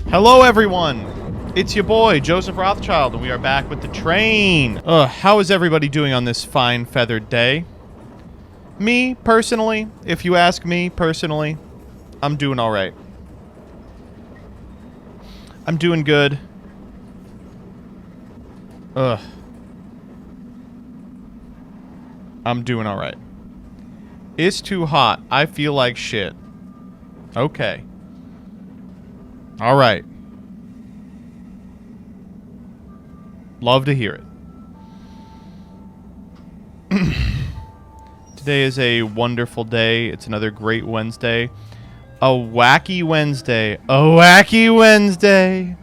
Hello, everyone. It's your boy, Joseph Rothschild, and we are back with the train. How is everybody doing on this fine feathered day? Me, personally, if you ask me personally, I'm doing all right. I'm doing good. I'm doing all right. It's too hot. I feel like shit. Okay. All right. Love to hear it. Today is a wonderful day. It's another great Wednesday. A wacky Wednesday. A wacky Wednesday.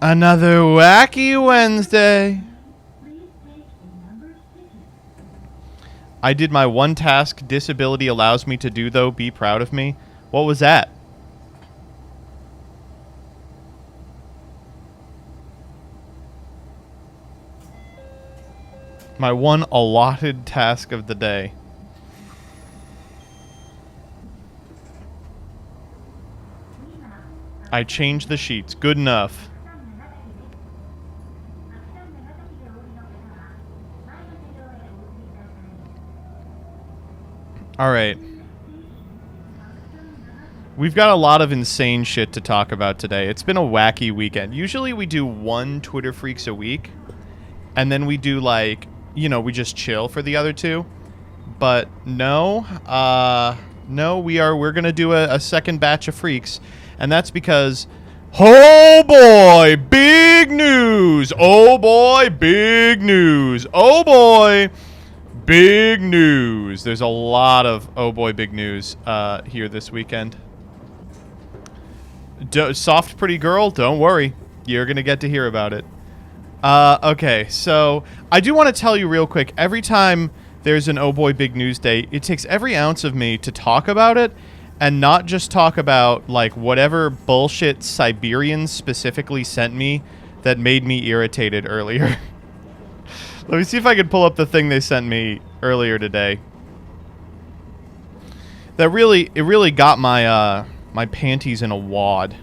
Another wacky Wednesday. I did my one task disability allows me to do, though. Be proud of me. What was that? My one allotted task of the day. I changed the sheets. Good enough. Alright. We've got a lot of insane shit to talk about today. It's been a wacky weekend. Usually we do one Twitter Freaks a week. And then we do, like, you know, we just chill for the other two. But no. No, we're going to do a second batch of Freaks. And that's because, oh boy, big news. Oh boy, big news. Oh boy, big news. There's a lot of oh boy, big news here this weekend. Soft pretty girl, don't worry. You're going to get to hear about it. Okay, so I do want to tell you real quick, every time there's an oh boy, big news day, it takes every ounce of me to talk about it. And not just talk about, like, whatever bullshit Siberians specifically sent me that made me irritated earlier. Let me see if I can pull up the thing they sent me earlier today. It really got my, my panties in a wad.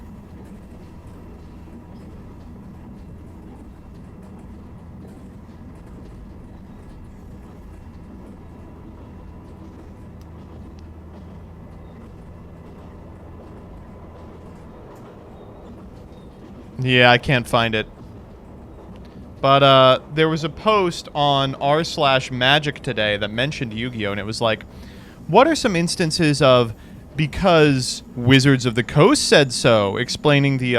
Yeah, I can't find it. But there was a post on r/magic today that mentioned Yu-Gi-Oh! And it was like, what are some instances of because Wizards of the Coast said so, explaining the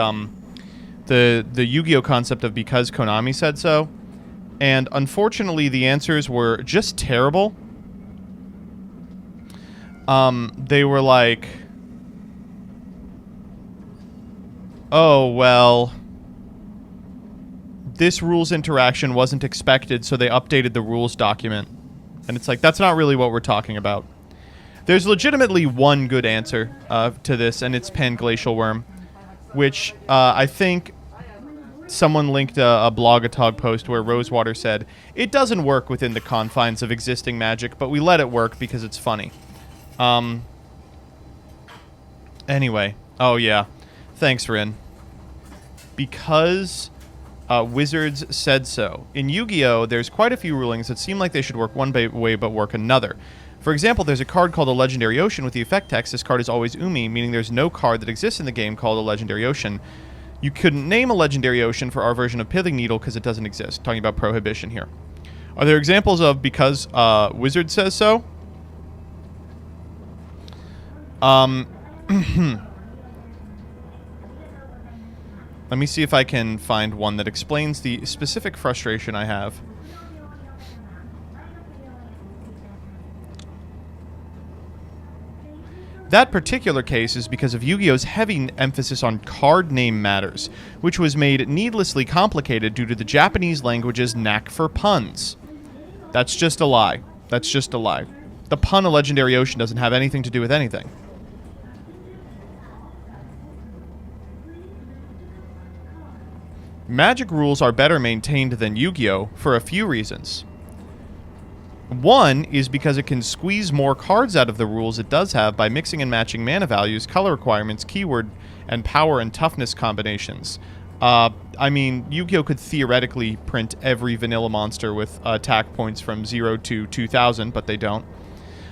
Yu-Gi-Oh! Concept of because Konami said so. And unfortunately, the answers were just terrible. They were like, oh, well, this rules interaction wasn't expected, so they updated the rules document. And it's like, that's not really what we're talking about. There's legitimately one good answer to this, and it's Panglacial Worm, which I think someone linked a Blogatog post where Rosewater said, it doesn't work within the confines of existing Magic, but we let it work because it's funny. Anyway. Oh, yeah. Thanks, Rin. Because Wizards said so. In Yu-Gi-Oh!, there's quite a few rulings that seem like they should work one way but work another. For example, there's a card called a Legendary Ocean with the effect text, this card is always Umi, meaning there's no card that exists in the game called a Legendary Ocean. You couldn't name a Legendary Ocean for our version of Pithing Needle because it doesn't exist. Talking about prohibition here. Are there examples of because Wizard says so? Let me see if I can find one that explains the specific frustration I have. That particular case is because of Yu-Gi-Oh's heavy emphasis on card name matters, which was made needlessly complicated due to the Japanese language's knack for puns. That's just a lie. That's just a lie. The pun a Legendary Ocean doesn't have anything to do with anything. Magic rules are better maintained than Yu-Gi-Oh! For a few reasons. One is because it can squeeze more cards out of the rules it does have by mixing and matching mana values, color requirements, keyword, and power and toughness combinations. I mean, Yu-Gi-Oh! Could theoretically print every vanilla monster with attack points from 0 to 2,000, but they don't.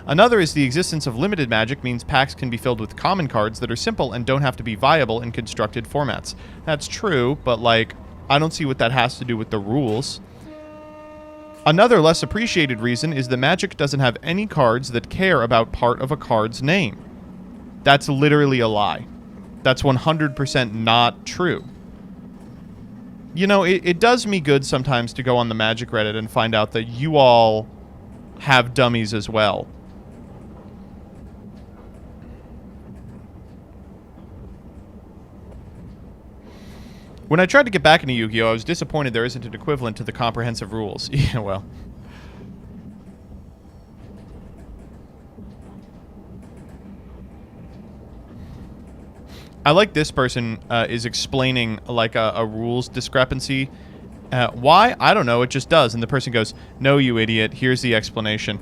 Another is the existence of limited magic means packs can be filled with common cards that are simple and don't have to be viable in constructed formats. That's true, but, like, I don't see what that has to do with the rules. Another less appreciated reason is that Magic doesn't have any cards that care about part of a card's name. That's literally a lie. That's 100% not true. You know, it does me good sometimes to go on the Magic Reddit and find out that you all have dummies as well. When I tried to get back into Yu-Gi-Oh!, I was disappointed there isn't an equivalent to the comprehensive rules. Yeah, well. I like this person is explaining, like, a rules discrepancy. Why? I don't know. It just does. And the person goes, "No, you idiot. Here's the explanation."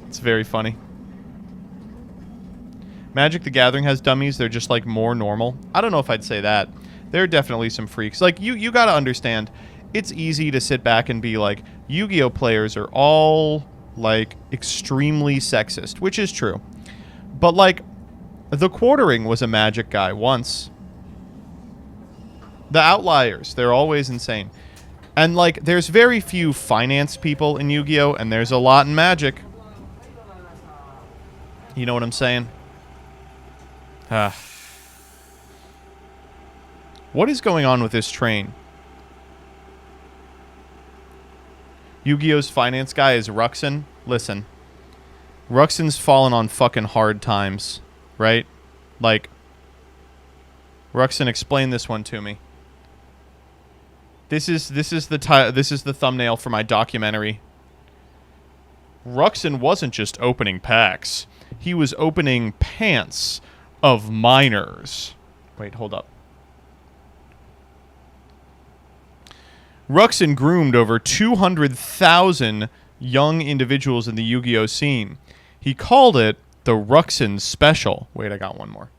It's very funny. Magic the Gathering has dummies. They're just, like, more normal. I don't know if I'd say that. There are definitely some freaks. Like, you gotta understand, it's easy to sit back and be like, Yu-Gi-Oh! Players are all, like, extremely sexist, which is true. But, like, the Quartering was a Magic guy once. The Outliers, they're always insane. And, like, there's very few finance people in Yu-Gi-Oh! And there's a lot in Magic. You know what I'm saying? What is going on with this train? Yu-Gi-Oh!'s finance guy is Ruxin. Listen. Ruxin's fallen on fucking hard times, right? Like, Ruxin, explain this one to me. This is the thumbnail for my documentary. Ruxin wasn't just opening packs. He was opening pants of minors. Wait, hold up. Ruxin groomed over 200,000 young individuals in the Yu-Gi-Oh! Scene. He called it the Ruxin Special. Wait, I got one more.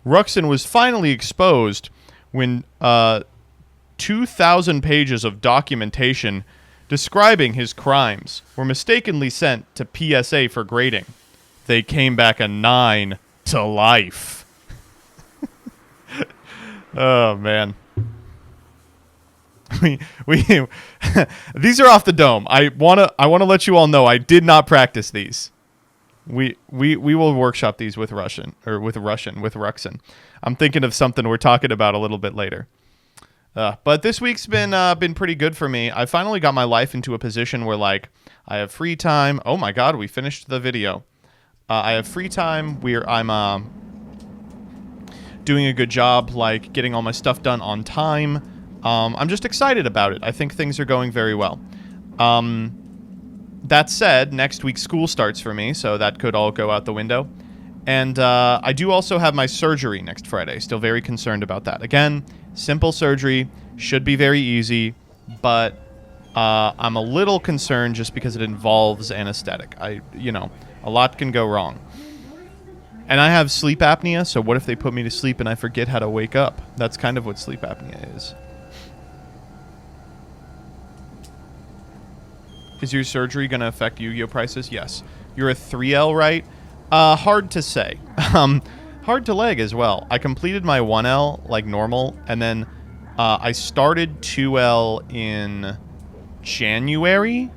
Ruxin was finally exposed when 2,000 pages of documentation describing his crimes were mistakenly sent to PSA for grading. They came back a 9 to life. Oh, man. These are off the dome. I wanna let you all know I did not practice these. We will workshop these with Ruxin. I'm thinking of something we're talking about a little bit later. But this week's been pretty good for me. I finally got my life into a position where, like, I have free time. Oh my god, we finished the video. I have free time where I'm doing a good job, like, getting all my stuff done on time. I'm just excited about it. I think things are going very well. That said, next week school starts for me, so that could all go out the window. And I do also have my surgery next Friday. Still very concerned about that. Again, simple surgery, should be very easy, but I'm a little concerned just because it involves anesthetic. A lot can go wrong. And I have sleep apnea, so what if they put me to sleep and I forget how to wake up? That's kind of what sleep apnea is. Is your surgery going to affect Yu-Gi-Oh! Prices? Yes. You're a 3L, right? Hard to say. Hard to leg as well. I completed my 1L like normal, and then I started 2L in January,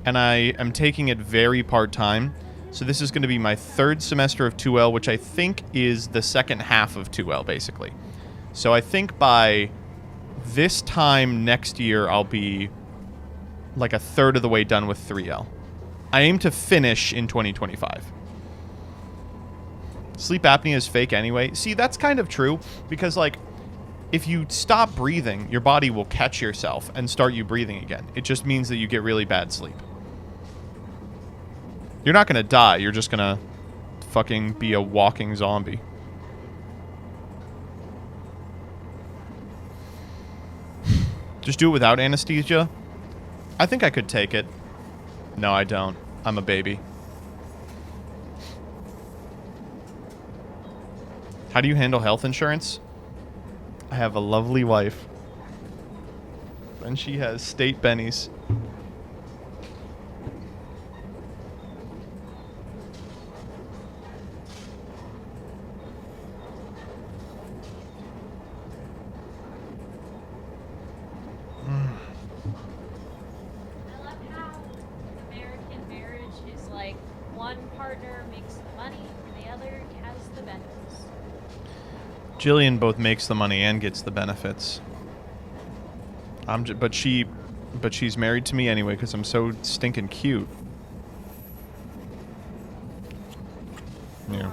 and I am taking it very part-time. So this is going to be my third semester of 2L, which I think is the second half of 2L, basically. So I think by this time next year, I'll be like a third of the way done with 3L. I aim to finish in 2025. Sleep apnea is fake anyway. See, that's kind of true, because, like, if you stop breathing, your body will catch yourself and start you breathing again. It just means that you get really bad sleep. You're not going to die. You're just going to fucking be a walking zombie. Just do it without anesthesia? I think I could take it. No, I don't. I'm a baby. How do you handle health insurance? I have a lovely wife. And she has state bennies. Jillian both makes the money and gets the benefits. But she's married to me anyway because I'm so stinking cute. Yeah.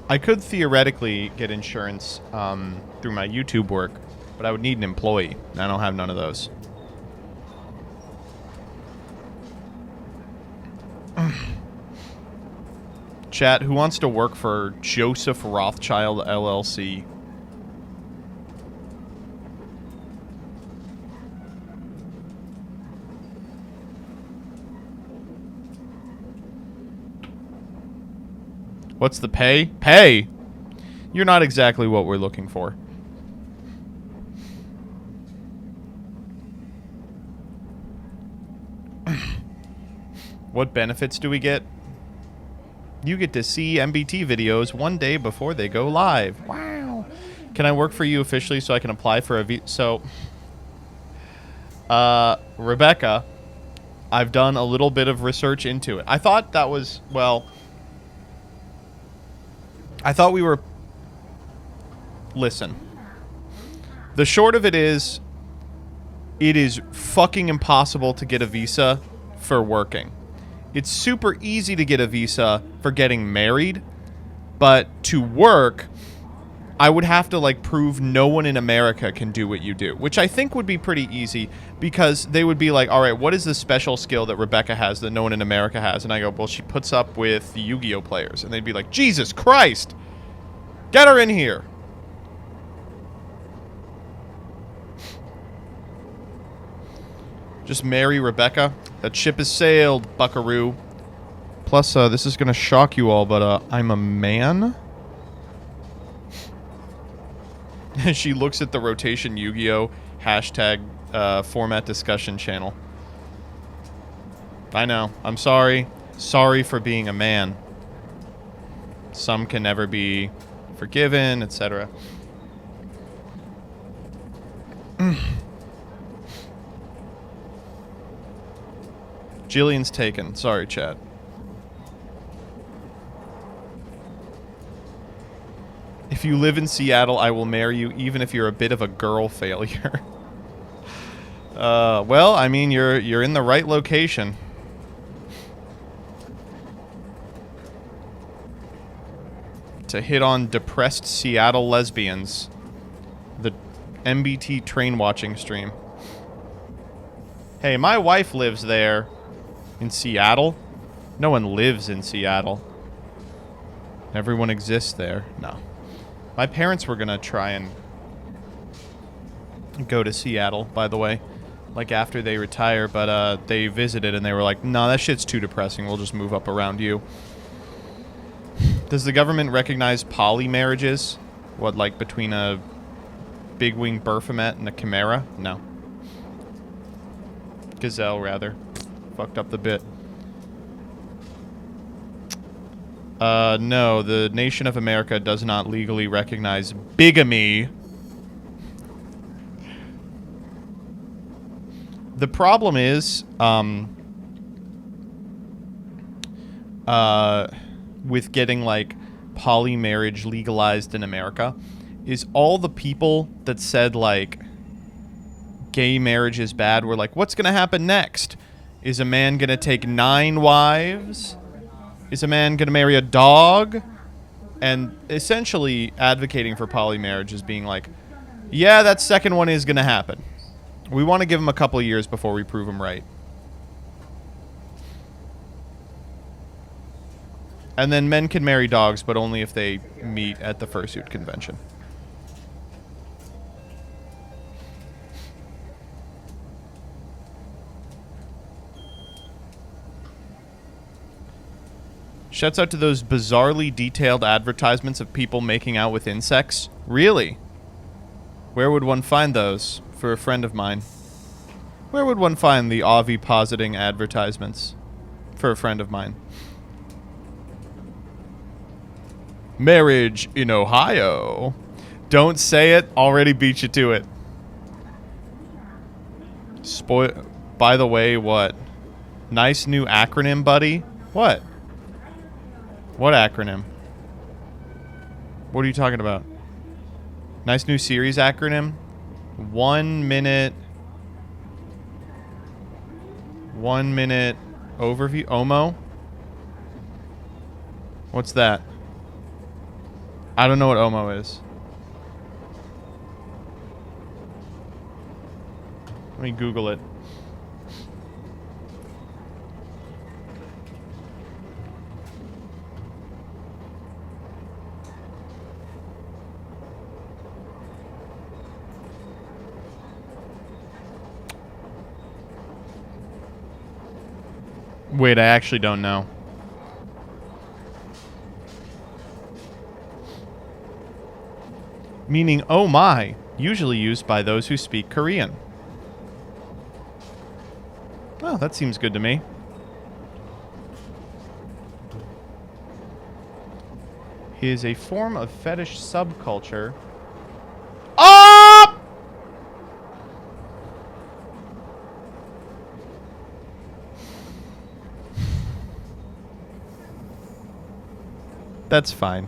I could theoretically get insurance through my YouTube work, but I would need an employee, and I don't have none of those. Chat, who wants to work for Joseph Rothschild LLC? What's the pay? Pay? You're not exactly what we're looking for. What benefits do we get? You get to see MBT videos one day before they go live. Wow. Can I work for you officially so I can apply for a visa? So, Rebecca, I've done a little bit of research into it. I thought that was, well, I thought we were, listen. The short of it is fucking impossible to get a visa for working. It's super easy to get a visa for getting married, but to work, I would have to, like, prove no one in America can do what you do, which I think would be pretty easy because they would be like, all right, what is the special skill that Rebecca has that no one in America has? And I go, well, she puts up with the Yu-Gi-Oh players. And they'd be like, Jesus Christ, get her in here. Just marry Rebecca. That ship has sailed, buckaroo. Plus, this is going to shock you all, but I'm a man. She looks at the rotation Yu-Gi-Oh! # format discussion channel. I know. I'm sorry. Sorry for being a man. Some can never be forgiven, etc. Jillian's taken. Sorry, chat. If you live in Seattle, I will marry you, even if you're a bit of a girl failure. Well, I mean, you're in the right location. To hit on depressed Seattle lesbians. The MBT train watching stream. Hey, my wife lives there. In Seattle? No one lives in Seattle. Everyone exists there. No. My parents were gonna try and go to Seattle, by the way. Like, after they retire, but they visited and they were like, no, that shit's too depressing. We'll just move up around you. Does the government recognize poly marriages? What, like between a big-wing Baphomet and a Chimera? No. Gazelle, rather. Fucked up the bit. No, the nation of America does not legally recognize bigamy. The problem is, with getting, like, poly marriage legalized in America, is all the people that said, like, gay marriage is bad were like, what's gonna happen next? Is a man gonna take 9 wives? Is a man gonna marry a dog? And essentially advocating for poly marriage is being like, yeah, that second one is gonna happen. We want to give him a couple of years before we prove him right. And then men can marry dogs, but only if they meet at the fursuit convention. Shouts out to those bizarrely detailed advertisements of people making out with insects. Really? Where would one find those? For a friend of mine. Where would one find the ovipositing advertisements? For a friend of mine. Marriage in Ohio. Don't say it. Already beat you to it. By the way, what? Nice new acronym, buddy. What? What acronym? What are you talking about? Nice new series acronym? 1 minute. 1 minute overview. OMO? What's that? I don't know what OMO is. Let me Google it. Wait, I actually don't know. Meaning, oh my, usually used by those who speak Korean. Oh, that seems good to me. He is a form of fetish subculture. Oh! That's fine.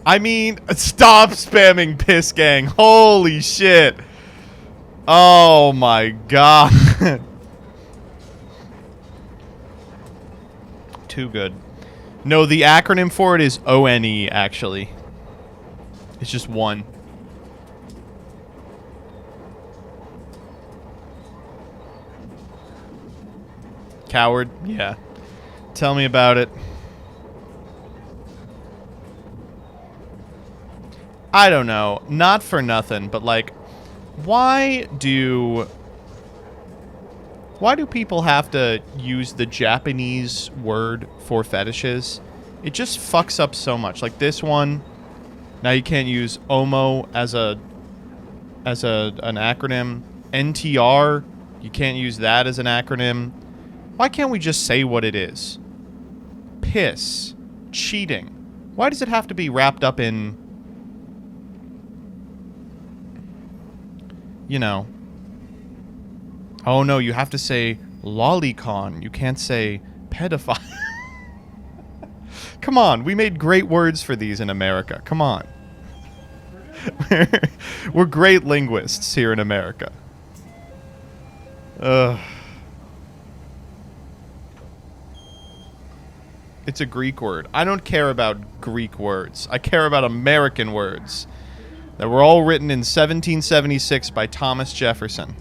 I mean, stop spamming piss gang. Holy shit. Oh my god. Too good. No, the acronym for it is ONE, actually. It's just one. Coward? Yeah. Tell me about it. I don't know. Not for nothing, but like, why do people have to use the Japanese word for fetishes? It just fucks up so much. Like this one, now you can't use OMO as an acronym. NTR, you can't use that as an acronym. Why can't we just say what it is? Piss. Cheating. Why does it have to be wrapped up in, you know? Oh no, you have to say lolicon. You can't say pedophile. Come on, we made great words for these in America. Come on. We're great linguists here in America. It's a Greek word. I don't care about Greek words. I care about American words that were all written in 1776 by Thomas Jefferson.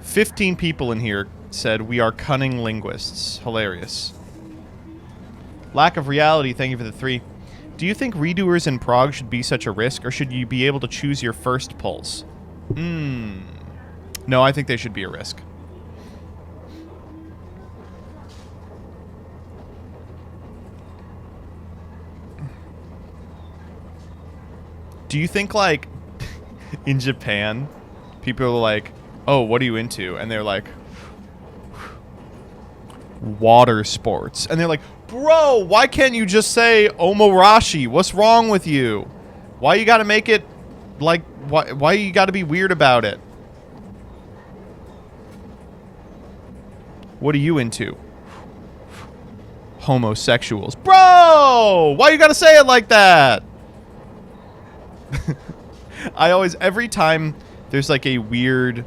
"15 people in here said we are cunning linguists." Hilarious. Lack of reality, thank you for the 3. Do you think redoers in Prague should be such a risk, or should you be able to choose your first pulls? No, I think they should be a risk. Do you think, like, in Japan, people are like, oh, what are you into? And they're like, water sports. And they're like, bro, why can't you just say omorashi? What's wrong with you? Why you gotta make it, like, why you gotta be weird about it? What are you into? Homosexuals. Bro! Why you gotta say it like that? I always, every time there's like a weird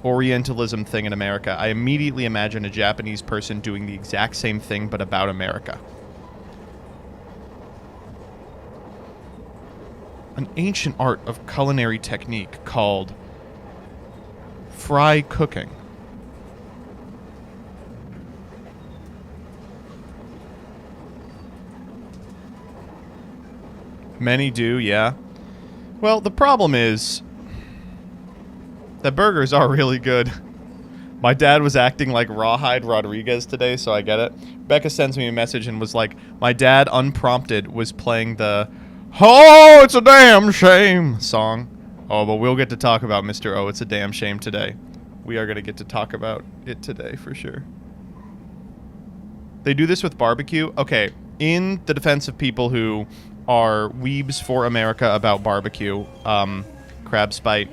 Orientalism thing in America, I immediately imagine a Japanese person doing the exact same thing but about America. An ancient art of culinary technique called fry cooking? Many do, yeah. Well, the problem is that burgers are really good. My dad was acting like Rawhide Rodriguez today, so I get it. Becca sends me a message and was like, my dad, unprompted, was playing the "Oh, it's a damn shame" song. Oh, but we'll get to talk about Mr. Oh, it's a damn shame today. We are going to get to talk about it today for sure. They do this with barbecue. Okay, in the defense of people who are weebs for America about barbecue, crab spite,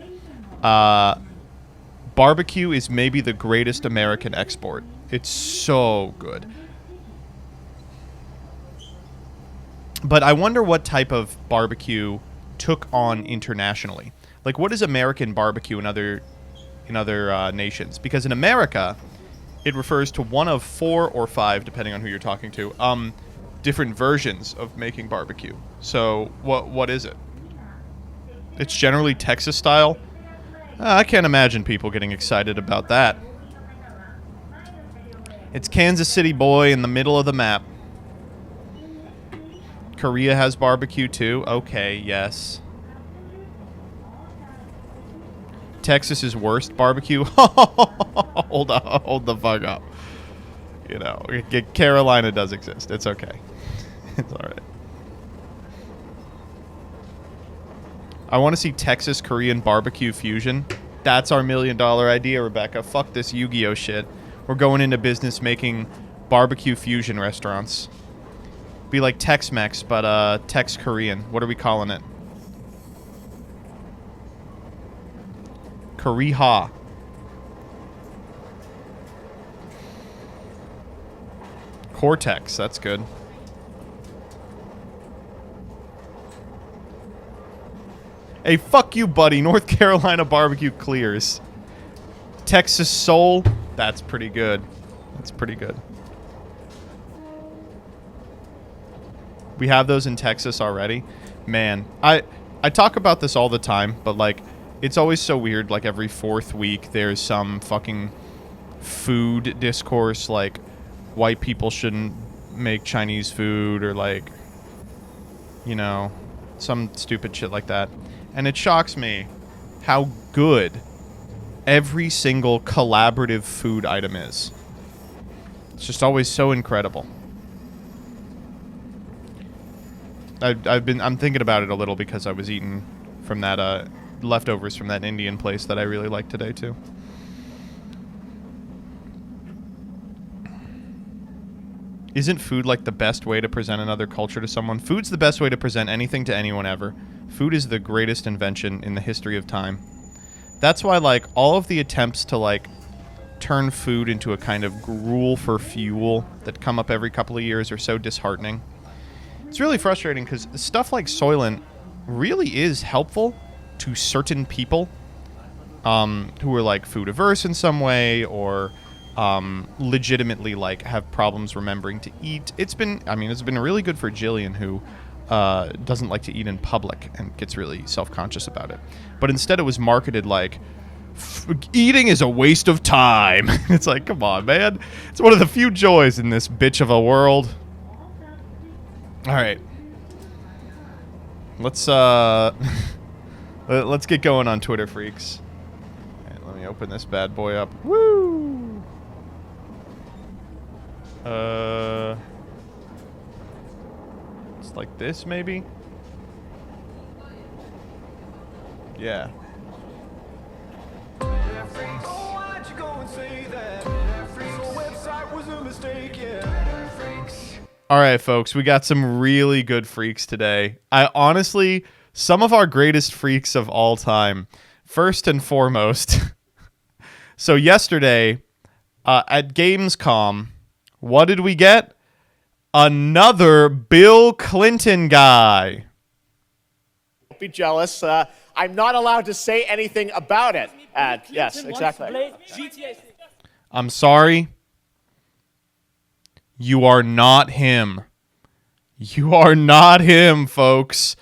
barbecue is maybe the greatest American export. It's so good. But I wonder what type of barbecue took on internationally. Like, what is American barbecue in other nations? Because in America, it refers to one of 4 or 5, depending on who you're talking to, different versions of making barbecue. So what is it? It's generally Texas style. I can't imagine people getting excited about that. It's Kansas City boy in the middle of the map. Korea has barbecue too. Okay, yes. Texas's worst barbecue. Hold the fuck up. You know, Carolina does exist. It's okay. It's all right. I want to see Texas-Korean barbecue fusion. That's our $1 million idea, Rebecca. Fuck this Yu-Gi-Oh shit. We're going into business making barbecue fusion restaurants. Be like Tex-Mex, but Tex-Korean. What are we calling it? Korea. Cortex, that's good. Hey, fuck you, buddy. North Carolina barbecue clears. Texas Soul, that's pretty good. That's pretty good. We have those in Texas already. Man, I talk about this all the time, but like, it's always so weird. Like every 4th week, there's some fucking food discourse, like white people shouldn't make Chinese food, or like, you know, some stupid shit like that. And it shocks me how good every single collaborative food item is. It's just always so incredible. I'm thinking about it a little because I was eating from that leftovers from that Indian place that I really liked today too. Isn't food like the best way to present another culture to someone? Food's the best way to present anything to anyone ever. Food is the greatest invention in the history of time. That's why, like, all of the attempts to, like, turn food into a kind of gruel for fuel that come up every couple of years are so disheartening. It's really frustrating because stuff like Soylent really is helpful to certain people who are, like, food averse in some way, or legitimately, like, have problems remembering to eat. It's been really good for Jillian, who doesn't like to eat in public and gets really self-conscious about it. But instead it was marketed like, eating is a waste of time. It's like, come on, man. It's one of the few joys in this bitch of a world. All right. Let's let's get going on Twitter Freaks. All right, let me open this bad boy up. Woo! It's like this, maybe? Yeah. All right, folks, we got some really good freaks today. Honestly, some of our greatest freaks of all time. First and foremost, so yesterday at Gamescom, what did we get? Another Bill Clinton guy. Don't be jealous. I'm not allowed to say anything about it. Yes, exactly. I'm sorry. You are not him. You are not him, folks.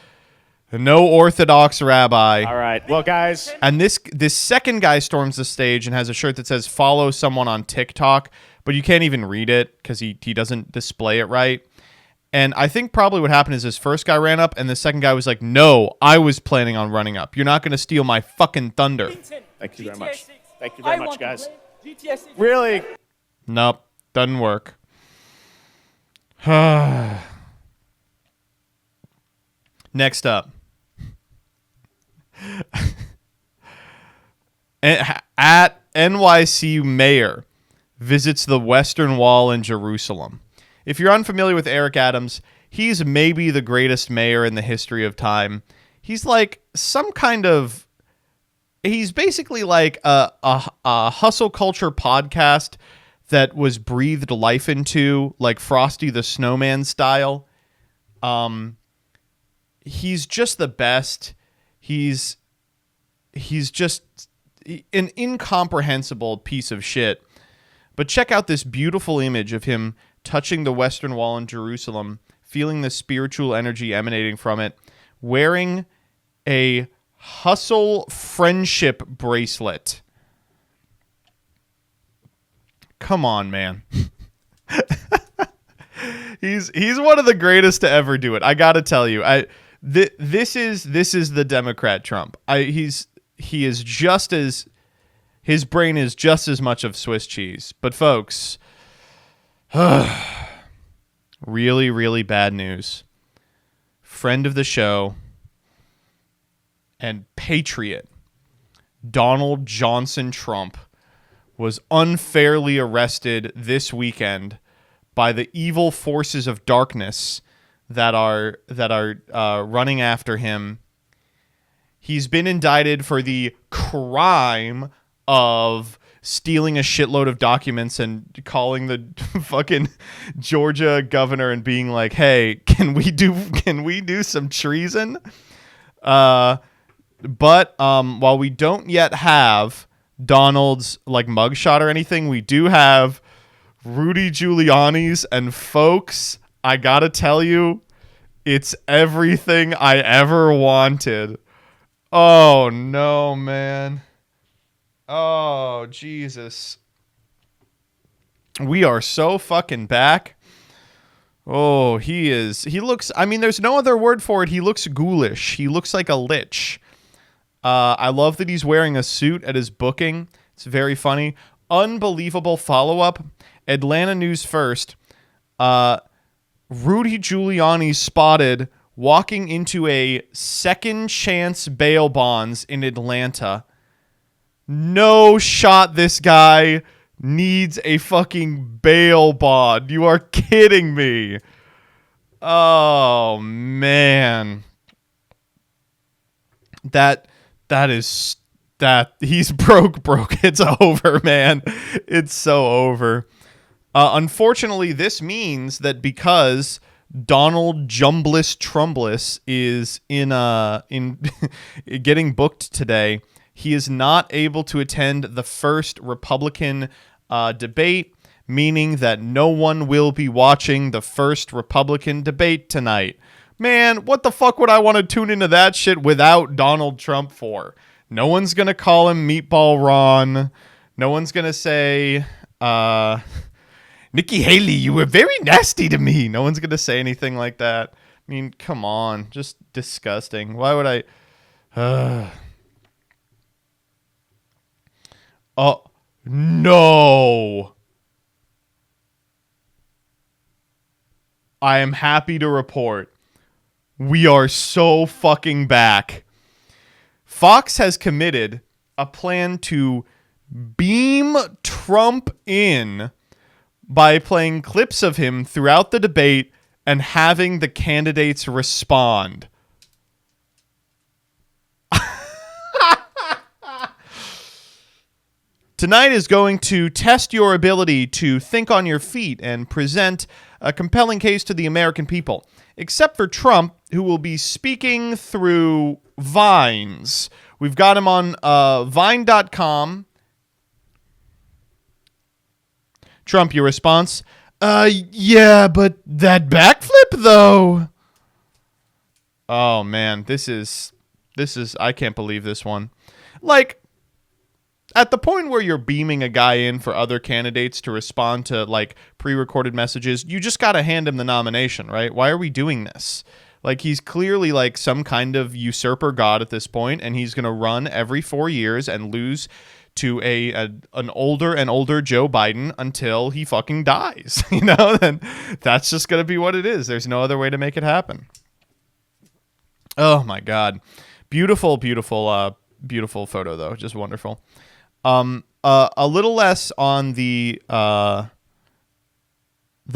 No Orthodox rabbi. All right. Well, guys. And this second guy storms the stage and has a shirt that says "Follow someone on TikTok," but you can't even read it because he doesn't display it right. And I think probably what happened is this first guy ran up, and the second guy was like, "No, I was planning on running up. You're not going to steal my fucking thunder." Thank you very much. Thank you very much, guys. Really? Nope, doesn't work. Next up. At NYC mayor visits the Western Wall in Jerusalem. If you're unfamiliar with Eric Adams, he's maybe the greatest mayor in the history of time. He's like some kind of... He's basically like a hustle culture podcast that was breathed life into, like Frosty the Snowman style. He's just the best. He's just an incomprehensible piece of shit. But check out this beautiful image of him touching the Western Wall in Jerusalem, feeling the spiritual energy emanating from it, wearing a hustle friendship bracelet. Come on, man. He's one of the greatest to ever do it. I got to tell you. This is the Democrat Trump. He is just as, his brain is just as much of Swiss cheese. But folks, really, really bad news. Friend of the show and patriot Donald Johnson Trump was unfairly arrested this weekend by the evil forces of darkness that are running after him. He's been indicted for the crime of stealing a shitload of documents and calling the fucking Georgia governor and being like, "Hey, can we do some treason?" But while we don't yet have Donald's like mugshot or anything, we do have Rudy Giuliani's, and folks, I gotta tell you, it's everything I ever wanted. Oh no, man. Oh, Jesus. We are so fucking back. Oh, he looks, I mean, there's no other word for it. He looks ghoulish. He looks like a lich. I love that he's wearing a suit at his booking. It's very funny. Unbelievable follow-up. Atlanta News First. Rudy Giuliani spotted walking into a second chance bail bonds in Atlanta. No shot this guy needs a fucking bail bond. You are kidding me. Oh, man. That he's broke. It's over, man. It's so over. Unfortunately, this means that because Donald Jumbliss Trumbliss is in getting booked today, he is not able to attend the first Republican debate, meaning that no one will be watching the first Republican debate tonight. Man, what the fuck would I want to tune into that shit without Donald Trump for? No one's going to call him Meatball Ron. No one's going to say, Nikki Haley, you were very nasty to me. No one's going to say anything like that. I mean, come on. Just disgusting. Why would I... Oh, no. I am happy to report we are so fucking back. Fox has committed a plan to beam Trump in by playing clips of him throughout the debate and having the candidates respond. Tonight is going to test your ability to think on your feet and present a compelling case to the American people. Except for Trump, who will be speaking through Vines. We've got him on Vine.com. Trump, your response? Yeah, but that backflip, though. Oh man, this is I can't believe this one. Like, at the point where you're beaming a guy in for other candidates to respond to like pre-recorded messages, you just got to hand him the nomination, right? Why are we doing this? Like, he's clearly like some kind of usurper god at this point, and he's going to run every 4 years and lose to an older and older Joe Biden until he fucking dies. You know, then that's just going to be what it is. There's no other way to make it happen. Oh my God. Beautiful, beautiful, beautiful photo though. Just wonderful. A little less on the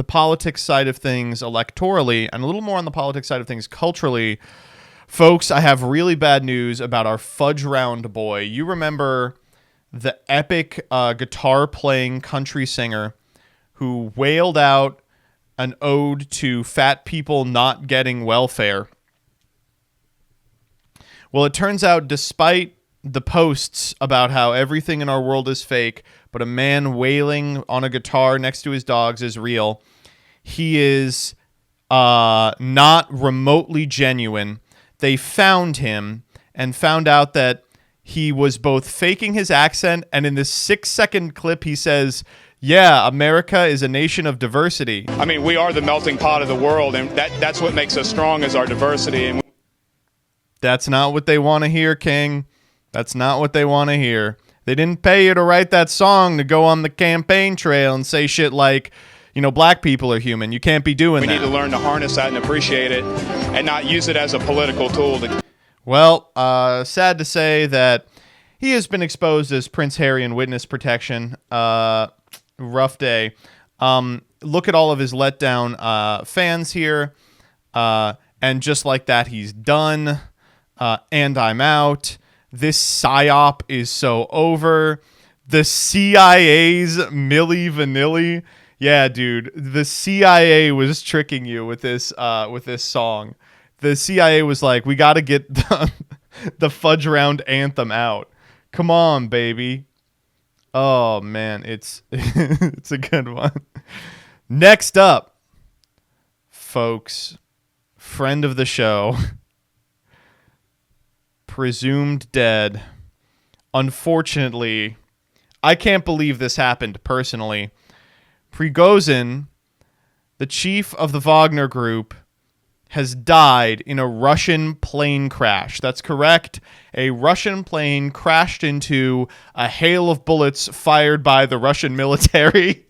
politics side of things electorally, and a little more on the politics side of things culturally. Folks, I have really bad news about our fudge round boy. You remember the epic guitar playing country singer who wailed out an ode to fat people not getting welfare. Well, it turns out, despite the posts about how everything in our world is fake, but a man wailing on a guitar next to his dogs is real, he is not remotely genuine. They found him and found out that he was both faking his accent, and in this 6-second clip he says, yeah, America is a nation of diversity. I mean, we are the melting pot of the world, and that's what makes us strong, is our diversity. And that's not what they want to hear, King. That's not what they want to hear. They didn't pay you to write that song to go on the campaign trail and say shit like, you know, black people are human. You can't be doing that. We need to learn to harness that and appreciate it and not use it as a political tool. Well, sad to say that he has been exposed as Prince Harry in witness protection. Rough day. Look at all of his letdown fans here. And just like that, he's done. And I'm out. This psyop is so over. The CIA's Milli Vanilli. Yeah, dude. The CIA was tricking you with this song. The CIA was like, we got to get the fudge round anthem out. Come on, baby. Oh man, it's it's a good one. Next up, folks, friend of the show, presumed dead. Unfortunately, I can't believe this happened personally. Prigozhin, the chief of the Wagner Group, has died in a Russian plane crash. That's correct. A Russian plane crashed into a hail of bullets fired by the Russian military.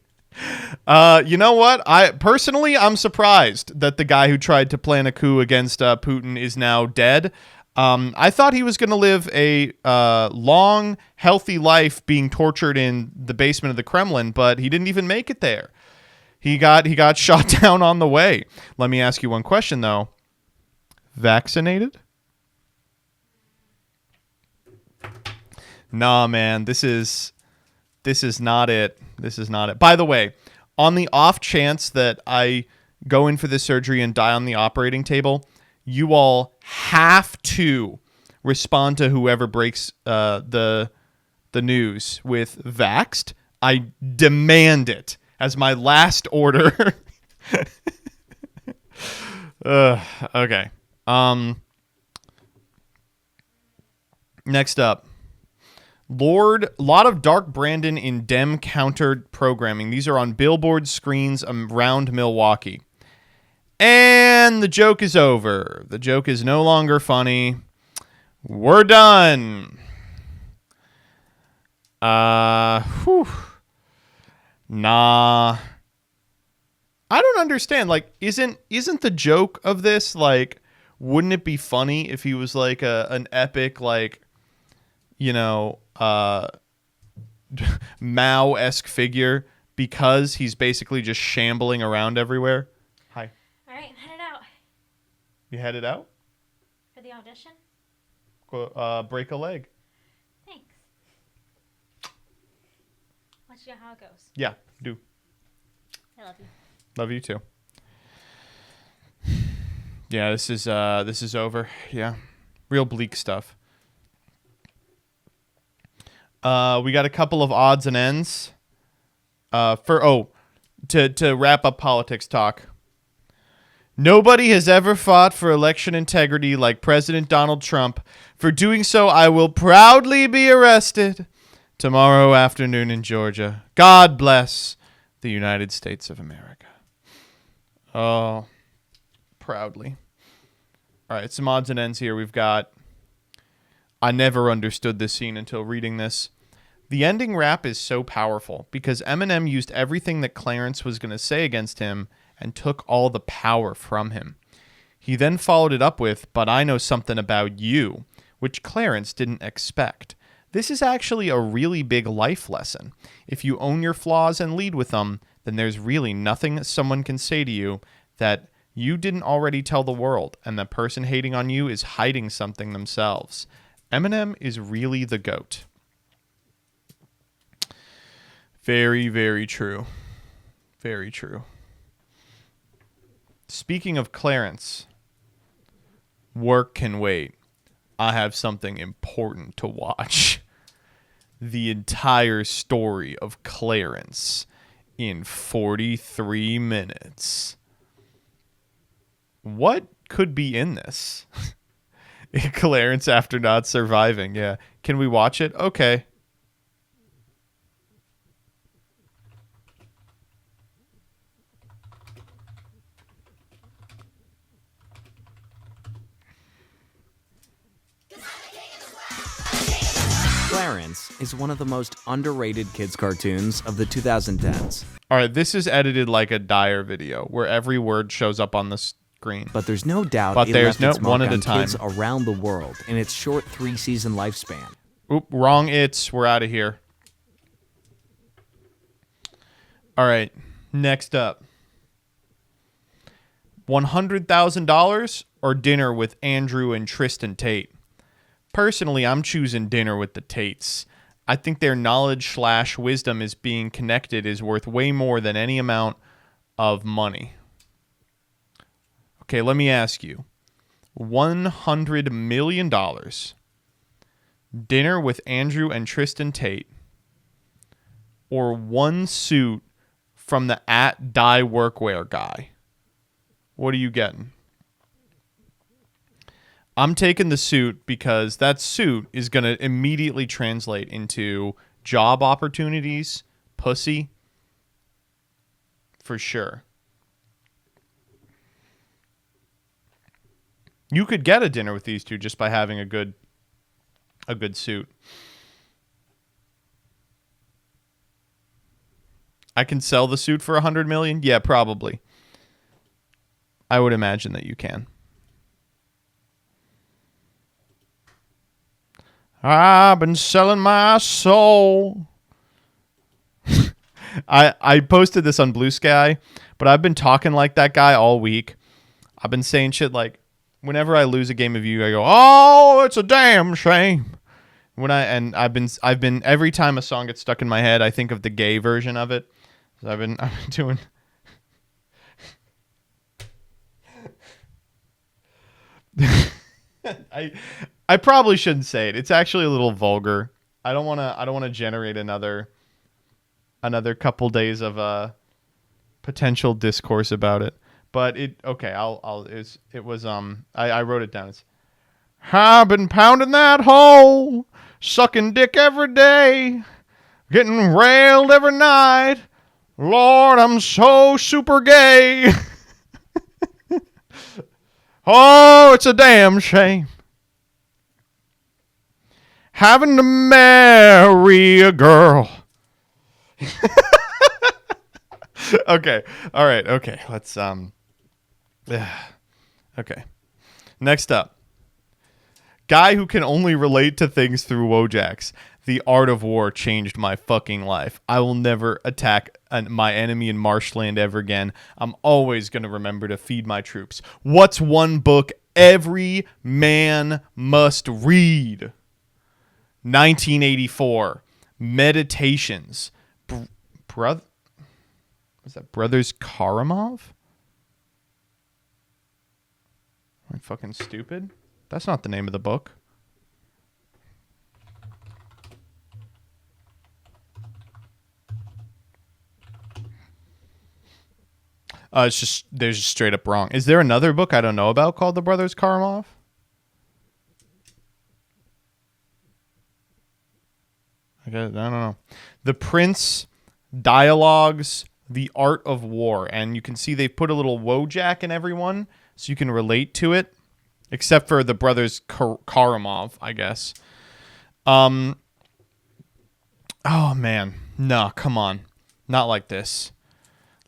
You know what? I'm surprised that the guy who tried to plan a coup against Putin is now dead. I thought he was going to live a long, healthy life being tortured in the basement of the Kremlin, but he didn't even make it there. He got shot down on the way. Let me ask you one question, though. Vaccinated? Nah, man. This is not it. This is not it. By the way, on the off chance that I go in for this surgery and die on the operating table, you all have to respond to whoever breaks the news with vaxxed. I demand it as my last order. Okay. Next up. Lot of Dark Brandon in Dem countered programming. These are on billboard screens around Milwaukee. And the joke is over. The joke is no longer funny. We're done. Nah. I don't understand. Like, isn't the joke of this, like, wouldn't it be funny if he was like an epic, like, you know, Mao-esque figure, because he's basically just shambling around everywhere? Hi. All right, I'm headed out. You headed out? For the audition? Break a leg. Thanks. Let you know how it goes. Yeah, do. I love you. Love you too. Yeah, this is over. Yeah. Real bleak stuff. We got a couple of odds and ends. To wrap up politics talk. Nobody has ever fought for election integrity like President Donald Trump. For doing so, I will proudly be arrested tomorrow afternoon in Georgia. God bless the United States of America. Oh, proudly. All right, some odds and ends here. We've got, I never understood this scene until reading this. The ending rap is so powerful because Eminem used everything that Clarence was going to say against him and took all the power from him. He then followed it up with, "But I know something about you," which Clarence didn't expect. This is actually a really big life lesson. If you own your flaws and lead with them, then there's really nothing that someone can say to you that you didn't already tell the world, and the person hating on you is hiding something themselves. Eminem is really the GOAT. Very, very true. Very true. Speaking of Clarence, work can wait. I have something important to watch. The entire story of Clarence in 43 minutes. What could be in this? Clarence after not surviving. Yeah. Can we watch it? Okay. Clarence is one of the most underrated kids' cartoons of the 2010s. All right, this is edited like a Dyer video where every word shows up on the screen. But there's no doubt But it there's left its no one mark at a on time. kids around the world in its short 3-season lifespan. Oop, wrong it's. We're out of here. All right, next up. $100,000 or dinner with Andrew and Tristan Tate? Personally, I'm choosing dinner with the Tates. I think their knowledge/wisdom is being connected is worth way more than any amount of money. Okay, let me ask you. $100 million. Dinner with Andrew and Tristan Tate. Or one suit from the @Die Workwear guy. What are you getting? I'm taking the suit because that suit is going to immediately translate into job opportunities, pussy, for sure. You could get a dinner with these two just by having a good suit. I can sell the suit for $100 million? Yeah, probably. I would imagine that you can. I've been selling my soul. I posted this on Blue Sky, but I've been talking like that guy all week. I've been saying shit like, whenever I lose a game of Yu, I go, "Oh, it's a damn shame." I've been every time a song gets stuck in my head, I think of the gay version of it. So I've been doing. I probably shouldn't say it. It's actually a little vulgar. I don't want to generate another couple days of potential discourse about it. But I wrote it down. It's, "I've been pounding that hole, sucking dick every day, getting railed every night. Lord, I'm so super gay. Oh, it's a damn shame. Having to marry a girl." Okay. All right. Okay. Let's okay. Next up. Guy who can only relate to things through Wojaks. The art of war changed my fucking life. I will never attack my enemy in marshland ever again. I'm always going to remember to feed my troops. What's one book every man must read? 1984. Meditations. Was that Brothers Karamov? Am I fucking stupid? That's not the name of the book. It's just there's just straight up wrong. Is there another book I don't know about called The Brothers Karamov? I don't know. The Prince, Dialogues, The Art of War. And you can see they've put a little Wojak in everyone so you can relate to it. Except for the brothers Karamov, I guess. Oh, man. No, come on. Not like this.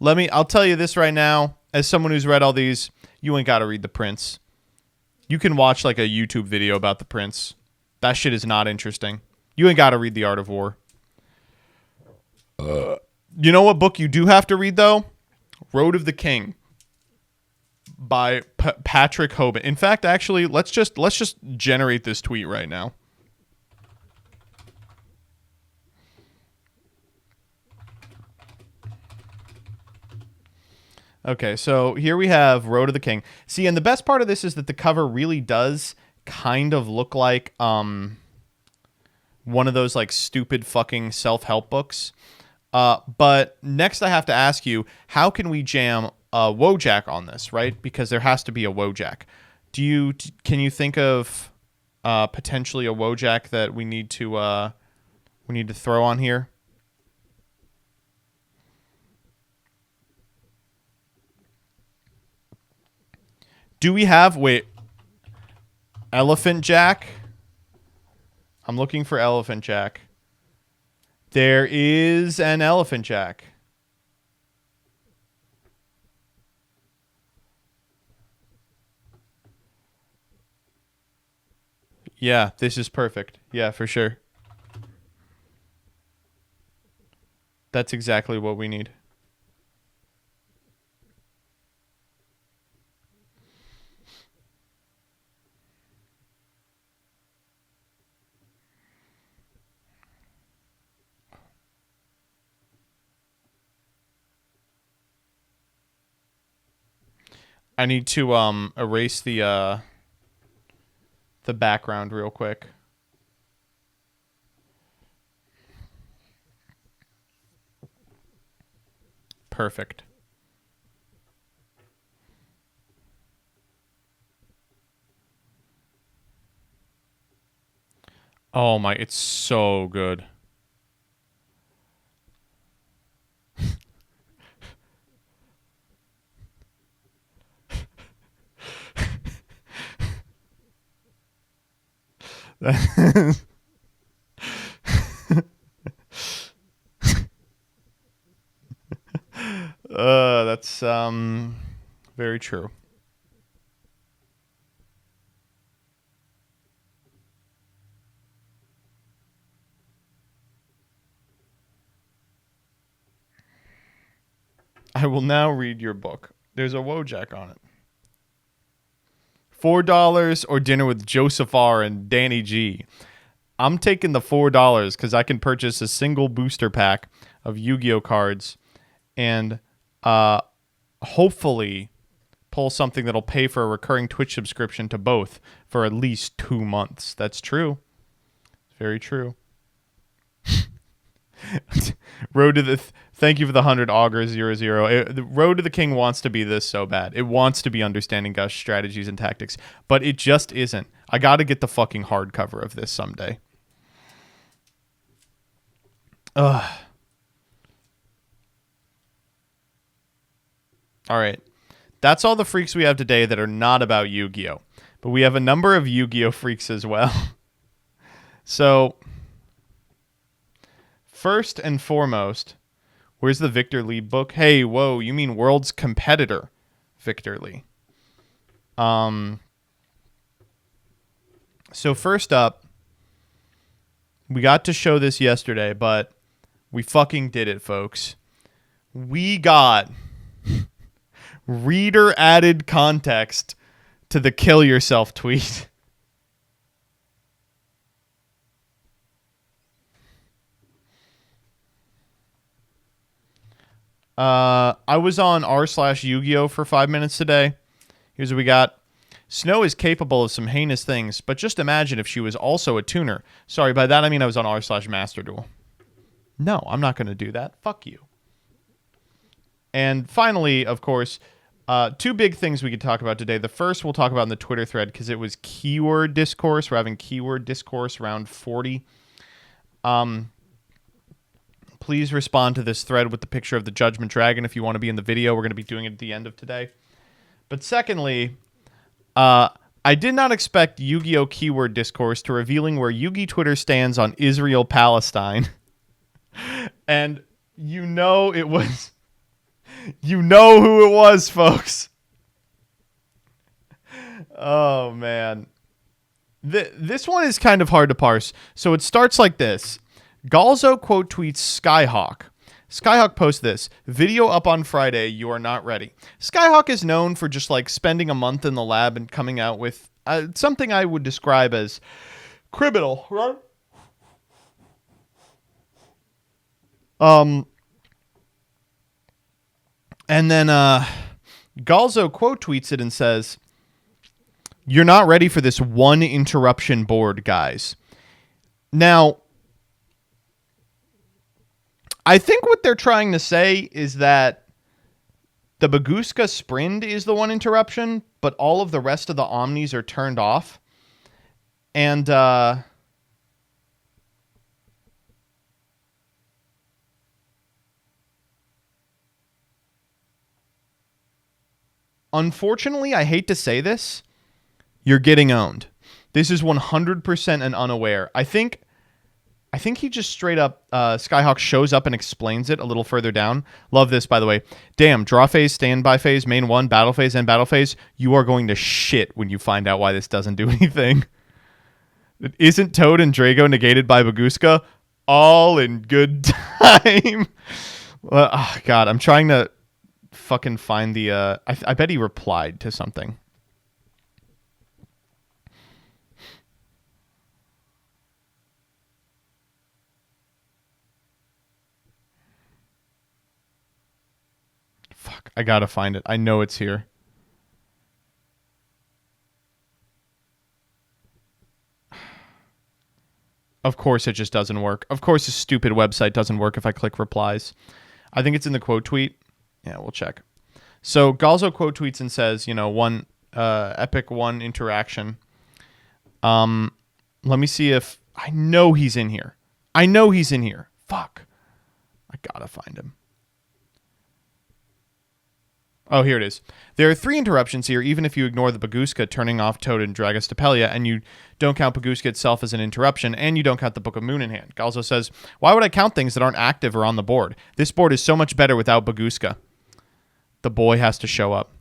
I'll tell you this right now. As someone who's read all these, you ain't got to read The Prince. You can watch like a YouTube video about The Prince. That shit is not interesting. You ain't got to read The Art of War. You know what book you do have to read, though? Road of the King by Patrick Hoban. In fact, actually, let's just generate this tweet right now. Okay, so here we have Road of the King. See, and the best part of this is that the cover really does kind of look like one of those like stupid fucking self-help books. But next I have to ask you, how can we jam a Wojak on this, right? Because there has to be a Wojak. Can you think of potentially a Wojak that we need to throw on here? Do we have Elephant Jack? I'm looking for Elephant Jack. There is an Elephant Jack. Yeah, this is perfect. Yeah, for sure. That's exactly what we need. I need to erase the background real quick. Perfect. Oh my, it's so good. That's very true. I will now read your book. There's a Wojak on it. $4 or dinner with Joseph R. and Danny G. I'm taking the $4 because I can purchase a single booster pack of Yu-Gi-Oh cards and hopefully pull something that'll pay for a recurring Twitch subscription to both for at least 2 months. That's true. It's very true. Road to the thank you for the 100 Augur 00. The Road to the King wants to be this so bad. It wants to be understanding Gush strategies and tactics, but it just isn't. I got to get the fucking hardcover of this someday. Ugh. All right. That's all the freaks we have today that are not about Yu-Gi-Oh. But we have a number of Yu-Gi-Oh freaks as well. So, first and foremost, where's the Victor Lee book? Hey, whoa, you mean World's Competitor, Victor Lee. So first up, we got to show this yesterday, but we fucking did it, folks. We got reader added context to the kill yourself tweet. I was on r/Yu-Gi-Oh for 5 minutes today. Here's what we got. Snow is capable of some heinous things, but just imagine if she was also a tuner. Sorry, by that I mean I was on r/Master Duel. No, I'm not going to do that. Fuck you. And finally, of course, two big things we could talk about today. The first we'll talk about in the Twitter thread because it was keyword discourse. We're having keyword discourse round 40. Please respond to this thread with the picture of the Judgment Dragon if you want to be in the video. We're going to be doing it at the end of today. But secondly, I did not expect Yu-Gi-Oh! Keyword discourse to revealing where Yugi Twitter stands on Israel-Palestine. And you know it was... You know who it was, folks. Oh, man. This one is kind of hard to parse. So it starts like this. Galzo quote tweets Skyhawk. Skyhawk posts this. Video up on Friday. You are not ready. Skyhawk is known for just like spending a month in the lab and coming out with something I would describe as criminal, right? And then Galzo quote tweets it and says, "You're not ready for this one interruption board, guys." Now, I think what they're trying to say is that the Baguska Sprind is the one interruption, but all of the rest of the Omnis are turned off. And unfortunately, I hate to say this, you're getting owned. This is 100% an unaware. I think he just straight up, Skyhawk shows up and explains it a little further down. Love this, by the way. Damn, draw phase, standby phase, main one, battle phase, and battle phase. You are going to shit when you find out why this doesn't do anything. Isn't Toad and Drago negated by Baguska? All in good time. Oh, God, I'm trying to fucking find the... I bet he replied to something. Fuck, I gotta find it. I know it's here. Of course it just doesn't work. Of course this stupid website doesn't work if I click replies. I think it's in the quote tweet. Yeah, we'll check. So Galzo quote tweets and says, one epic one interaction. Let me see if... I know he's in here. Fuck. I gotta find him. Oh, here it is. There are 3 interruptions here, even if you ignore the Baguska turning off Toad and Dragastapelia, and you don't count Baguska itself as an interruption, and you don't count the Book of Moon in hand. Galzo says, why would I count things that aren't active or on the board? This board is so much better without Baguska. The boy has to show up.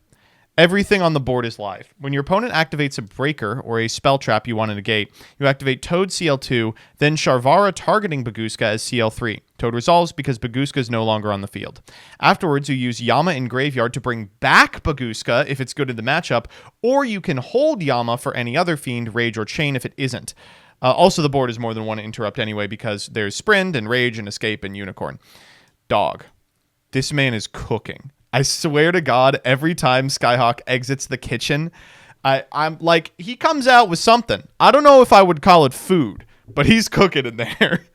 Everything on the board is live. When your opponent activates a breaker or a spell trap you want to negate, you activate Toad CL2, then Sharvara targeting Baguska as CL3. Toad resolves because Baguska is no longer on the field. Afterwards, you use Yama in Graveyard to bring back Baguska if it's good in the matchup, or you can hold Yama for any other Fiend, Rage, or Chain if it isn't. Also, the board is more than one interrupt anyway because there's Sprint and Rage and Escape and Unicorn. Dog. This man is cooking. I swear to God, every time Skyhawk exits the kitchen, I'm like, he comes out with something. I don't know if I would call it food, but he's cooking in there.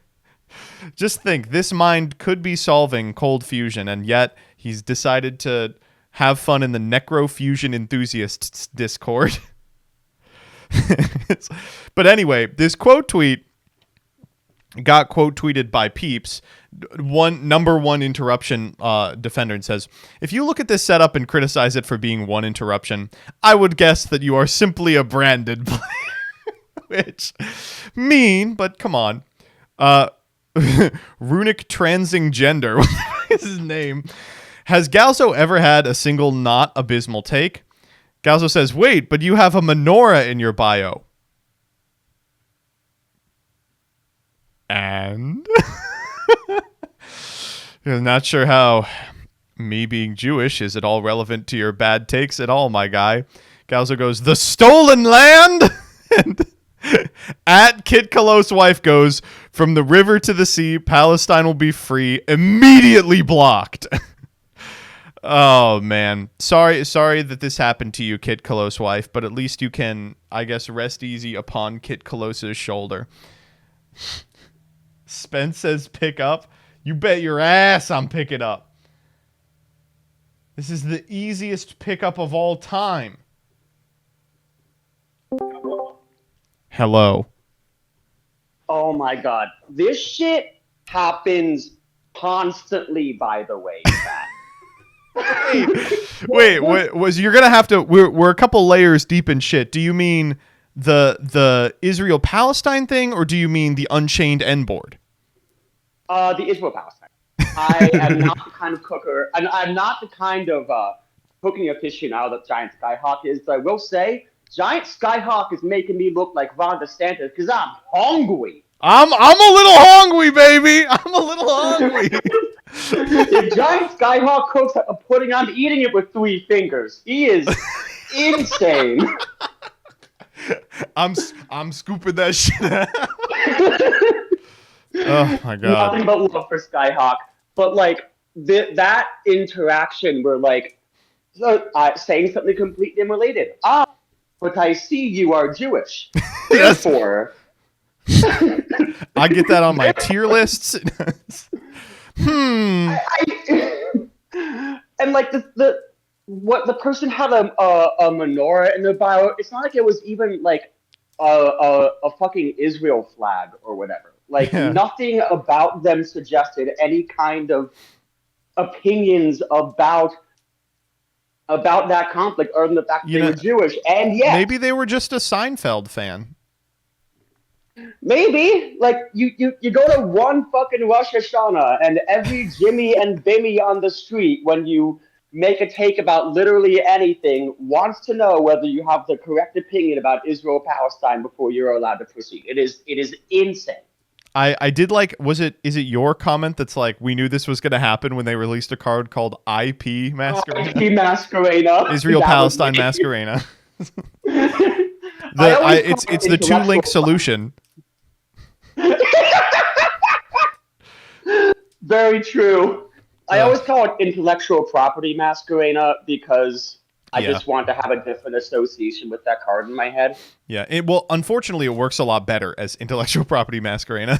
Just think, this mind could be solving cold fusion, and yet he's decided to have fun in the Necrofusion Enthusiasts Discord. But anyway, this quote tweet got quote tweeted by Peeps, number one interruption defender, and says, if you look at this setup and criticize it for being one interruption, I would guess that you are simply a branded player. Which, mean, but come on. Runic Transing Gender, what is his name? Has Galzo ever had a single not abysmal take? Galzo says, wait, but you have a menorah in your bio. And? I'm not sure how me being Jewish is at all relevant to your bad takes at all, my guy. Galzo goes, the stolen land? And at Kid Kalos' wife goes, from the river to the sea, Palestine will be free. Immediately blocked. Oh, man. Sorry that this happened to you, Kid Kalos' wife, but at least you can, I guess, rest easy upon Kid Kalos' shoulder. Spence says pick up. You bet your ass I'm picking up. This is the easiest pickup of all time. Hello. Oh my god. This shit happens constantly, by the way, Pat. Wait, was you're gonna have to? We're a couple layers deep in shit. Do you mean the Israel Palestine thing, or do you mean the Unchained N board? The Israel Palestine. I am not the kind of cooker, and I'm not the kind of cooking aficionado that Giant Skyhawk is. But I will say, Giant Skyhawk is making me look like Ron DeSantis because I'm hungry. I'm a little hungry, baby. I'm a little hungry. If Giant Skyhawk cooks a pudding, I'm eating it with 3 fingers. He is insane. I'm scooping that shit out. Oh my god. Nothing but love for Skyhawk. But like that interaction where like saying something completely unrelated. But I see you are Jewish. Therefore, I get that on my tier lists. And like the person had a menorah in their bio. It's not like it was even like a fucking Israel flag or whatever. Like nothing about them suggested any kind of opinions about that conflict, other than the fact that they were Jewish. And yet, maybe they were just a Seinfeld fan. Maybe like you go to one fucking Rosh Hashanah, and every Jimmy and Bimmy on the street, when you make a take about literally anything, wants to know whether you have the correct opinion about Israel Palestine before you're allowed to proceed. It is insane. I did like, is it your comment that's like, we knew this was going to happen when they released a card called IP Masquerade? IP Masquerade. Israel Palestine Masquerade. It's the 2-link solution. Very true. I always call it intellectual property Masquerade because I just want to have a different association with that card in my head. Yeah, unfortunately, it works a lot better as intellectual property Masquerade. Have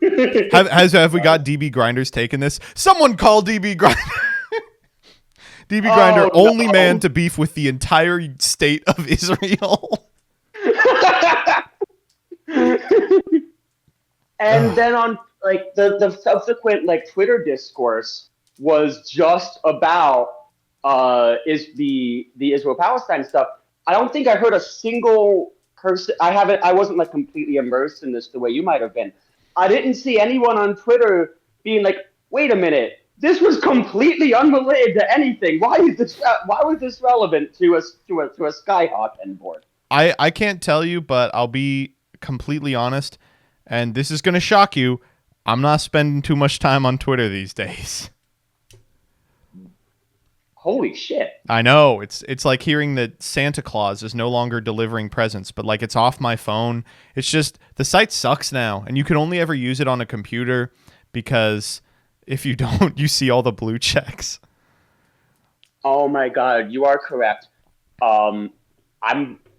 we got DB Grinders taking this? Someone call DB Grinder. DB Grinder, only man to beef with the entire state of Israel. And then on like the subsequent like Twitter discourse was just about is the Israel Palestine stuff. I don't think I heard a single person. I wasn't like completely immersed in this the way you might have been. I didn't see anyone on Twitter being like, "Wait a minute, this was completely unrelated to anything. Why was this relevant to a Skyhawk N board?" I can't tell you, but I'll be completely honest, and this is going to shock you. I'm not spending too much time on Twitter these days. Holy shit. I know. It's like hearing that Santa Claus is no longer delivering presents, but like it's off my phone. It's just the site sucks now, and you can only ever use it on a computer because if you don't, you see all the blue checks. Oh my god, you are correct. I'm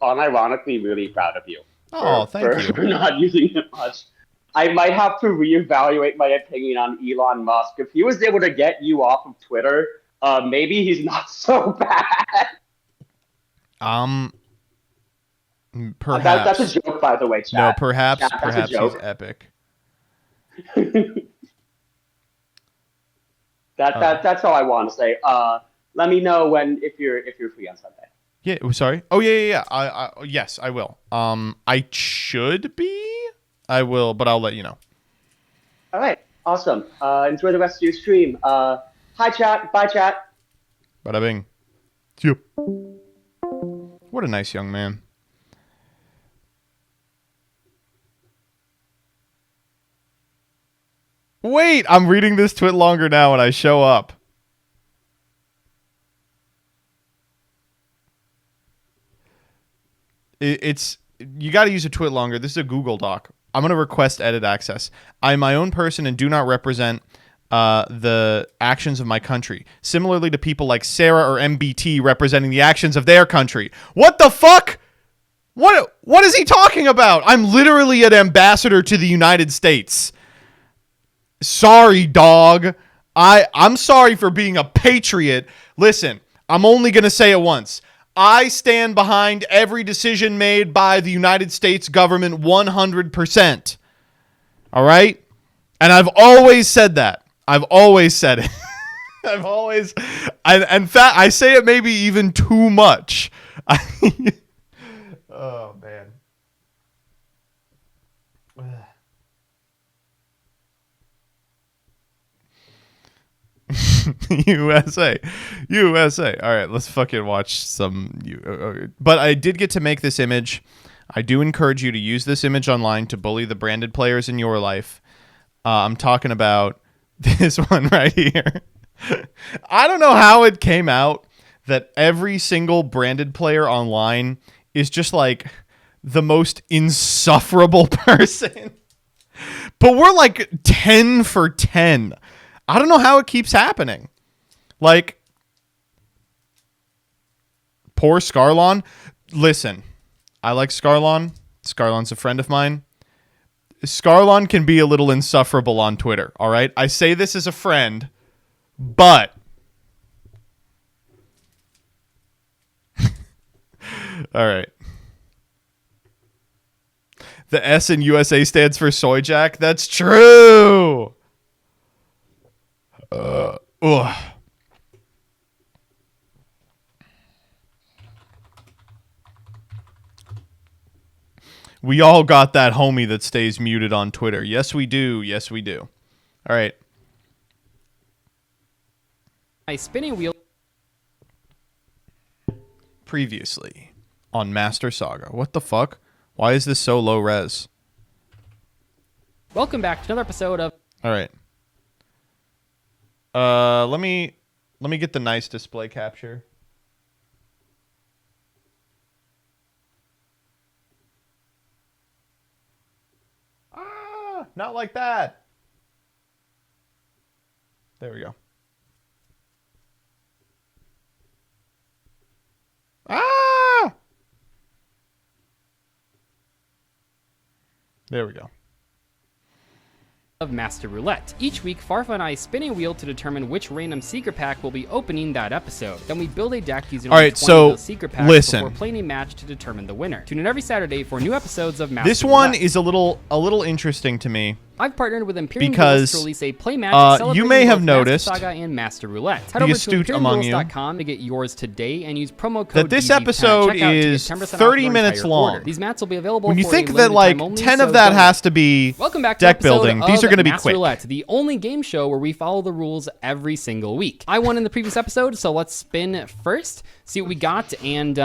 unironically really proud of you. Thank you. For not using it much. I might have to reevaluate my opinion on Elon Musk. If he was able to get you off of Twitter, maybe he's not so bad. Perhaps. That's a joke, by the way, chat. No, perhaps he's epic. That's all I want to say. Let me know if you're free on Sunday. Yeah, sorry. Oh yeah. Yes, I will. I should be. I will, but I'll let you know. All right. Awesome. Enjoy the rest of your stream. Hi, chat. Bye, chat. Bada bing. Yep. What a nice young man. Wait, I'm reading this twit longer now when I show up. It's you got to use a twit longer. This is a Google Doc. I'm going to request edit access. I'm my own person and do not represent the actions of my country. Similarly to people like Sarah or MBT representing the actions of their country. What the fuck? What is he talking about? I'm literally an ambassador to the United States. Sorry, dog. I'm sorry for being a patriot. Listen, I'm only going to say it once. I stand behind every decision made by the United States government 100%. All right? And I've always said that. I've always said it. In fact, I say it maybe even too much. Oh, man. USA. All right, let's fucking watch some. But I did get to make this image. I do encourage you to use this image online to bully the branded players in your life. I'm talking about this one right here. I don't know how it came out that every single branded player online is just like the most insufferable person. But we're like 10 for 10. I don't know how it keeps happening. Like, poor Scarlon. Listen, I like Scarlon. Scarlon's a friend of mine. Scarlon can be a little insufferable on Twitter, all right? I say this as a friend, but... all right. The S in USA stands for Soy Jack. That's true. We all got that homie that stays muted on Twitter. Yes, we do. Yes, we do. All right. My spinning wheel. Previously on Master Saga. What the fuck? Why is this so low res? Welcome back to another episode of... All right. Let me get the nice display capture. Not like that. There we go. There we go. Of Master Roulette. Each week, Farfa and I spin a wheel to determine which random secret pack will be opening that episode. Then we build a deck using only 20 of those secret packs before playing a match to determine the winner. Tune in every Saturday for new episodes of Master This Roulette. one is a little interesting to me. I've partnered with Imperium because Duels to release a play match you may have both noticed, Master Saga and Master Roulette. Head the over astute to among you, ImperiumDuels.com to get yours today and use promo code that this DZ10 episode at checkout is to get 10% off 30 your minutes entire long. order. These mats will be available when you for think a that limited like time only, 10 so of that don't has to be Welcome back to deck building, these are going to be Master quick. Roulette, the only game show where we follow the rules every single week. I won in the previous episode, so let's spin first, see what we got, and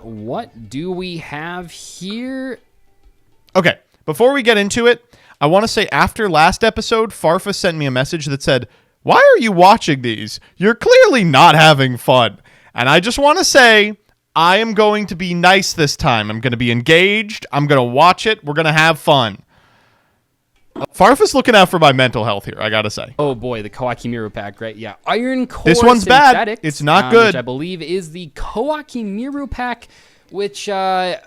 what do we have here? Okay, before we get into it, I want to say after last episode, Farfa sent me a message that said, "Why are you watching these? You're clearly not having fun." And I just want to say, I am going to be nice this time. I'm going to be engaged. I'm going to watch it. We're going to have fun. Farfa's looking out for my mental health here, I got to say. Oh boy, the Kawakimiru pack, right? Yeah, Iron Core This one's bad. Synthetics, It's not good. Which I believe is the Kawakimiru pack, which, man,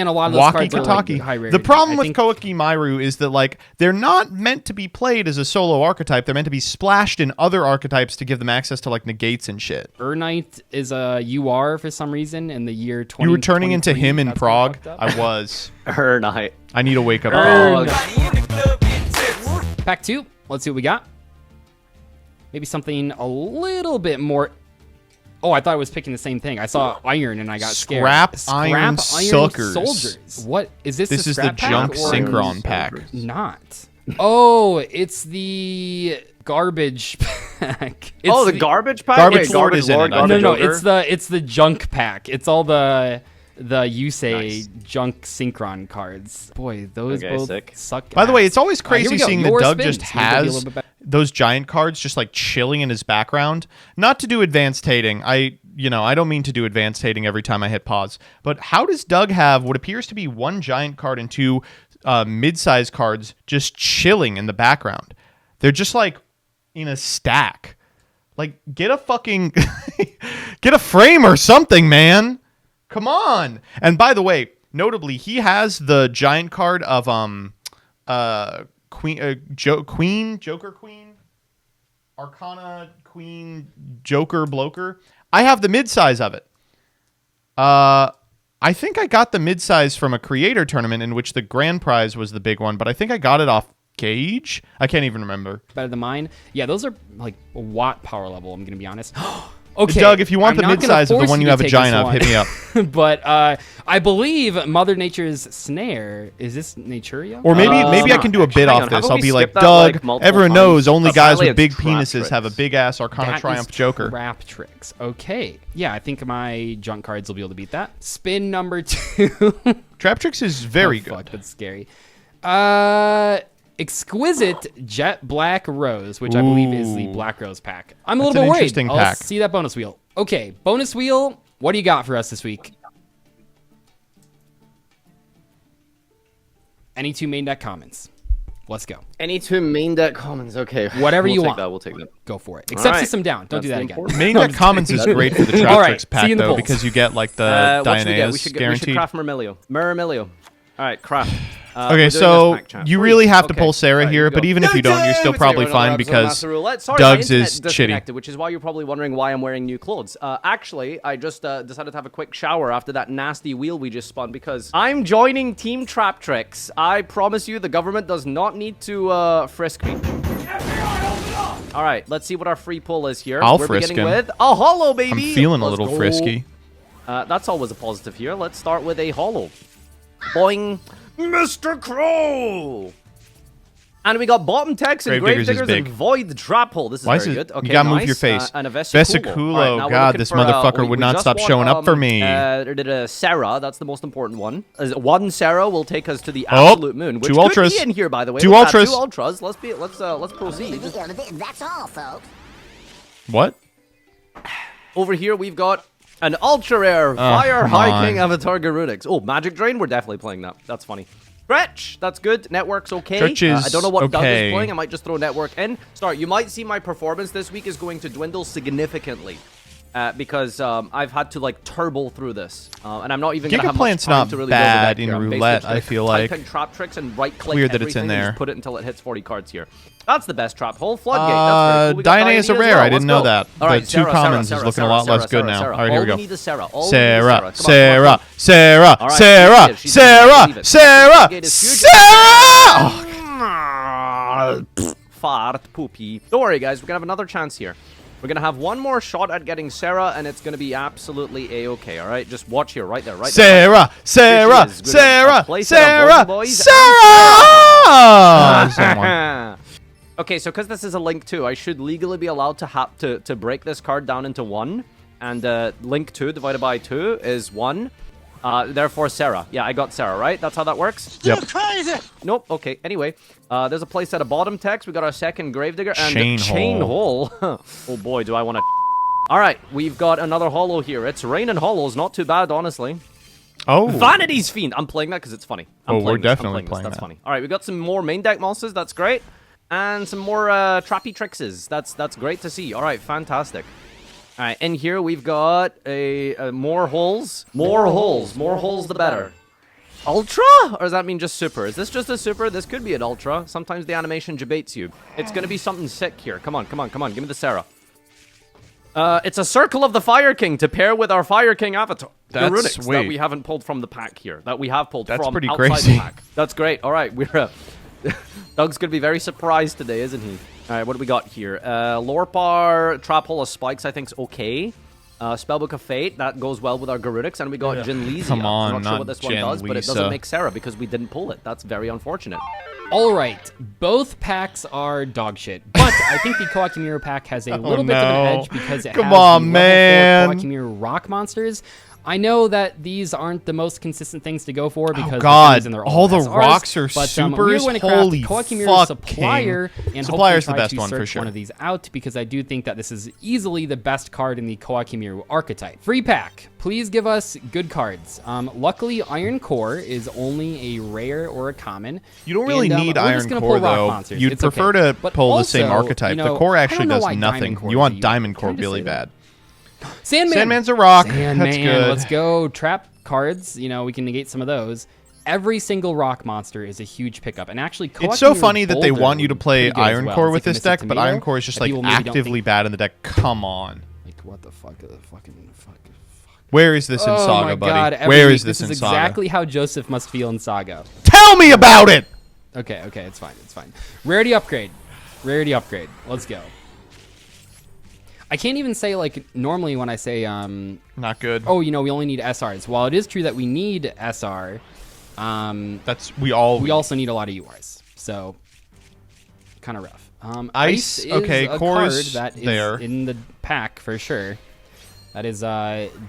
a lot of those cards are like high rarity. The problem with Kawakimiru is that, like, they're not meant to be played as a solo archetype. They're meant to be splashed in other archetypes to give them access to, like, negates and shit. Urnite is a UR for some reason in the year 20. You were turning into him in Prague? I was. Urnite. I need to wake up. Oh, Pack 2, let's see what we got. Maybe something a little bit more... Oh, I thought I was picking the same thing. I saw iron and I got scared. Scrap iron suckers. Soldiers. What is this? This is the junk synchron pack. Not. Oh, it's the garbage pack. It's the garbage pack. Garbage Lord is in it. No, it's the junk pack. It's all the Yusei junk synchron cards. Boy, those both suck. By the way, it's always crazy seeing that Doug spins. just has those giant cards just like chilling in his background. Not to do advanced hating. I don't mean to do advanced hating every time I hit pause. But how does Doug have what appears to be one giant card and two mid-size cards just chilling in the background? They're just like in a stack. Like, get a fucking get a frame or something, man. Come on. And by the way, notably, he has the giant card of Joker Queen Arcana Queen Joker Bloker. I have the mid-size of it. I think I got the mid-size from a creator tournament in which the grand prize was the big one, but I think I got it off Gauge. I can't even remember. Better than mine. Yeah, those are like a watt power level, I'm going to be honest. Okay, Doug, if you want the mid-size of the one you have a giant of, hit me up. But I believe Mother Nature's Snare, is this Naturia? Or maybe I can do a bit off this. I'll be like, Doug, everyone knows only guys with big penises have a big-ass Arcana Triumph Joker. Trap tricks. Okay. Yeah, I think my junk cards will be able to beat that. Spin number 2. Trap tricks is very good. Fuck, that's scary. Exquisite Jet Black Rose, which I believe is the Black Rose pack. I'm a little bit worried. Interesting pack. Let's see that bonus wheel. Okay, bonus wheel. What do you got for us this week? Any 2 main deck commons. Let's go. Any 2 main deck commons. Okay. Whatever you want. We'll take that. Go for it. Except system down. Don't do that again. Main deck commons is great for the Trap Tricks pack, though, because you get like the Dianaeus guaranteed. We should craft Murmilio. All right, craft. Okay, so you really have to pull Sarah here, but even if you don't, you're still probably fine because Doug's is shitty. Which is why you're probably wondering why I'm wearing new clothes. Actually, I just decided to have a quick shower after that nasty wheel we just spun because I'm joining Team Trap Tricks. I promise you the government does not need to frisk me. All right, let's see what our free pull is here. We're beginning him. with a holo, baby. I'm feeling a little frisky. That's always a positive here. Let's start with a holo. Boing. Mr. Crow! And we got bottom text and Gravediggers and Void Trap Hole. This is very good. Okay, you gotta move your face. And a Vesiculo. Right, God, this motherfucker would not stop showing up for me. Sarah, that's the most important one. One Sarah will take us to the absolute moon. Which 2 ultras. Could be in here, by the way. 2 ultras. 2 ultras. Let's proceed. That's all, folks. What? Over here, we've got an ultra rare Fire High King Avatar Garudix. Oh, Magic Drain. We're definitely playing that. That's funny. Stretch. That's good. Network's okay. I don't know what Doug is playing. I might just throw Network in. Sorry, you might see my performance this week is going to dwindle significantly. Because I've had to like turbo through this, and I'm not even gonna have much time to really bad build a deck in roulette. I feel like type in trap tricks and right click weird that it's in there. And just put it until it hits 40 cards here. That's the best trap hole. Floodgate. That's very cool. Dianaeus is a rare. I didn't know that. All right, the 2 commons is looking a lot less good now. All right, here we go. We need a Sarah. Sarah. Fart poopy. Don't worry, guys. We're gonna have another chance here. We're going to have one more shot at getting Sarah, and it's going to be absolutely A-okay, all right? Just watch here, right there, right there. Sarah! Okay, so because this is a link 2, I should legally be allowed to break this card down into 1, and link 2 divided by 2 is 1. Therefore, Sarah. Yeah, I got Sarah, right? That's how that works? Yep. You're crazy! Nope, okay. Anyway, there's a place at a bottom text. We got our second Gravedigger and Chain Hole. Oh boy, do I want to... Alright, we've got another holo here. It's raining holos. Not too bad, honestly. Oh. Vanity's Fiend. I'm playing that because it's funny. We're definitely playing that. That's funny. Alright, we got some more main deck monsters. That's great. And some more trappy trickses. That's great to see. Alright, fantastic. All right, in here we've got more holes. More holes the better. Ultra? Or does that mean just super? Is this just a super? This could be an ultra. Sometimes the animation debates you. It's going to be something sick here. Come on. Give me the Sarah. It's a Circle of the Fire King to pair with our Fire King avatar. That's sweet. That we haven't pulled from the pack here. That we have pulled from pretty outside crazy. the pack. That's great. All right, we're... Doug's going to be very surprised today, isn't he? All right, what do we got here? Lorpar, Trap Hole of Spikes, I think's okay. Spellbook of Fate, that goes well with our Garudix. And we got Jinlesia. Come on, I'm not sure what this one does, but it doesn't make Sarah because we didn't pull it. That's very unfortunate. All right, both packs are dog shit, but I think the Koakimiro pack has a little bit of an edge because it has the level 4 Koakimiro rock monsters. I know that these aren't the most consistent things to go for because all the rocks are supers. Holy fuck, Supplier, and Supplier's the best one for sure. One of these out because I do think that this is easily the best card in the Koakimiru archetype. Free pack, please give us good cards. Luckily, Iron Core is only a rare or a common. You don't really need Iron Core though. You'd prefer to pull the same archetype. The core actually does nothing. You want Diamond Core really bad. Sandman. Sandman's a rock. Sandman. That's good. Let's go. Trap cards. We can negate some of those. Every single rock monster is a huge pickup, and actually, it's so funny that they Boulder want you to would be play pretty good as Iron well. Core It's with like a this deck, Mystic but Tomato Iron Core is just that like people maybe don't actively think- bad in the deck. Come on. Like what the fuck? Fuck. Where is this in Oh Saga, my buddy? God, every Where week, is this in is Saga? exactly how Joseph must feel in Saga. Tell me about it. Okay, it's fine. Rarity upgrade. Let's go. I can't even say, like, normally when I say, Not good. oh, we only need SRs. While it is true that we need SR, we also need a lot of URs. So, kind of rough. Ice is okay, a Core's card that is there. in the pack for sure. That is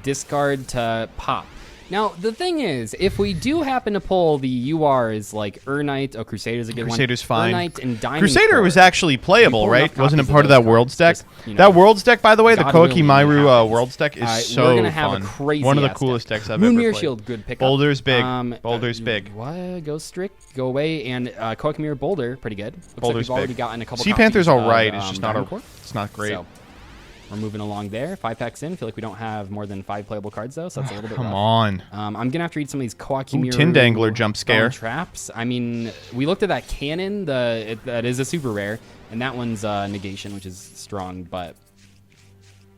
discard to pop. Now, the thing is, if we do happen to pull the URs like Urnite, Crusader's a good Crusader's one. fine. Urnite and Diamond Crusader Core. was actually playable, pull right? enough Wasn't it copies part of of that those Worlds deck? cards, just, That Worlds deck, by the way, the God willing, Kokimaru it happens. Worlds deck is so we're gonna have fun. a crazy One of the ass coolest deck. decks I've Moon ever Mirror played. Shield, good pickup. Boulder's big. Boulder's big. What? Go Strict, go away, and Kokimaru Boulder, pretty good. Looks Boulder's like we've already big. gotten a couple. Sea Panther's copies alright. of, It's just not Diamond Core. it's not great. So, we're moving along there. 5 packs in. Feel like we don't have more than 5 playable cards though, so that's a little bit Come rough. on. I'm gonna have to read some of these Kokimaru Tin Dangler jump scare. traps. I mean, we looked at that cannon. That is a super rare, and that one's negation, which is strong, but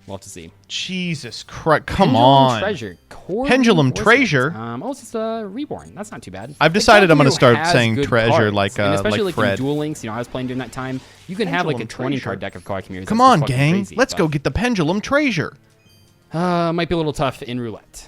we'll have to see. Jesus Christ! Come Pendulum on. Treasure. Core Pendulum Reinforcement. Treasure? It's just a Reborn. That's not too bad. I've decided I'm gonna Kokimaru start has saying good treasure cards, like, and especially like like Fred. in Duel Links. I was playing during that time. You can have like a Pendulum 20 card Treasure. deck of Kokimaru. Come on, gang. Let's go get the Pendulum Treasure. Might be a little tough in roulette.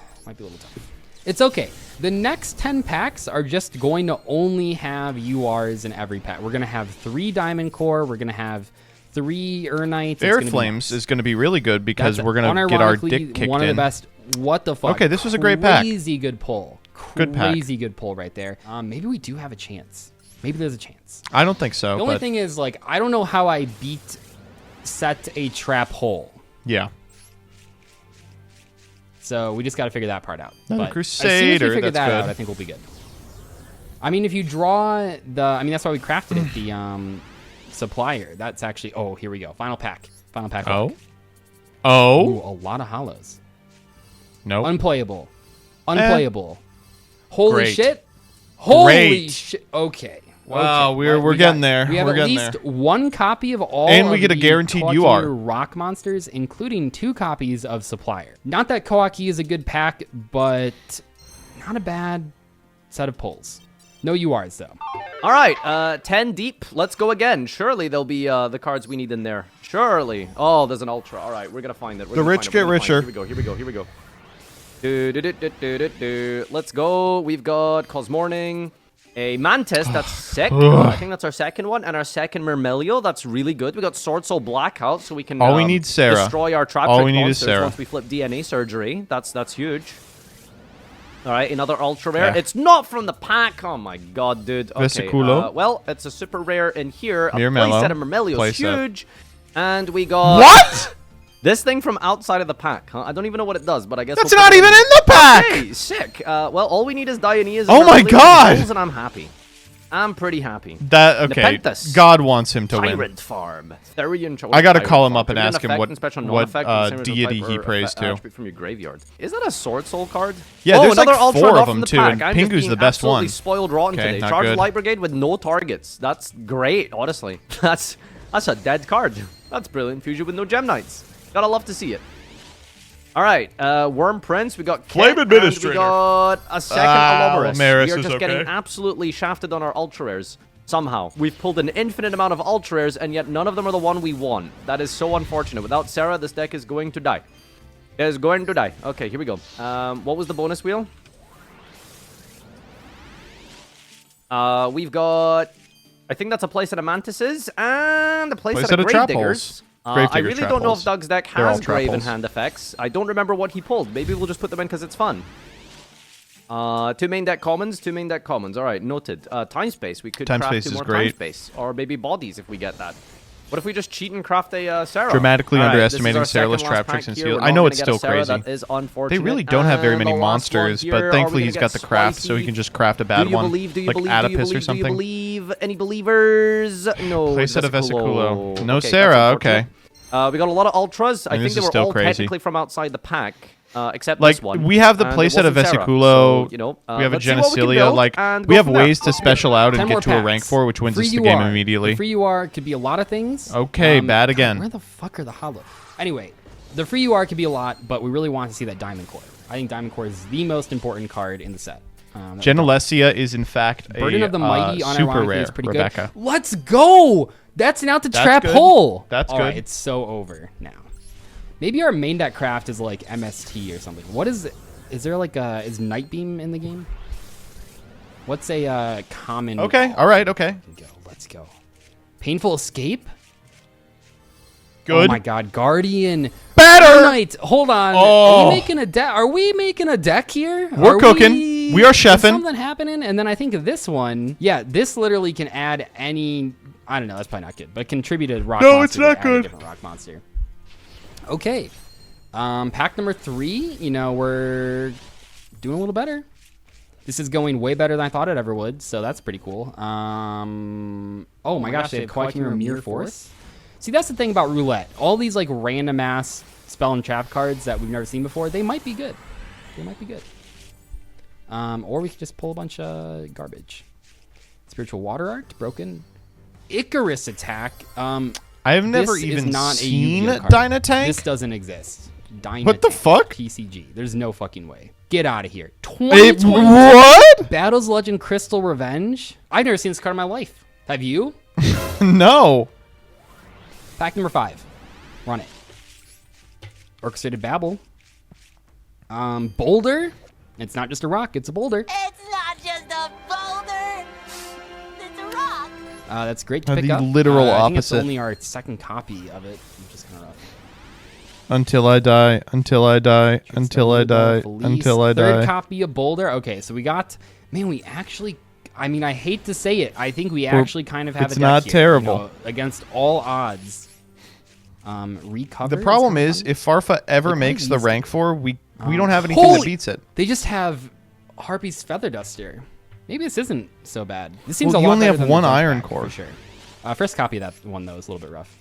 It's okay. The next 10 packs are just going to only have URs in every pack. We're going to have 3 Diamond Core. We're going to have 3 Urnite. Air Flames is going to be really good because we're going to get our dick kicked one of the in. best. What the fuck? Okay, this was a great pack. Crazy good pull. Good pack. Crazy good pull right there. Maybe we do have a chance. Maybe there's a chance. I don't think so. The only but thing is, like, I don't know how I beat set a trap hole. yeah. So we just got to figure that part out. Not a But as soon as we Crusader, figure that's that out, good. I think we'll be good. I mean, if you draw the... I mean, that's why we crafted it, the supplier. That's actually... Oh, here we go. Final pack. Oh? Pack. Oh? Ooh, a lot of hollows. No. Unplayable. Holy Great. shit. Holy Great. shit. Okay. Wow, Okay. we're We getting got- there. We have We're at getting least there. 1 copy of all And we of get a the guaranteed Kokimaru UR. rock monsters, including 2 copies of Supplier. Not that Koaki is a good pack, but not a bad set of pulls. No URs, though. All right, 10 deep. Let's go again. Surely there'll be the cards we need in there. Surely. Oh, there's an Ultra. All right, we're going to find it. The rich get richer. Here we go. Let's go. We've got Cosmorning. A Mantis, that's sick. I think that's our second one. And our second Mermelio, that's really good. We got Sword Soul Blackout, so we can All we need, Sarah. destroy our trap All trick we need is monsters Sarah. once we flip DNA Surgery. That's huge. All right, another ultra rare. Yeah. It's not from the pack. Oh my god, dude. Okay. Vesiculo. Well, it's a super rare in here. A Mirmello. playset of Mermelio is Playset. huge. And we got What? this thing from outside of the pack. Huh? I don't even know what it does, but I guess That's we'll not put it even in the pack! Hey, sick. Well, all we need is Dionysus. Oh my God! And I'm happy. I'm pretty happy. That, okay. Nepenthes. God wants him to win. Tyrant Farm. Therian I gotta Tyrant call him Farm. up and Tribute ask him effect what- and special what, non-effect with the same deity type he or prays to. attribute from your graveyard. Is that a Sword Soul card? Yeah, oh, there's like another Ultra 4 not of from them the too, pack. and I'm just Pingu's being the best absolutely one. spoiled rotten Okay, today. not Charge good. Light Brigade with no targets. That's great, honestly. That's a dead card. That's brilliant. Fusion with no Gem Knights. Gotta love to see it. All right, Worm Prince. We got Kit, Flame and Administrator. we got a second Ah, Alomaris. Maris We are is just getting okay. absolutely shafted on our Ultra Rares. Somehow. We've pulled an infinite amount of Ultra Rares, and yet none of them are the one we want. That is so unfortunate. Without Sarah, this deck is going to die. It is going to die. Okay, here we go. What was the bonus wheel? We've got... I think that's a playset of Mantises, and a playset of Grave Diggers. I Gravedigger really trap don't know holes. if Doug's deck They're all has trap Grave and holes. Hand effects. I don't remember what he pulled. Maybe we'll just put them in because it's fun. 2 main deck commons, 2 main deck commons. All right, noted. Time Space. We could Time craft Space 2 is more great. Time Space. Or maybe Bodies if we get that. What if we just cheat and craft a Sarah? Dramatically All right, underestimating this is our Sarah's second trap last tricks pack and here. seals. We're I not know gonna it's get still a Sarah. crazy. That is unfortunate. They really don't have very And many the last one monsters, here, but are we thankfully gonna he's get got the craft, so spicy? he can just craft a bad Do you one. believe? Do you like believe? Adipus Do you believe? or something. Do you believe? Any believers? No. Playset of Vesiculo. Vesiculo. No Okay, Sarah, that's okay. unfortunate. We got a lot of ultras. I think they is were still all crazy. technically from outside the pack, except Like this one. we have the and it playset of wasn't Sarah. Vesiculo. So, you know, we have a let's see what we can Genocilia. build Like and we go have from there. ways to special out 10 and more get to a packs. rank 4, which wins Free us the UR. game immediately. The free UR could be a lot of things. Okay, bad again. Where the fuck are the hollow? Anyway, the free UR could be a lot, but we really want to see that Diamond Core. I think Diamond Core is the most important card in the set. Genocilia is in fact Burden of the Mighty super unironically rare. is pretty Rebecca. good. Let's go! That's now the trap good. hole. That's All good. right, it's so over now. Maybe our main deck craft is like MST or something. What is it? Is there like a is Nightbeam in the game? What's a common? Okay. All right. Okay. Let's go. Painful Escape. Good. Oh my God, Guardian. Better. Knight. Hold on. Oh. Are we making a deck? Are we making a deck here? We're Are cooking. We are Is chefing. something happening? And then I think this one. Yeah, this literally can add any. I don't know. That's probably not good, but contribute a rock. No, monster it's to not add a good. different rock monster. Okay. Pack number 3. You know, we're doing a little better. This is going way better than I thought it ever would, so that's pretty cool. Oh my gosh, they have Quackmere Mirror Force. See, that's the thing about roulette. All these like random ass spell and trap cards that we've never seen before, they might be good. They might be good. Or we could just pull a bunch of garbage. Spiritual Water Art, broken. Icarus Attack. I have never this even is not seen a Yu-Gi-Oh card. Dynatank. This doesn't exist. What the fuck? TCG. There's no fucking way. Get out of here. It, 2020 what? Battles Legend Crystal Revenge. I've never seen this card in my life. Have you? No. Pack number 5. Run it. Orchestrated Babel. Boulder. It's not just a rock. It's a boulder. It's not just a boulder. It's a rock. That's great to pick The up. literal I think it's opposite. only our second copy of it, which is kind of rough. Until I die. Until I die. Until I die. Felice. Until I Third die. copy of Boulder. Okay, so we got. Man, we actually. I mean, I hate to say it. I think we actually kind of have it's a deck not here, terrible. you know, against all odds. Recover. The problem kinda is, fun. if Farfa ever Like, makes the easy. rank 4, we don't have anything that Holy- beats it. They just have Harpy's Feather Duster. Maybe this isn't so bad. This seems Well, a you lot only better have than the one jump Iron back, Core. for sure. First copy of that one though is a little bit rough.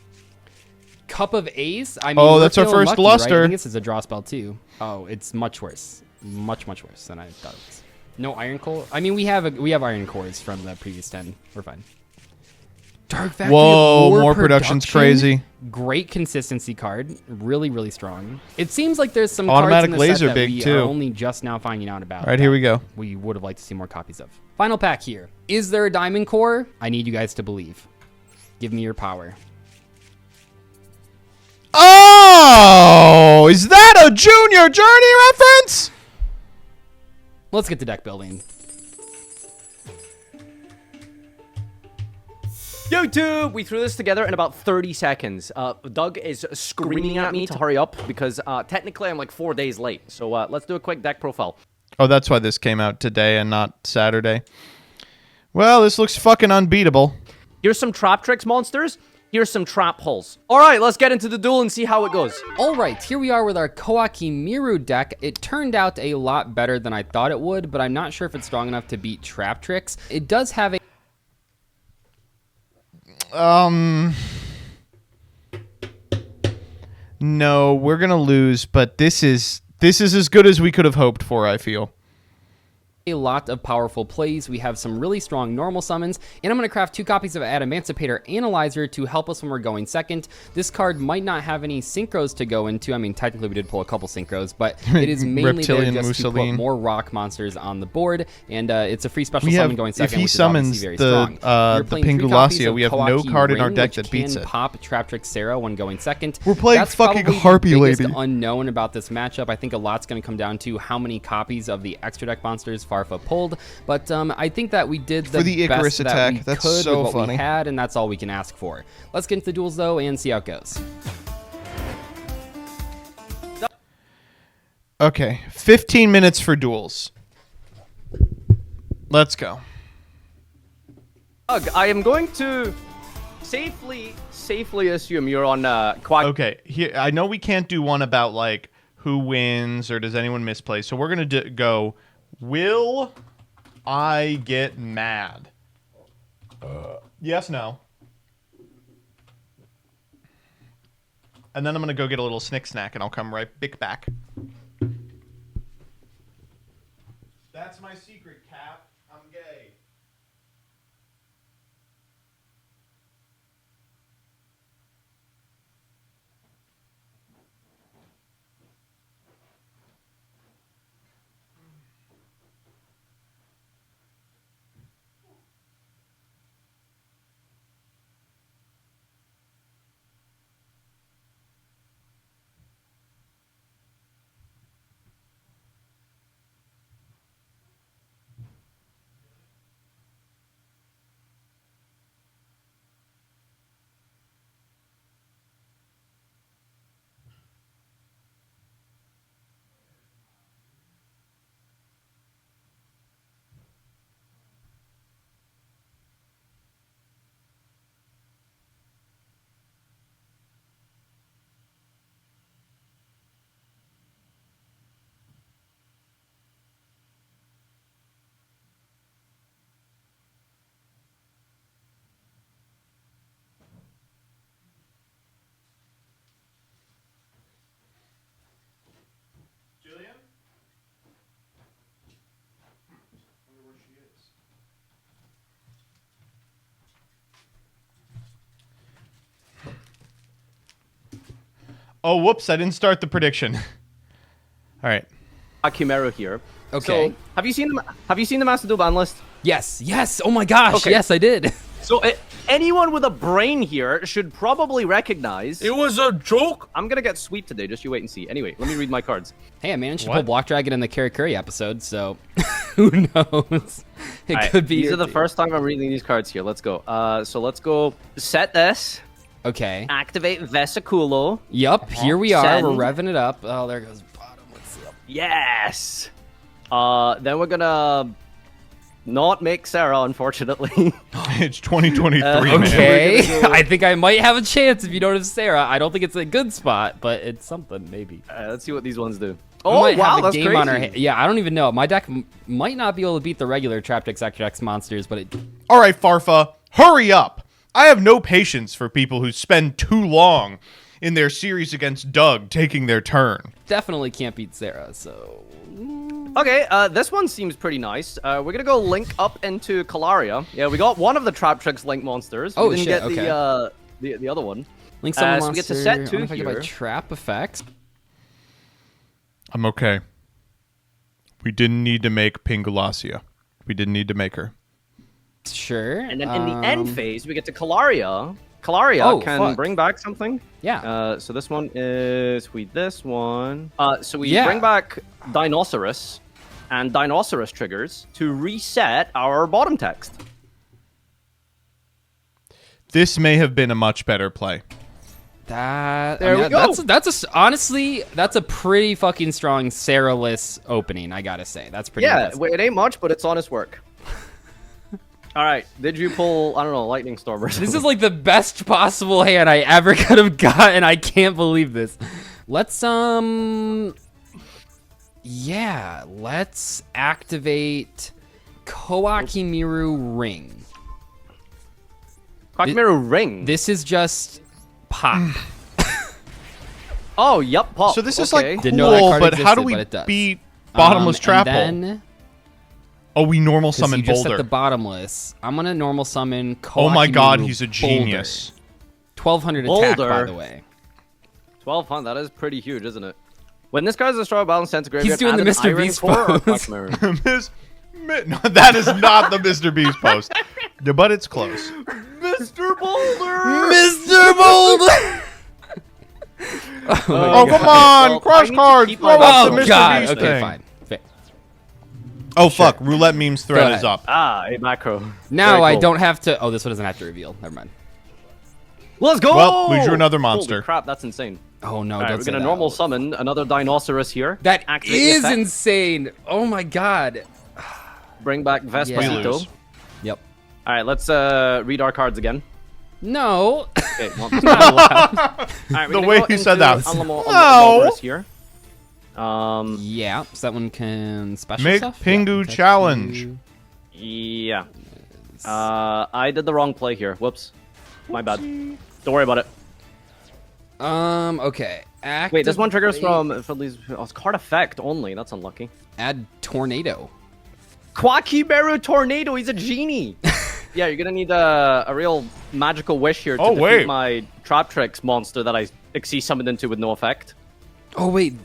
Cup of Ace. I mean, Oh, we're that's our feeling first lucky, right? luster. I think this is a draw spell too. Oh, it's much worse. Much worse than I thought it was. No Iron Core. I mean, we have Iron Cores from the previous 10. We're fine. Dark Factory. Whoa, of War more production's Production. crazy. Great consistency card. Really, really strong. It seems like there's some Automatic cards in the laser set that big, we too. are only just now finding out about. All right, here we go. We would have liked to see more copies of. Final pack here. Is there a Diamond Core? I need you guys to believe. Give me your power. Oh, is that a Junior Journey reference? Let's get to deck building. YouTube! We threw this together in about 30 seconds. Doug is screaming at me to hurry up because technically I'm like 4 days late. So let's do a quick deck profile. Oh, that's why this came out today and not Saturday. Well, this looks fucking unbeatable. Here's some trap tricks monsters. Here's some trap holes. All right, let's get into the duel and see how it goes. All right, here we are with our Koakimiru deck. It turned out a lot better than I thought it would, but I'm not sure if it's strong enough to beat Trap Tricks. It does have a... No, we're gonna lose, but this is as good as we could have hoped for, I feel. a lot of powerful plays. We have some really strong normal summons, and I'm going to craft 2 copies of Adamantipator Analyzer to help us when we're going second. This card might not have any synchros to go into. I mean, technically we did pull a couple synchros, but it is mainly there Reptilian just to put Mussolini. more rock monsters on the board, and it's a free special We summon have- going if second, he which is obviously summons very the, strong. You're the playing 3 copies Pingulacia, of we have no Kawaki card in our Ring, deck which that beats can it. pop Trap Trick Sarah when going second. We're playing That's fucking probably Harpy the biggest Lady. unknown about this matchup. I think a lot's going to come down to how many copies of the extra deck monsters Farfa pulled, but I think that we did the, For the Icarus best attack, that we that's could so with what funny. we had, and that's all we can ask for. Let's get into the duels though and see how it goes. Okay, 15 minutes for duels. Let's go. Doug, I am going to safely assume you're on Quack. Okay, here I know we can't do one about like who wins or does anyone misplay. So we're gonna go. Will I get mad? Yes, no. And then I'm going to go get a little snick snack, and I'll come right back. That's my secret, Cap. I'm gay. Oh, whoops! I didn't start the prediction. All right. Chimera here. Okay. So, have you seen the Master Duel ban list? Yes. Yes. Oh my gosh. Okay. Yes, I did. So anyone with a brain here should probably recognize. It was a joke. I'm gonna get sweep today. Just you wait and see. Anyway, let me read my cards. Hey, I managed to What? pull Block Dragon in the Kari Kari episode, so who knows? It Alright, could be. These are the first time I'm reading these cards here. Let's go. So let's go. Set this. Okay. Activate Vesiculo. Yup. Here we are. Send. We're revving it up. Oh, there goes bottom. What's up? Yes. Then we're gonna not make Sarah, unfortunately. It's 2023, man. Okay. I think I might have a chance if you don't have Sarah. I don't think it's a good spot, but it's something maybe. Let's see what these ones do. We Oh might wow, have a that's game crazy. on our Yeah, I don't even know. My deck might not be able to beat the regular Trap Deck Sector X monsters, but it. All right, Farfa, hurry up. I have no patience for people who spend too long in their series against Doug taking their turn. Definitely can't beat Sarah, so. Okay, this one seems pretty nice. We're gonna go link up into Calaria. Yeah, we got one of the Trap Tricks link monsters. Oh, we didn't shit, get okay. the other one. Link summon so monster. we get to set I don't two know if I get here. my trap effects. I'm okay. We didn't need to make Pingalacia. We didn't need to make her. Sure. And then in the end phase, we get to Calaria. Calaria Oh, can fuck. bring back something. Yeah. So this one is this one. So we Yeah. bring back Dinosaurus and Dinosaurus triggers to reset our bottom text. This may have been a much better play. There we go. Honestly, that's a pretty fucking strong Sarah-less opening, I gotta say. That's pretty Yeah, impressive. it ain't much, but it's honest work. All right, did you pull, I don't know, Lightning Storm or something? This is like the best possible hand I ever could have gotten. I can't believe this. Let's, yeah, let's activate Koakimiru Ring. Koakimiru Ring? This is just pop. Oh, yup, pop. So this is okay. like Didn't know that cool, card but how do existed, we but it does. beat Bottomless Trapple? And then, Oh, we normal 'cause summon you just Boulder. set the bottomless. I'm gonna normal summon Koakimiru Oh my god, he's a Boulder. genius. 1200 attack, by Boulder. the way. 1200, that is pretty huge, isn't it? When this guy's destroyed balance center graveyard, He's doing add the an Mr. Iron Beast Core or pose. Koakimiru? No, that is not the Mr. Beast post. But it's close. Mr. Boulder! Mr. Boulder! Oh, come on! Well, I Crush need to cards! keep Throw my- up Oh the Mr. god, Beast okay, thing. fine. Oh, fuck. Roulette memes Go thread ahead. is up. Ah, a macro. Now Very I cool. don't have to. Oh, this one doesn't have to reveal. Never mind. Let's go! Well, we drew another monster. Holy crap, that's insane. Oh no, All right, don't we're say gonna that. normal summon another Dinosaurus here. That Activate the is effect. insane. Oh my god. Bring back We Vespacito. lose. Yep. All right, let's read our cards again. No. Okay, well, it's not allowed. All right, The way he said that. No. No. Here. Yeah, so that one can special Make stuff? Pingu Protect challenge. you. Yeah. I did the wrong play here. Whoops. My bad. Don't worry about it. Okay. Wait, this one triggers from these. Oh, it's card effect only. That's unlucky. Add tornado. Quakimeru Tornado. He's a genie. Yeah, you're gonna need a real magical wish here to defeat my Trap Tricks monster that I see summoned into with no effect. Oh wait.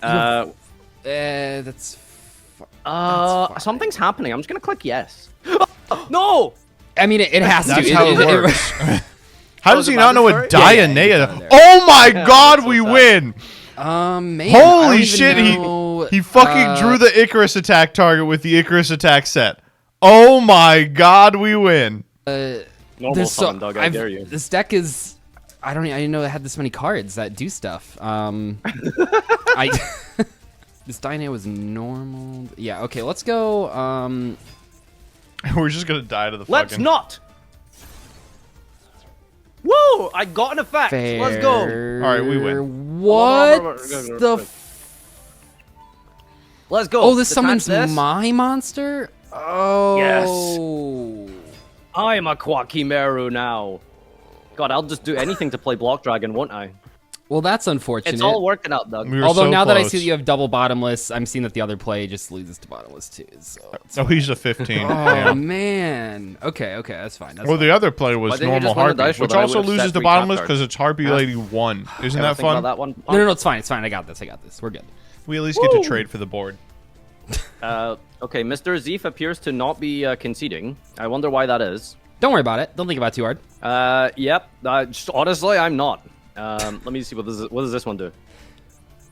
That's. Something's happening. I'm just gonna click yes. No. I mean, it has to. That's how it works. How does he not know what Yeah, Dianea? Oh my God, we win! Man, Holy shit! He fucking drew the Icarus attack target with the Icarus attack set. Oh my God, we win! Normal summon, Doug. I dare you. This deck is. I didn't know it had this many cards that do stuff. This Dianea was normal. Yeah. Okay. Let's go. We're just gonna die to the. Let's not. Woo! I got an effect. Fair. Let's go. All right, we win. What the? Let's go. Oh, this summons my monster. Oh. Yes. I am a Quakimeru now. God, I'll just do anything to play Block Dragon, won't I? Well, that's unfortunate. It's all working out, Doug. Although now that I see that you have double bottomless, I'm seeing that the other play just loses to bottomless too. So he's a 15. Oh man. Okay, that's fine. That's the other play was normal Harpy, which also loses to bottomless because it's Harpy Lady 1. Isn't that fun? That one? No, it's fine. It's fine. I got this. We're good. We at least get to trade for the board. Okay, Mr. Zeef appears to not be conceding. I wonder why that is. Don't worry about it. Don't think about it too hard. Yep. Honestly, I'm not. Let me see what does this one do.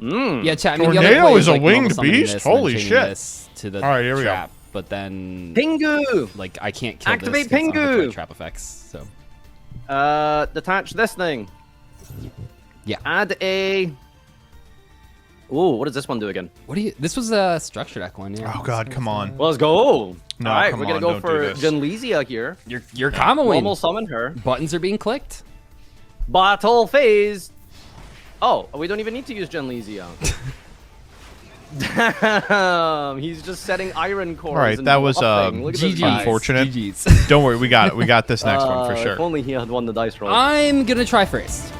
Yeah, chat. I mean, Tornado is like a winged beast. Holy shit! To the all right, here we trap, go. But then Pingu. Like I can't kill Activate this 'cause I don't have Pingu. trap effects. So. Detach this thing. Yeah. Add a. Ooh, what does this one do again? What do you? This was a structure deck one. Yeah. Oh God, come on. Well, let's go. No, all right, come we're gonna on, go don't for do this. Genlesia here. You're comboing. Normal summon her. Buttons are being clicked. Battle phase. Oh, we don't even need to use Genlesia. Damn, he's just setting iron cores. All right, that was unfortunate. GG's. Don't worry, we got it. We got this next one for sure. If only he had won the dice roll. I'm gonna try first.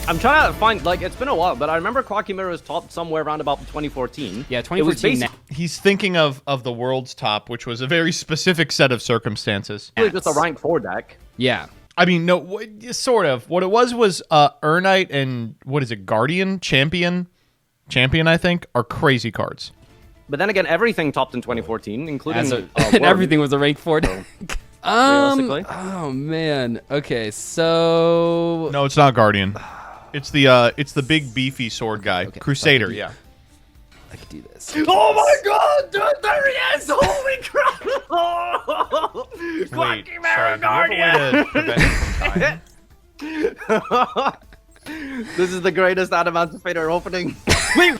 I'm trying to find, like, it's been a while, but I remember Quakimeru was topped somewhere around about 2014. Yeah, 2014. He's thinking of the world's top, which was a very specific set of circumstances. Really just a rank 4 deck. Yeah. I mean, no, sort of. What it was Urnite and, what is it, Guardian? Champion, I think, are crazy cards. But then again, everything topped in 2014, including... and everything was a rank 4 deck. Realistically. Oh, man. Okay, so... No, it's not Guardian. It's the big beefy sword guy. Okay, Crusader, yeah. I could do this. Oh my god, dude, there he is! Holy crap! Wait, sorry, do you have a way to prevent it from dying? This is the greatest Adamantifator opening. Wait!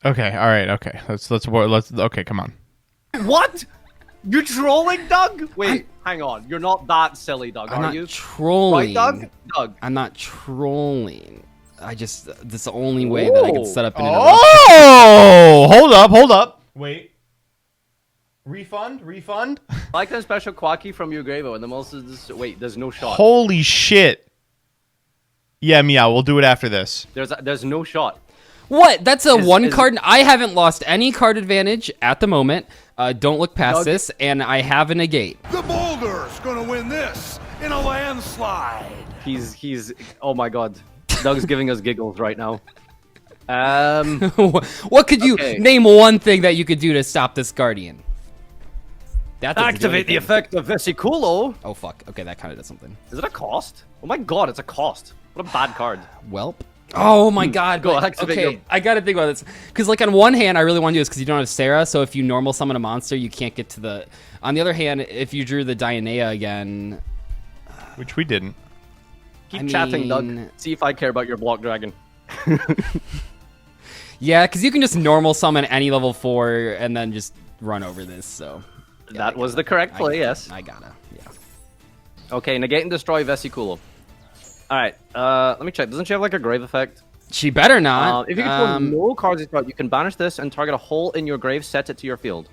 Okay, all right, okay. Let's okay, come on. What? You're trolling, Doug? Wait, hang on. You're not that silly, Doug, I'm are not you? trolling. Right, Doug? Doug. I'm not trolling. This is the only way that I can set up an Oh! Hold up. Wait. Refund? Like a special Quacky from Yugioh, and the most is wait, there's no shot. Holy shit. Yeah, meow, we'll do it after this. There's no shot. What? That's a one card. I haven't lost any card advantage at the moment. Don't look past this, and I have a negate. The Boulder's gonna win this in a landslide. He's oh my god. Doug's giving us giggles right now. What could you name one thing that you could do to stop this Guardian? That doesn't do Activate the anything. effect of Vesiculo. Oh fuck. Okay, that kind of does something. Is it a cost? Oh my god, it's a cost. What a bad card. Welp. Oh my god. Go but- activate okay, your- I gotta think about this. Because like on one hand, I really want to do this because you don't have Sarah, so if you normal summon a monster, you can't get to the... On the other hand, if you drew the Dionea again... Which we didn't. Keep chatting, Doug. See if I care about your block dragon. Yeah, because you can just normal summon any level 4 and then just run over this, so... Yeah, That was the correct play, yes. I gotta, yeah. Okay, negate and destroy Vesiculo. Alright, let me check. Doesn't she have like a grave effect? She better not. If you control no cards in card, you can banish this and target a hole in your grave, set it to your field.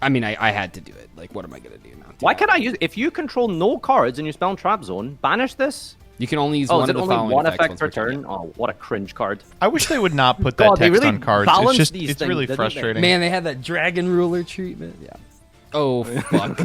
I mean, I had to do it. Like, what am I gonna do now? Why can't I use if you control no cards in your spell and trap zone, banish this? You can only use Oh, one is of it the only following one effects effect per once per turn? Oh, what a cringe card. I wish they would not put that God, they text really on cards. It's balance just, these it's things, really didn't they? frustrating. Man, they had that dragon ruler treatment. Yeah. Oh fuck.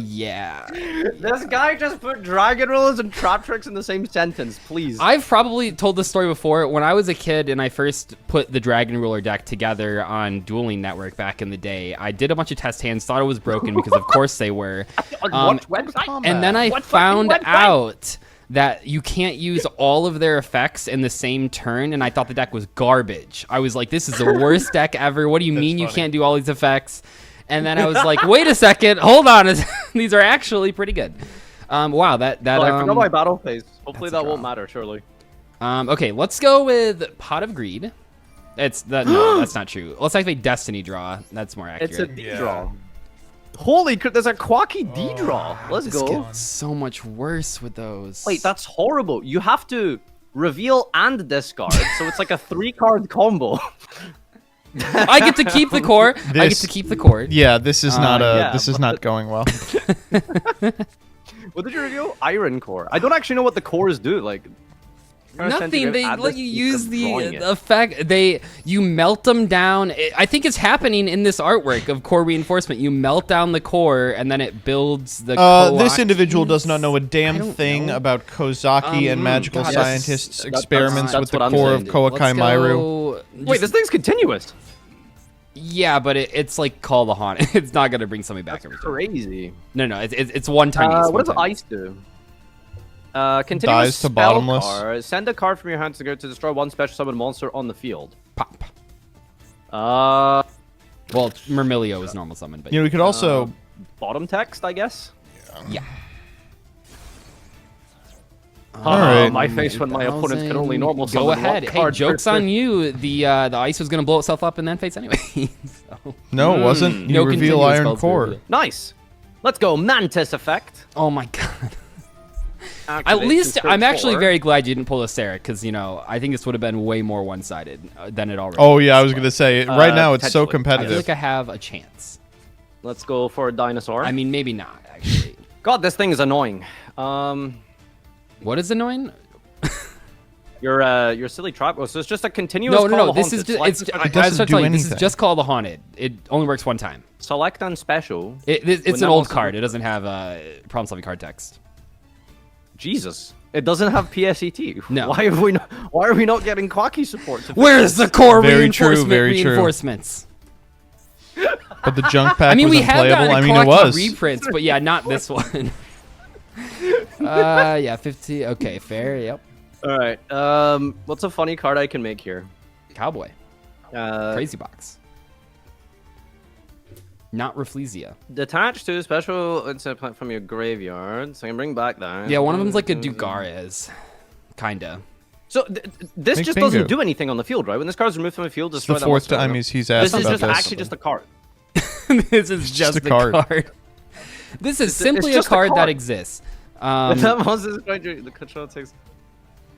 Yeah. This guy just put dragon rulers and trap tricks in the same sentence, please. I've probably told this story before. When I was a kid and I first put the Dragon Ruler deck together on Dueling Network back in the day, I did a bunch of test hands, thought it was broken because of course they were. On what website? And then I What found fucking website? out that you can't use all of their effects in the same turn, and I thought the deck was garbage. I was like, this is the worst deck ever. What do you mean you can't do all these effects? And then I was like, wait a second, hold on. These are actually pretty good. Wow, that Oh, I forgot my battle phase. Hopefully that's a that won't draw. matter, surely. Okay, let's go with Pot of Greed. It's that no, that's not true. Let's activate Destiny Draw. That's more accurate. It's a D-draw. Holy crap, there's a Quacky D-draw. Let's This go. gets so much worse with those. Wait, that's horrible. You have to reveal and discard, so it's like a 3-card combo. I get to keep the core. I get to keep the core. Yeah, this is not yeah, this is not going well. What did you review? Iron core. I don't actually know what the cores do. Like Nothing. They add let this, you keep use them the drawing it. effect. You melt them down. I think it's happening in this artwork of core reinforcement. You melt down the core and then it builds the. This individual does not know a I damn don't thing know. about Kozaki and magical God, scientists' that's- experiments that's with the what I'm core of saying. Kowakai Mairu. Wait, this thing's continuous. Yeah, but it's like Call the Haunted. It's not gonna bring something back every time. Crazy. No, it's one time. use, What one does time. ice do? Continuous Dies to spell bottomless. card. Send a card from your hand to go to destroy one special summon monster on the field. Pop. Well, Myrmilio is normal summon, but You know, we could also bottom text, I guess. yeah. All right. My face when my opponents can only normal summon Go ahead. one Hey, card joke's per on turn. you. The ice was gonna blow itself up in that phase anyway. So. no, it wasn't. You No reveal continuous Iron spells Core. revealed. Nice. Let's go, Mantis effect. Oh my god. At Activate least insert I'm actually 4. very glad you didn't pull a Sarah, because I think this would have been way more one-sided than it already. Oh yeah, I is, was but gonna say right now it's so potentially. I feel competitive. like I have a chance. Let's go for a dinosaur. I mean, maybe not actually. God, this thing is annoying. What is annoying? Your silly trap. Oh, so it's just a continuous. No. call This is haunted. just. Select It's. and I doesn't start do telling you, this is anything. just Call the Haunted. It only works one time. select and special. It's When an that old also- card. It doesn't have problem-solving card text. Jesus, it doesn't have PSET. No. Why are we not getting Quacky support? Where's the core Very true, reinforcement? very true. Reinforcements. But the junk pack I mean, was we have unplayable. gotten I mean, Quacky it was. reprints, but yeah, not this one. Yeah, 50. Okay, fair. Yep. All right. What's a funny card I can make here? Cowboy. Crazy box. Not Rafflesia. Detach to special instant plant from your graveyard, so I can bring back that. Yeah, one of them's like a Dugares. Kinda. So this Make just bingo. doesn't do anything on the field, right? When this card's removed from the field, It's destroy the that fourth monster. time he's asked This is about just this. actually just a card. This is just a a card. card. This is simply a just a card that card. exists. That monster's going to the control takes.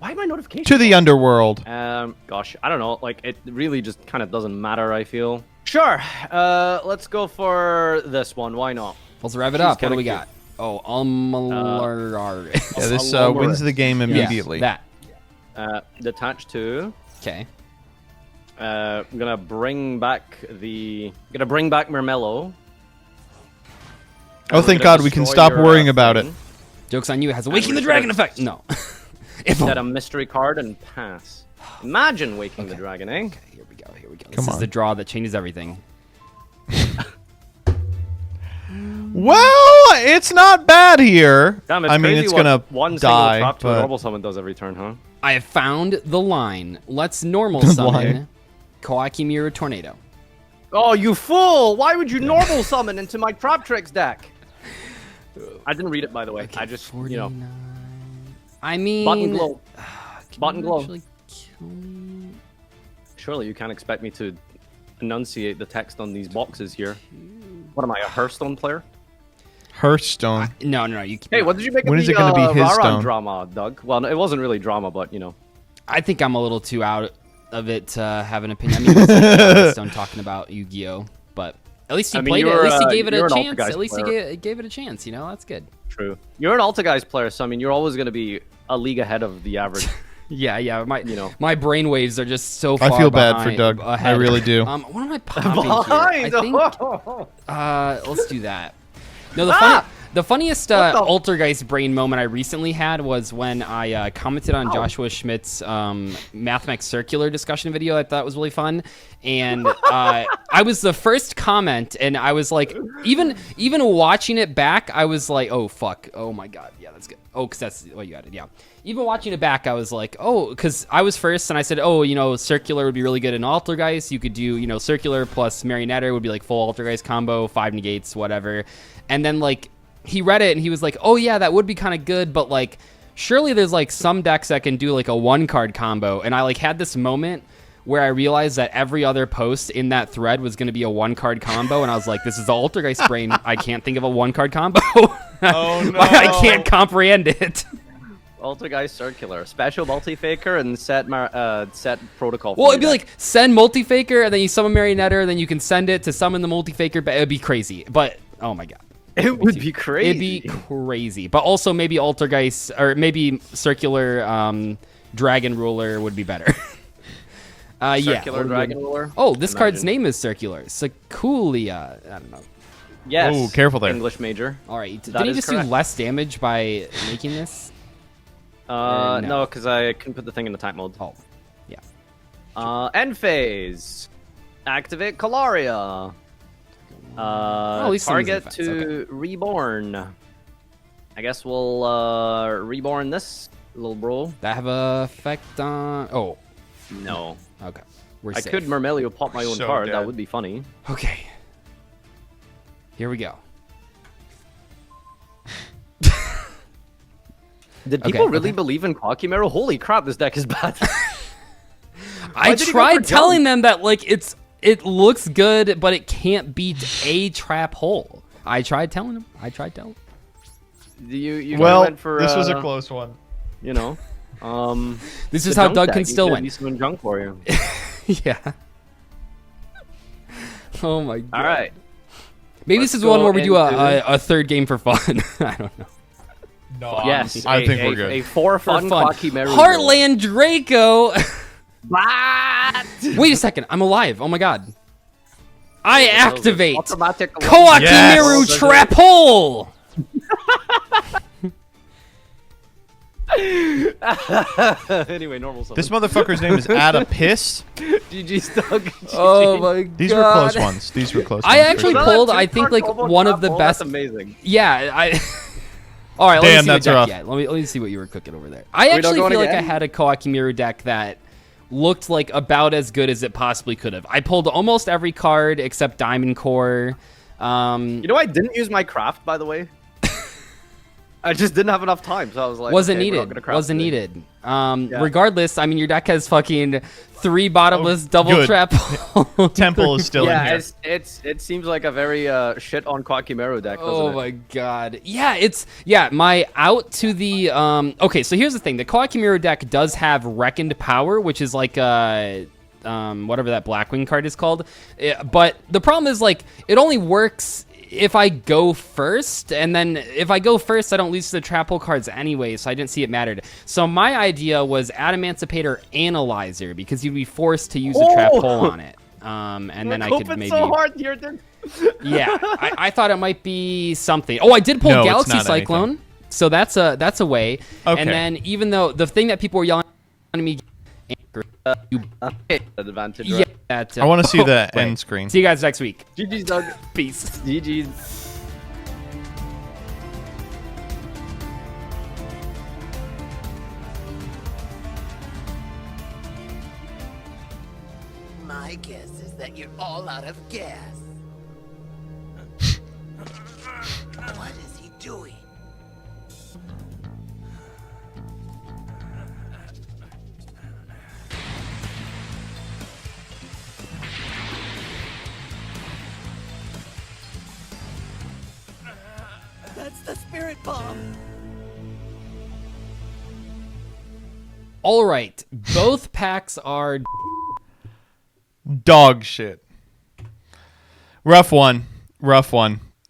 Why am I notification? To the underworld. Gosh, I don't know. Like, it really just kind of doesn't matter, I feel. Sure. Let's go for this one. Why not? Let's rev it She's up. What do kinda we cute. got? Oh, Almalar. Yeah, this Alomar. wins the game immediately. That. Detach to. Okay. I'm gonna bring back Mermello. Oh, thank God, we can stop worrying about it. Joke's on you. It has a Waking the Dragon effect. No. If Get a mystery card and pass. Imagine Waking the Dragon, eh? Here we go. Here we go. Come This is on. the draw that changes everything. Well, it's not bad here. Damn, it's I mean, crazy it's what gonna one die, single trap to a but normal summon does every turn, huh? I have found the line. Let's normal The summon line. Kawaki Mirror Tornado. Oh, you fool! Why would you normal summon into my Trap Tricks deck? I didn't read it, by the way. I just, you know. I mean... Button glow. Button glow. Actually kill me? Surely you can't expect me to enunciate the text on these boxes here. What am I, a Hearthstone player? Hearthstone. No. You Hey, what did you make When of is the it gonna be his Raron stone? drama, Doug? Well, no, it wasn't really drama, but, you know. I think I'm a little too out of it to have an opinion. I mean, it's Hearthstone talking about Yu-Gi-Oh, but at least he played it. At least he gave it a chance. At least he gave it a chance. You know, that's good. True. You're an Alta Guys player, so I mean, you're always going to be a league ahead of the average. Yeah. My brain waves are just so far I feel bad for behind- Doug. ahead. I really do. What am I popping here? I think. Let's do that. No, the funniest Altergeist brain moment I recently had was when I commented on Joshua Schmidt's Mathematics Circular discussion video. I thought was really fun, and I was the first comment, and I was like, even watching it back, I was like, oh fuck, oh my god, yeah, that's good. Oh, because that's what you added, yeah. Even watching it back, I was like, oh, because I was first, and I said, oh, you know, Circular would be really good in Altergeist. You could do, you know, Circular plus Marionetter would be like full Altergeist combo, 5 negates, whatever. And then like he read it and he was like, oh yeah, that would be kind of good, but like surely there's like some decks that can do like a 1-card combo. And I like had this moment where I realized that every other post in that thread was going to be a 1-card combo, and I was like, this is the Altergeist brain. I can't think of a 1-card combo. Oh no. I can't comprehend it. Altergeist Circular, special multi-faker, and set protocol. Well, it'd be like send multi-faker, and then you summon Marionetter, and then you can send it to summon the multi-faker. But it'd be crazy. But oh my god, it would be crazy. It'd be crazy. But also maybe Altergeist or maybe Circular Dragon Ruler would be better. Circular Dragon Ruler. Oh, this card's name is Circular. Sakulia. I don't know. Yes. Oh, careful there. English major. All right. Did That he is just correct. do less damage by making this? No, because I couldn't put the thing in attack mode. Oh, yeah. End phase. Activate Calaria. at least some Target defense, to reborn. I guess we'll reborn this little bro. That have a effect on... Oh. No. Okay. We're I safe. could Mermelio pop my own So card. dead. That would be funny. Okay. Here we go. Did people really believe in Quackimero? Holy crap, this deck is bad. I tried telling them that like it looks good, but it can't beat a trap hole. I tried telling them. You Well, went for, this was a close one. You know, this is the how junk Doug deck. can You still could win. use some junk for you. Yeah. Oh my god. All right. Maybe Let's this is one go where we do into- a third game for fun. I don't know. No. Yes, I think we're good. A for fun Quackimero. Heartland Draco. What? Wait a second. I'm alive. Oh my god. I activate Automatic Koakimeru Yes. Trap Hole. Anyway, normal summon. This motherfucker's name is Ada Piss. GG's Doug. Oh my god. These were close ones. These were close I ones. for actually sure. pulled, I think, like one of the best. That's amazing. Yeah, I. All right, Damn, let me see that's what deck rough. you had. Let me see what you were cooking over there. I We don't actually go feel like I again? had a Koakimeru deck that looked like about as good as it possibly could have. I pulled almost every card except Diamond Core. You know, I didn't use my craft, by the way. I just didn't have enough time, so I was like, Wasn't okay, we're not needed. gonna craft Wasn't today. needed. Regardless, I mean, your deck has fucking 3 bottomless double good. trap. Temple is still in Yeah, here. it seems like a very shit on Quackimero deck, doesn't Oh it? my god. Yeah, my out to the okay, so here's the thing. The Koakimeru deck does have Reckoned Power, which is like whatever that Blackwing card is called. But the problem is like it only works if I go first, and then if I go first, I don't lose to the trap hole cards anyway, so I didn't see it mattered. So my idea was Adamancipator Analyzer, because you'd be forced to use a trap hole on it. And then I could maybe... so hard here, dude. Yeah, I thought it might be something. Oh, I did pull No, it's Galaxy not Cyclone, anything. so that's a way. Okay. And then even though the thing that people were yelling at me, Advantage, yeah, right? that, I want to see the wait. end screen. See you guys next week. GG's, Doug. Peace. GG's. My guess is that you're all out of gas. What is he doing? That's the spirit bomb. All right, both packs are dog shit. Rough one.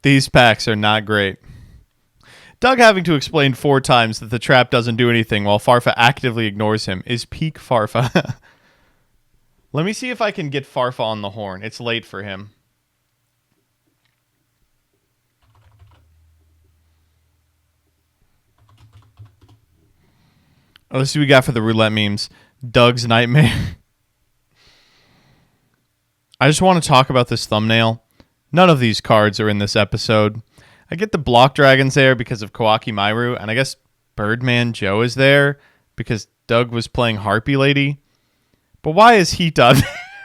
These packs are not great. Doug having to explain 4 times that the trap doesn't do anything while Farfa actively ignores him is peak Farfa. Let me see if I can get Farfa on the horn. It's late for him. Oh, let's see what we got for the roulette memes. Doug's nightmare. I just want to talk about this thumbnail. None of these cards are in this episode. I get the block dragons there because of Kawaki Mairu, and I guess Birdman Joe is there because Doug was playing Harpy Lady. But why is he done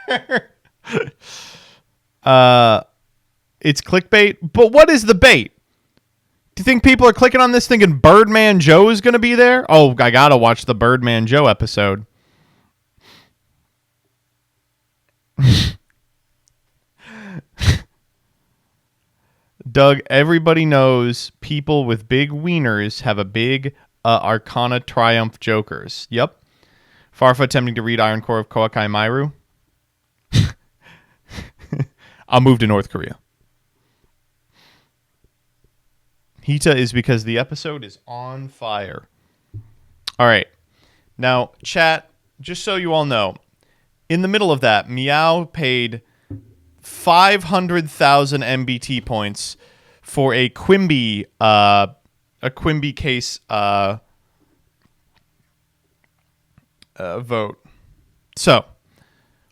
there? It's clickbait. But what is the bait? Do you think people are clicking on this thinking Birdman Joe is going to be there? Oh, I got to watch the Birdman Joe episode. Doug, everybody knows people with big wieners have a big Arcana Triumph Jokers. Yep. Farfa attempting to read Iron Core of Kowakai Mairu. I'll move to North Korea. Hita is because the episode is on fire. All right. Now, chat, just so you all know, in the middle of that, Meow paid 500,000 MBT points for a Quimby case vote. So,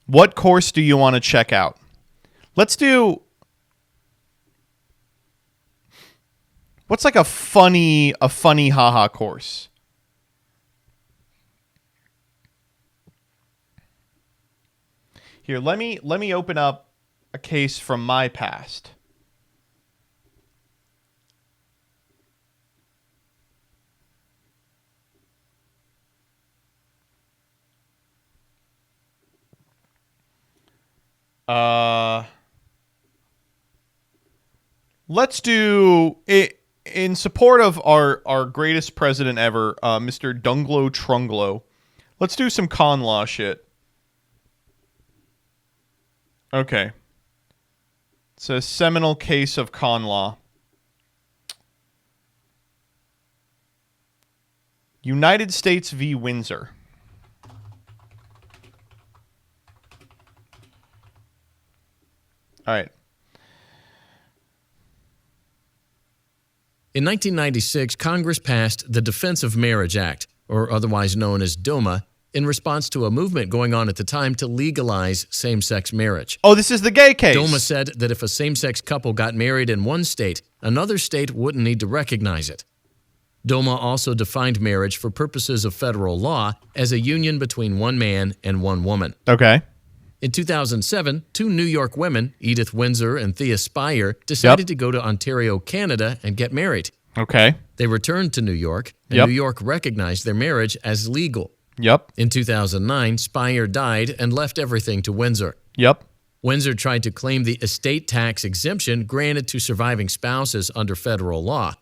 what course do you want to check out? Let's do... What's like a funny haha course? Here, let me open up a case from my past. Let's do it. In support of our greatest president ever, Mr. Dunglo Trunglo, let's do some con law shit. Okay. It's a seminal case of con law. United States v. Windsor. All right. In 1996, Congress passed the Defense of Marriage Act, or otherwise known as DOMA, in response to a movement going on at the time to legalize same-sex marriage. Oh, this is the gay case. DOMA said that if a same-sex couple got married in one state, another state wouldn't need to recognize it. DOMA also defined marriage for purposes of federal law as a union between one man and one woman. Okay. In 2007, 2 New York women, Edith Windsor and Thea Spire, decided to go to Ontario, Canada, and get married. Okay. They returned to New York, and New York recognized their marriage as legal. Yep. In 2009, Spire died and left everything to Windsor. Yep. Windsor tried to claim the estate tax exemption granted to surviving spouses under federal law,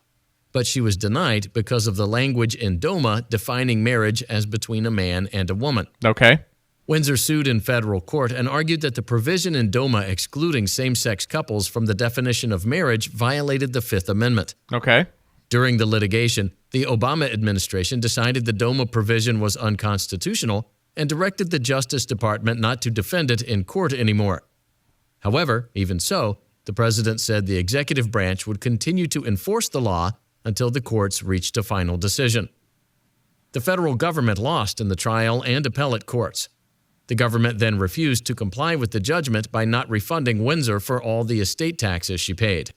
but she was denied because of the language in DOMA defining marriage as between a man and a woman. Okay. Windsor sued in federal court and argued that the provision in DOMA excluding same-sex couples from the definition of marriage violated the Fifth Amendment. Okay. During the litigation, the Obama administration decided the DOMA provision was unconstitutional and directed the Justice Department not to defend it in court anymore. However, even so, the president said the executive branch would continue to enforce the law until the courts reached a final decision. The federal government lost in the trial and appellate courts. The government then refused to comply with the judgment by not refunding Windsor for all the estate taxes she paid.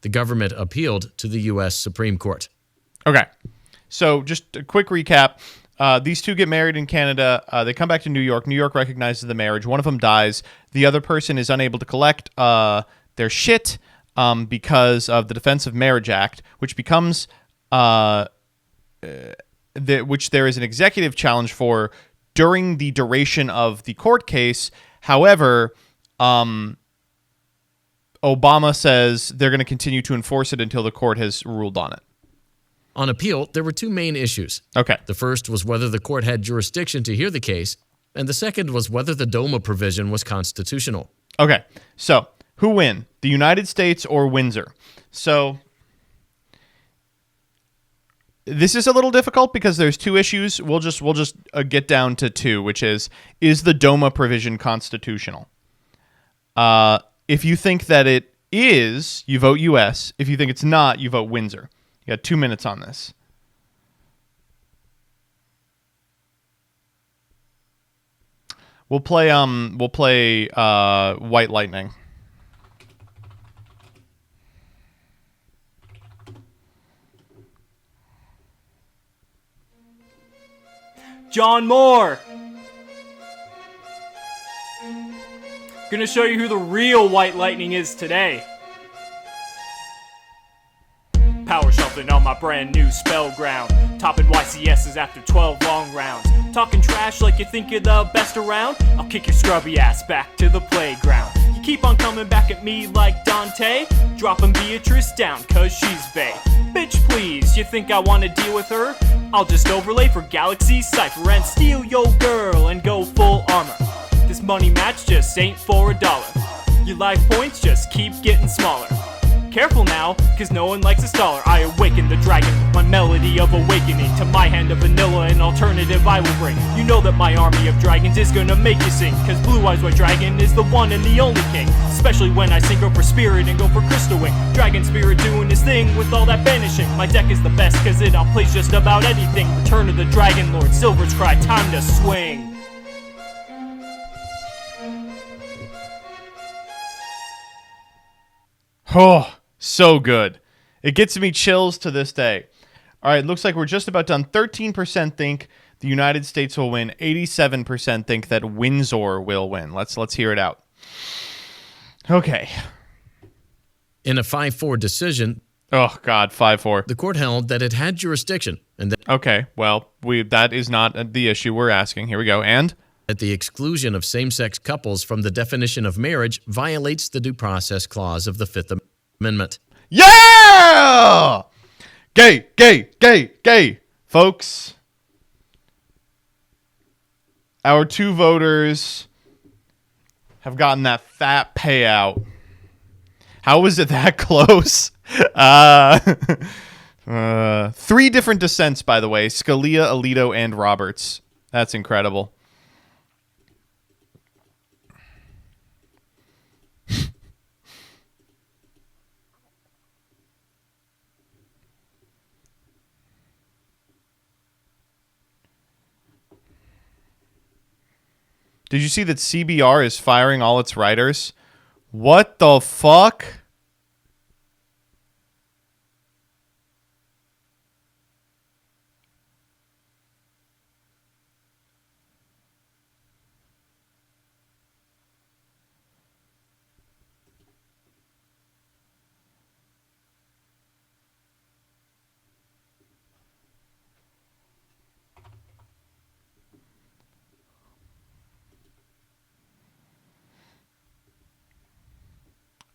The government appealed to the U.S. Supreme Court. Okay. So just a quick recap. These two get married in Canada. They come back to New York. New York recognizes the marriage. One of them dies. The other person is unable to collect their shit because of the Defense of Marriage Act, which becomes which there is an executive challenge for during the duration of the court case. However, Obama says they're going to continue to enforce it until the court has ruled on it. On appeal, there were two main issues. Okay. The first was whether the court had jurisdiction to hear the case, and the second was whether the DOMA provision was constitutional. Okay, so who win, the United States or Windsor? So this is a little difficult because there's two issues. We'll just get down to two, which is the DOMA provision constitutional? If you think that it is, you vote U.S. If you think it's not, you vote Windsor. You got 2 minutes on this. We'll play White Lightning. John Moore. Gonna show you who the real White Lightning is today. Power shuffling on my brand new spell ground. Topping YCSs after 12 long rounds. Talking trash like you think you're the best around. I'll kick your scrubby ass back to the playground. You keep on coming back at me like Dante. Dropping Beatrice down cause she's bae. Bitch please, you think I wanna deal with her? I'll just overlay for Galaxy Cypher and steal your girl and go full armor. This money match just ain't for $1. Your life points just keep getting smaller. Careful now, cause no one likes a staller. I awaken the dragon with my melody of awakening. To my hand of vanilla, an alternative I will bring. You know that my army of dragons is gonna make you sing. Cause Blue Eyes White Dragon is the one and the only king. Especially when I sync for spirit and go for crystal wing. Dragon spirit doing his thing with all that banishing. My deck is the best cause it outplays just about anything. Return of the Dragon Lord, Silver's Cry, time to swing. Oh, so good. It gets me chills to this day. All right, looks like we're just about done. 13% think the United States will win. 87% think that Windsor will win. Let's hear it out. Okay. In a 5-4 decision, oh God, 5-4. the court held that it had jurisdiction and that okay, well, that is not the issue we're asking. Here we go. And that the exclusion of same-sex couples from the definition of marriage violates the Due Process Clause of the Fifth Amendment. Yeah! Gay, gay, gay, gay. Folks, our two voters have gotten that fat payout. How was it that close? 3 different dissents, by the way. Scalia, Alito, and Roberts. That's incredible. Did you see that CBR is firing all its writers? What the fuck?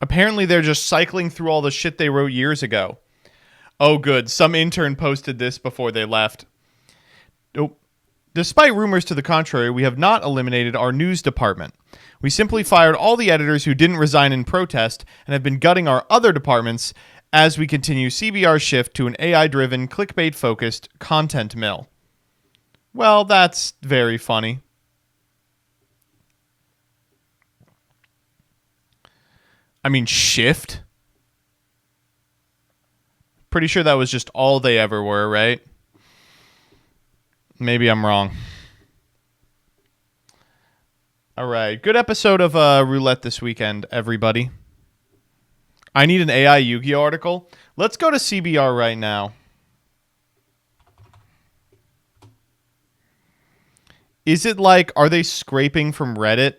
Apparently, they're just cycling through all the shit they wrote years ago. Oh, good. Some intern posted this before they left. Nope. Despite rumors to the contrary, we have not eliminated our news department. We simply fired all the editors who didn't resign in protest and have been gutting our other departments as we continue CBR's shift to an AI-driven, clickbait-focused content mill. Well, that's very funny. I mean, shift? Pretty sure that was just all they ever were, right? Maybe I'm wrong. All right. Good episode of Roulette this weekend, everybody. I need an AI Yugioh article. Let's go to CBR right now. Is it like, are they scraping from Reddit?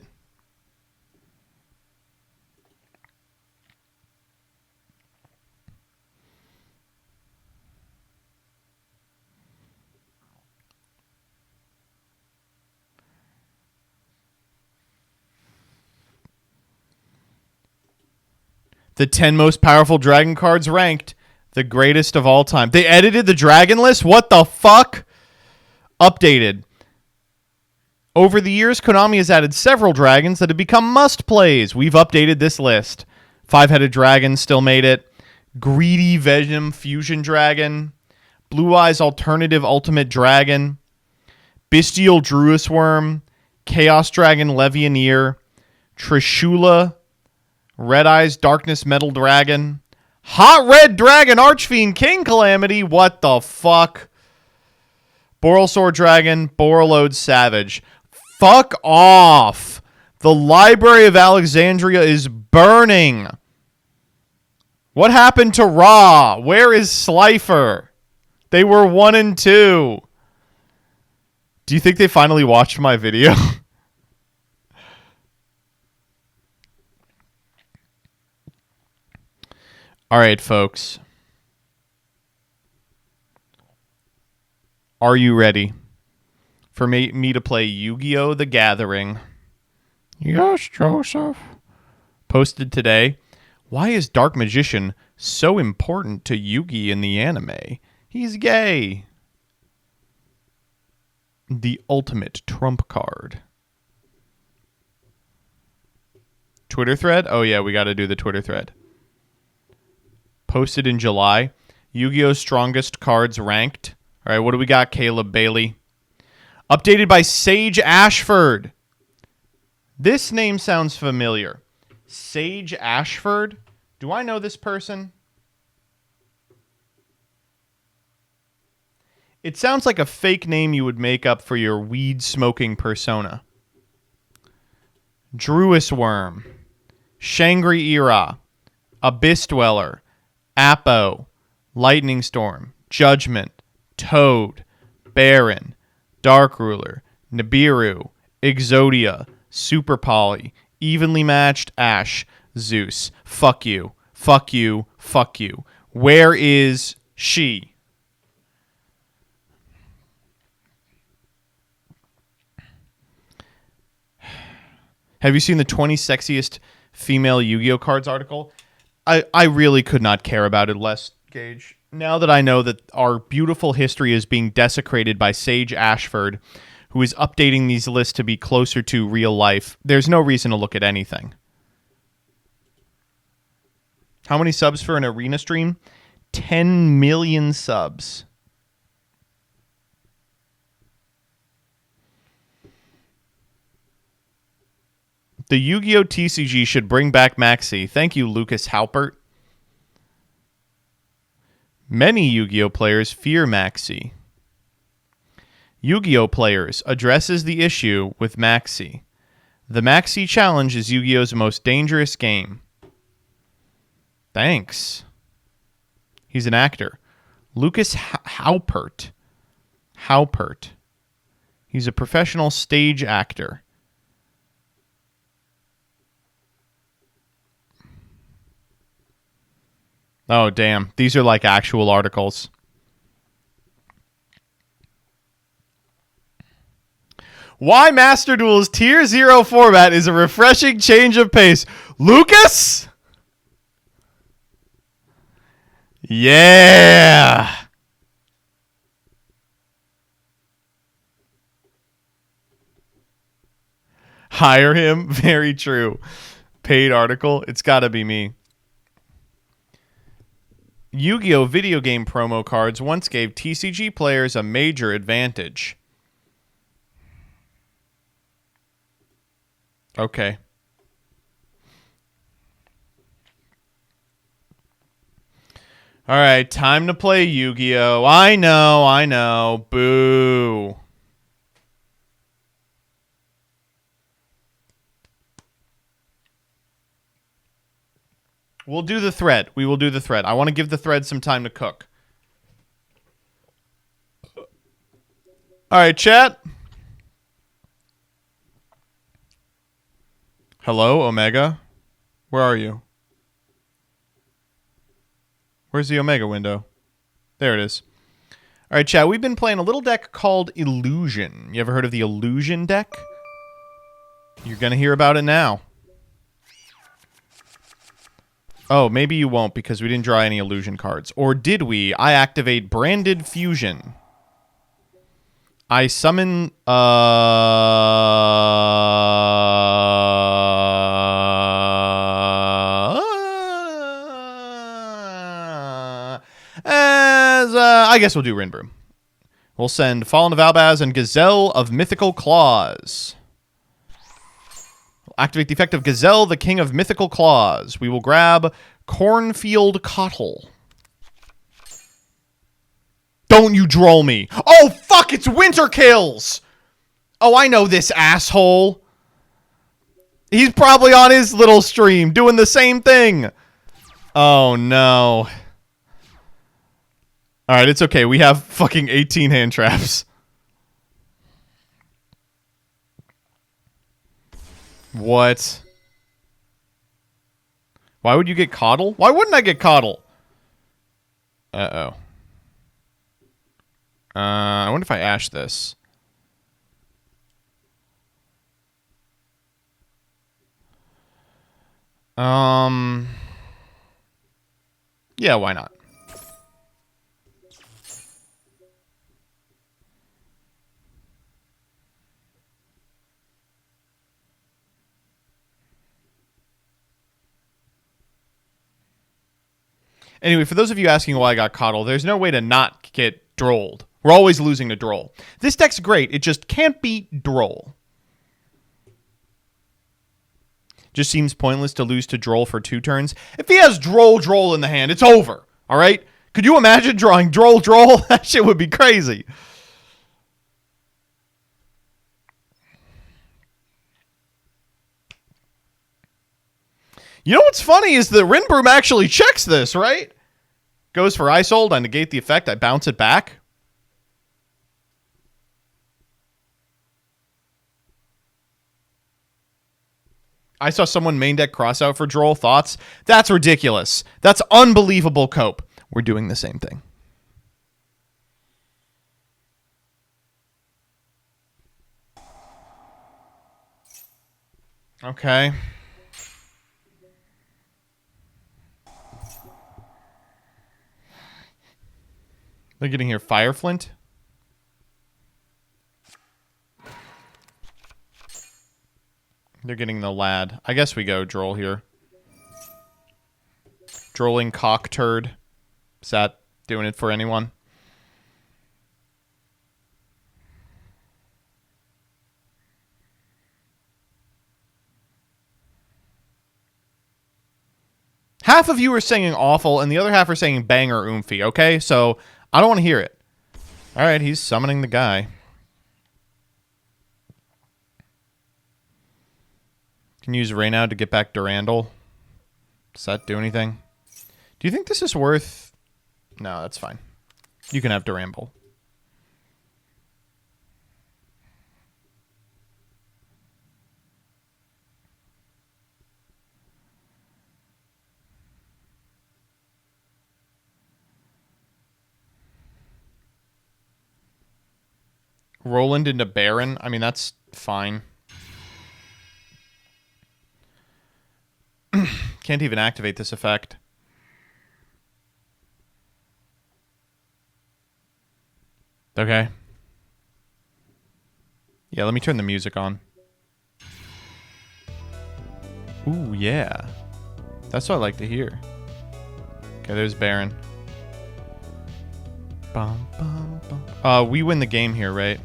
The 10 most powerful dragon cards ranked. The greatest of all time. They edited the dragon list? What the fuck? Updated. Over the years, Konami has added several dragons that have become must-plays. We've updated this list. Five-headed dragon still made it. Greedy Venom Fusion Dragon. Blue Eyes Alternative Ultimate Dragon. Bestial Druis Worm. Chaos Dragon Levianeer. Trishula. Red Eyes Darkness Metal Dragon. Hot Red Dragon Archfiend King Calamity. What the fuck? Borrelsword Dragon. Borrelode Savage. Fuck off. The Library of Alexandria is burning. What happened to Ra? Where is Slifer? They were 1 and 2. Do you think they finally watched my video? All right, folks. Are you ready for me to play Yu-Gi-Oh! The Gathering? Yes, Joseph. Posted today. Why is Dark Magician so important to Yugi in the anime? He's gay. The ultimate trump card. Twitter thread? Oh, yeah, we got to do the Twitter thread. Posted in July. Yu-Gi-Oh! Strongest cards ranked. All right, what do we got, Caleb Bailey? Updated by Sage Ashford. This name sounds familiar. Sage Ashford? Do I know this person? It sounds like a fake name you would make up for your weed-smoking persona. Druis Worm. Shangri-Ira. Abyss Dweller. Apo. Lightning Storm. Judgment. Toad. Baron. Dark Ruler. Nibiru. Exodia. Super Poly. Evenly Matched Ash. Zeus. Fuck you. Fuck you. Fuck you. Where is she? Have you seen the 20 sexiest female Yu-Gi-Oh! Cards article? I really could not care about it less, Gage. Now that I know that our beautiful history is being desecrated by Sage Ashford, who is updating these lists to be closer to real life, there's no reason to look at anything. How many subs for an arena stream? 10 million subs. The Yu-Gi-Oh! TCG should bring back Maxi. Thank you, Lucas Halpert. Many Yu-Gi-Oh! Players fear Maxi. Yu-Gi-Oh! Players addresses the issue with Maxi. The Maxi Challenge is Yu-Gi-Oh!'s most dangerous game. Thanks. He's an actor. Lucas Halpert. Halpert. He's a professional stage actor. Oh, damn. These are like actual articles. Why Master Duel's Tier 0 format is a refreshing change of pace. Lucas? Yeah. Hire him? Very true. Paid article? It's got to be me. Yu-Gi-Oh! Video game promo cards once gave TCG players a major advantage. Okay. All right, time to play Yu-Gi-Oh! I know. Boo. We'll do the thread. We will do the thread. I want to give the thread some time to cook. All right, chat. Hello, Omega? Where are you? Where's the Omega window? There it is. All right, chat. We've been playing a little deck called Illusion. You ever heard of the Illusion deck? You're going to hear about it now. Oh, maybe you won't because we didn't draw any Illusion cards. Or did we? I activate Branded Fusion. I summon... I guess we'll do Rinbroom. We'll send Fallen of Albaz and Gazelle of Mythical Claws. We'll activate the effect of Gazelle, the King of Mythical Claws. We will grab Cornfield Cottle. Don't you droll me. Oh, fuck, it's Winter Kills! Oh, I know this asshole. He's probably on his little stream doing the same thing. Oh, no. Alright, it's okay. We have fucking 18 hand traps. What? Why would you get Coddle? Why wouldn't I get Coddle? Uh-oh. I wonder if I ash this. Yeah, why not? Anyway, for those of you asking why I got Coddle, there's no way to not get Drolled. We're always losing to Droll. This deck's great. It just can't beat Droll. Just seems pointless to lose to Droll for 2 turns. If he has Droll in the hand, it's over. All right? Could you imagine drawing Droll? That shit would be crazy. You know what's funny is the Rinbroom actually checks this, right? Goes for Isold, I negate the effect, I bounce it back. I saw someone main deck cross out for Droll. Thoughts? That's ridiculous. That's unbelievable cope. We're doing the same thing. Okay. They're getting here Fireflint. They're getting the lad. I guess we go Droll here. Drolling cock turd. Is that doing it for anyone? Half of you are saying awful, and the other half are saying bang or oomphy, okay? So, I don't want to hear it. Alright, he's summoning the guy. Can use Raynow to get back Durandal. Does that do anything? Do you think this is worth... No, that's fine. You can have Durandal. Roland into Baron. I mean, that's fine. Can't even activate this effect. Okay. Yeah, let me turn the music on. Ooh, yeah. That's what I like to hear. Okay, there's Baron. Bum, bum, bum. We win the game here, right?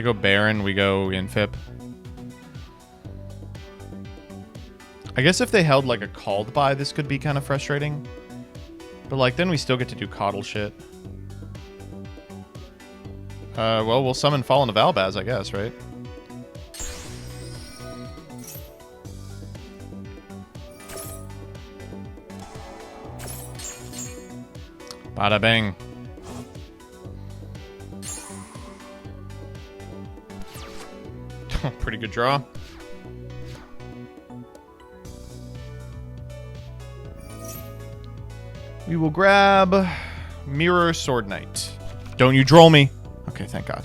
They go Baron, we go Infip. I guess if they held like a called by, this could be kind of frustrating. But like then we still get to do coddle shit. Well, we'll summon Fallen of Albaz, I guess, right? Bada bang. Pretty good draw. We will grab Mirror Sword Knight. Don't you droll me. Okay, thank God.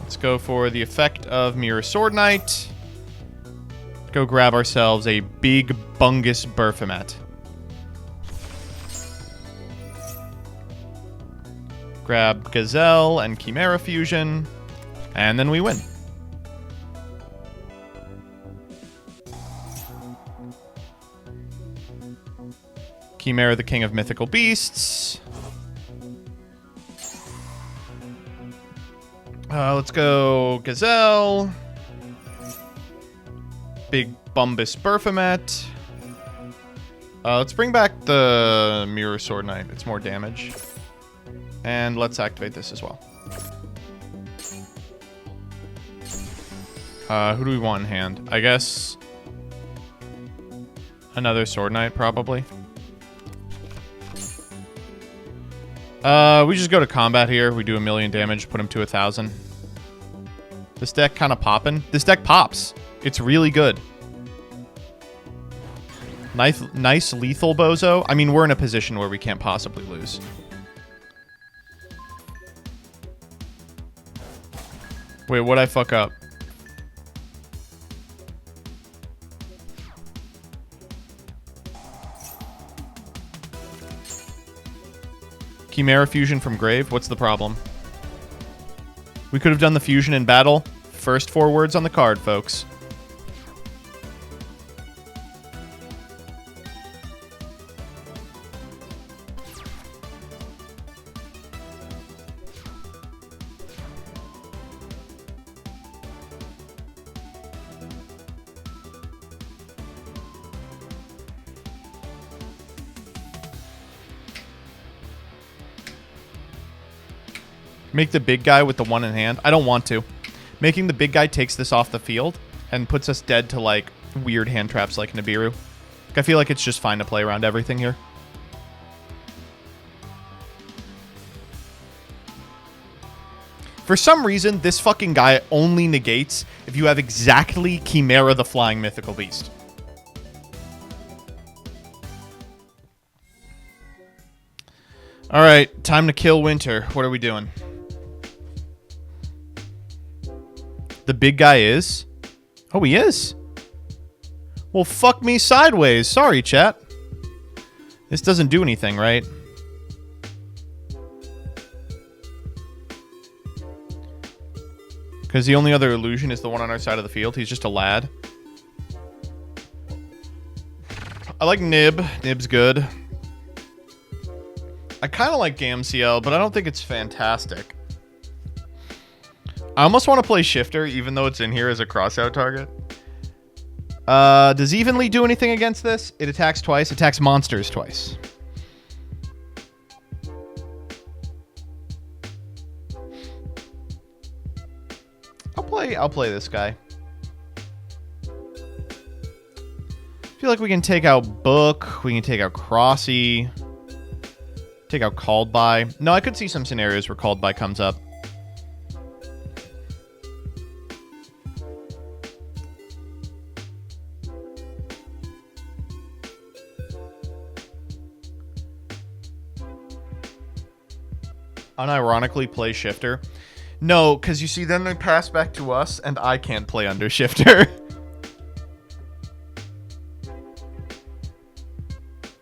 Let's go for the effect of Mirror Sword Knight. Go grab ourselves a big bungus Berfomet. Grab Gazelle and Chimera Fusion, and then we win. Chimera, the king of mythical beasts. Let's go Gazelle. Big Bumbus Berfomet. Let's bring back the Mirror Sword Knight. It's more damage. And let's activate this as well. Who do we want in hand? I guess another Sword Knight, probably. We just go to combat here. We do 1,000,000 damage, put him to 1,000. This deck kind of popping. This deck pops. It's really good. Nice lethal bozo. I mean, we're in a position where we can't possibly lose. Wait, what'd I fuck up? Chimera Fusion from Grave? What's the problem? We could have done the fusion in battle. First 4 words on the card, folks. Make the big guy with the 1 in hand. I don't want to. Making the big guy takes this off the field and puts us dead to, like, weird hand traps like Nibiru. I feel like it's just fine to play around everything here. For some reason, this fucking guy only negates if you have exactly Chimera the Flying Mythical Beast. Alright, time to kill Winter. What are we doing? The big guy is? Oh, he is? Well, fuck me sideways. Sorry, chat. This doesn't do anything, right? Because the only other illusion is the one on our side of the field. He's just a lad. I like Nib. Nib's good. I kind of like GamCL, but I don't think it's fantastic. I almost want to play Shifter, even though it's in here as a crossout target. Does Evenly do anything against this? It attacks twice. Attacks monsters twice. I'll play this guy. I feel like we can take out Book. We can take out Crossy. Take out Called By. No, I could see some scenarios where Called By comes up. Unironically play Shifter. No, because you see, then they pass back to us, and I can't play under Shifter.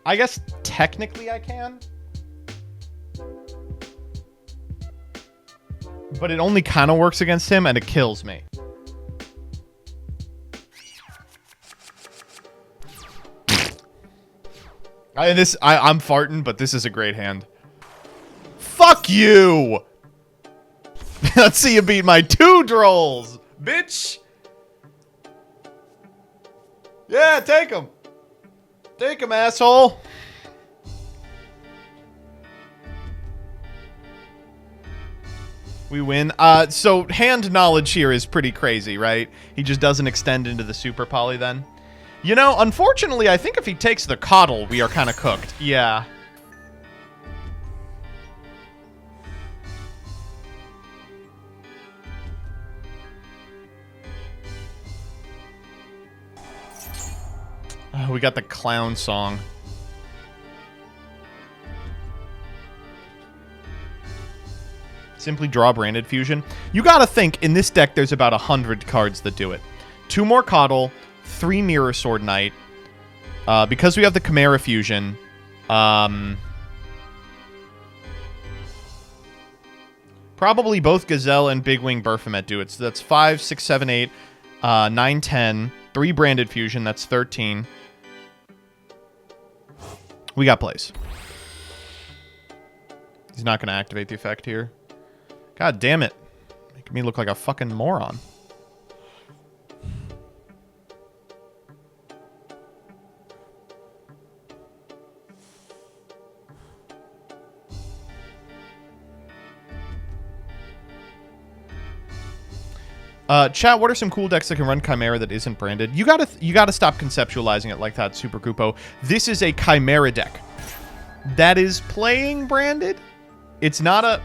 I guess technically I can. But it only kind of works against him, and it kills me. I'm farting, but this is a great hand. Fuck you! Let's see you beat my 2 trolls, bitch! Yeah, take him. Take him, asshole. We win. So hand knowledge here is pretty crazy, right? He just doesn't extend into the super poly then. You know, unfortunately, I think if he takes the coddle, we are kind of cooked. Yeah. Oh, we got the clown song. Simply draw branded fusion. You gotta think, in this deck, there's about 100 cards that do it. 2 more coddle, 3 mirror sword knight. Because we have the chimera fusion, probably both Gazelle and Big Wing Berfomet do it. So that's 5, 6, 7, 8, 9, 10. 3 branded fusion, that's 13. We got plays. He's not going to activate the effect here. God damn it. Making me look like a fucking moron. Chat, what are some cool decks that can run Chimera that isn't branded? You gotta stop conceptualizing it like that, Super Grupo. This is a Chimera deck that is playing branded. It's not a...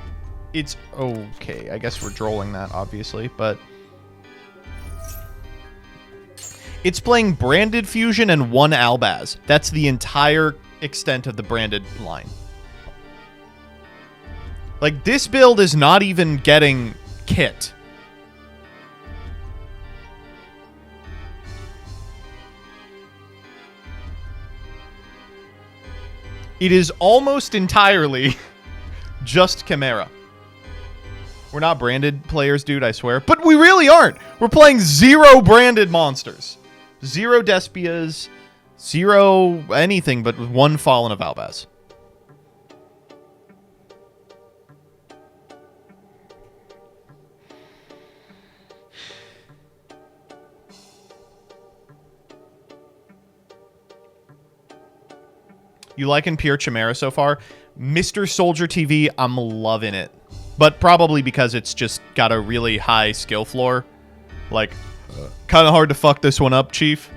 It's... Okay, I guess we're drolling that, obviously, but... It's playing branded fusion and 1 Albaz. That's the entire extent of the branded line. Like, this build is not even getting kit. It is almost entirely just Chimera. We're not branded players, dude, I swear. But we really aren't. We're playing 0 branded monsters. 0 Despias, 0 anything but 1 Fallen of Albaz. You liking pure Chimera so far? Mr. Soldier TV, I'm loving it. But probably because it's just got a really high skill floor. Like, kind of hard to fuck this one up, Chief.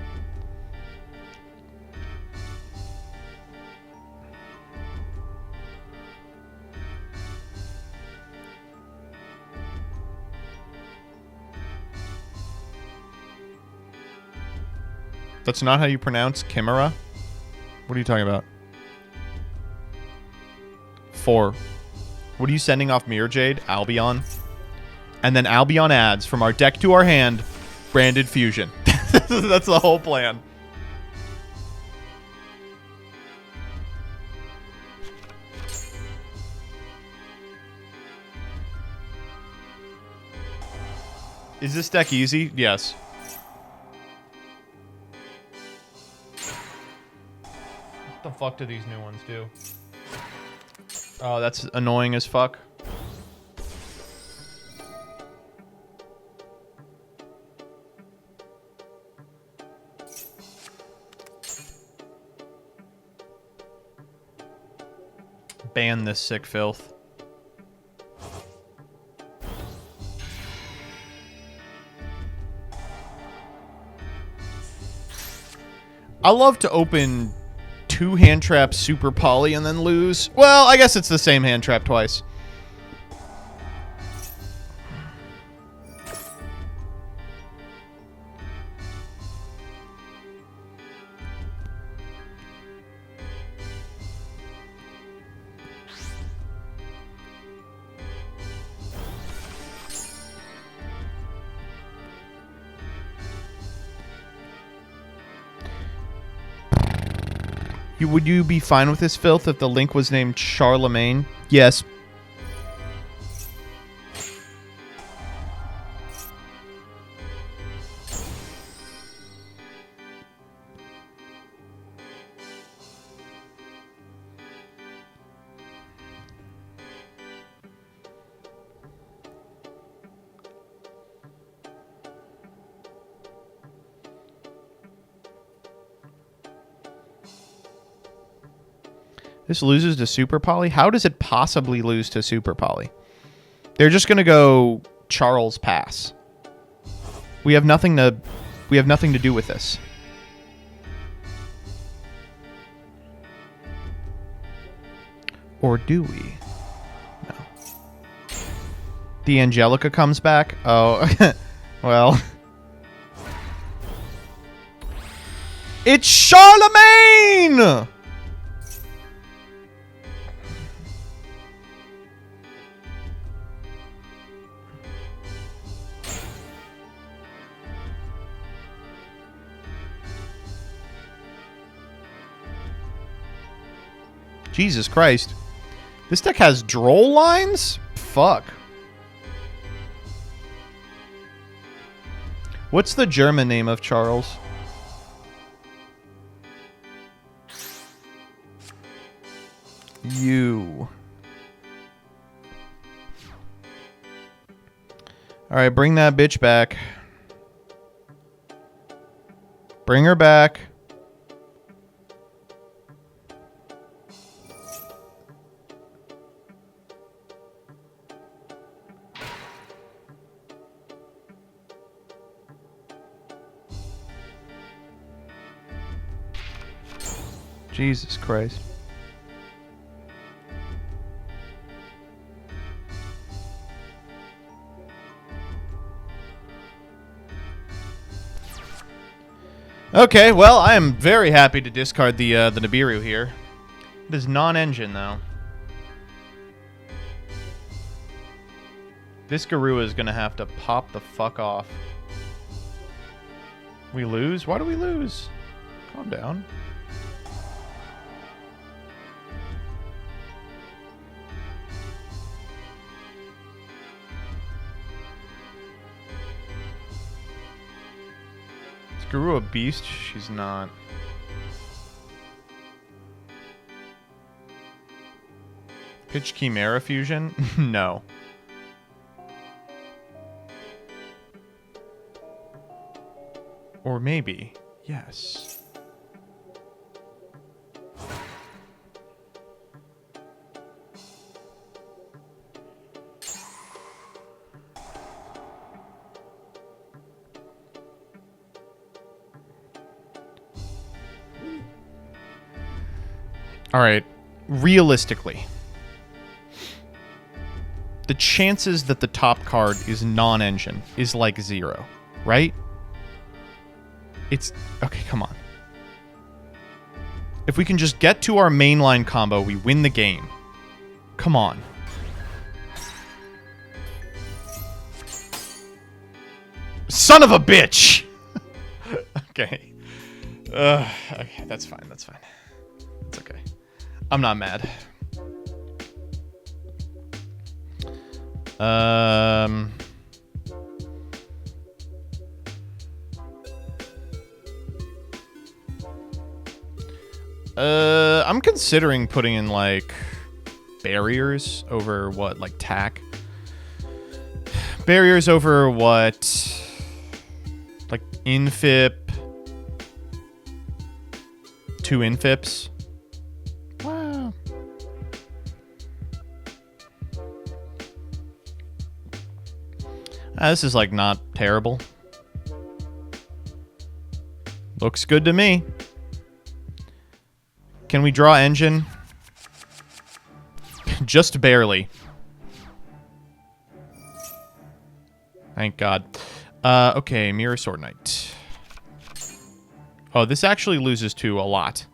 That's not how you pronounce Chimera? What are you talking about? 4. What are you sending off Mirror Jade? Albion. And then Albion adds, from our deck to our hand, branded fusion. That's the whole plan. Is this deck easy? Yes. What the fuck do these new ones do? Oh, that's annoying as fuck. Ban this sick filth. I love to open 2 hand traps super poly and then lose. Well, I guess it's the same hand trap twice. Would you be fine with this filth if the link was named Charlemagne? Yes. This loses to Super Poly? How does it possibly lose to Super Poly? They're just going to go Charles Pass. We have nothing to do with this. Or do we? No. The Angelica comes back? Oh, well. It's Charlemagne! Jesus Christ. This deck has droll lines? Fuck. What's the German name of Charles? You. Alright, bring that bitch back. Bring her back. Jesus Christ. Okay, well, I am very happy to discard the Nibiru here. It is non-engine, though. This Garua is going to have to pop the fuck off. We lose? Why do we lose? Calm down. Guru a beast? She's not. Pitch Chimera Fusion? No. Or maybe. Yes. All right, realistically, the chances that the top card is non-engine is like 0, right? It's... Okay, come on. If we can just get to our mainline combo, we win the game. Come on. Son of a bitch! Okay. Okay, that's fine, that's fine. It's okay. I'm not mad. I'm considering putting in, like, barriers over what, like, tack? Barriers over what? Like, infip. 2 infips. Wow. This is, like, not terrible. Looks good to me. Can we draw engine? Just barely. Thank God. Okay, Mirror Sword Knight. Oh, this actually loses to a lot.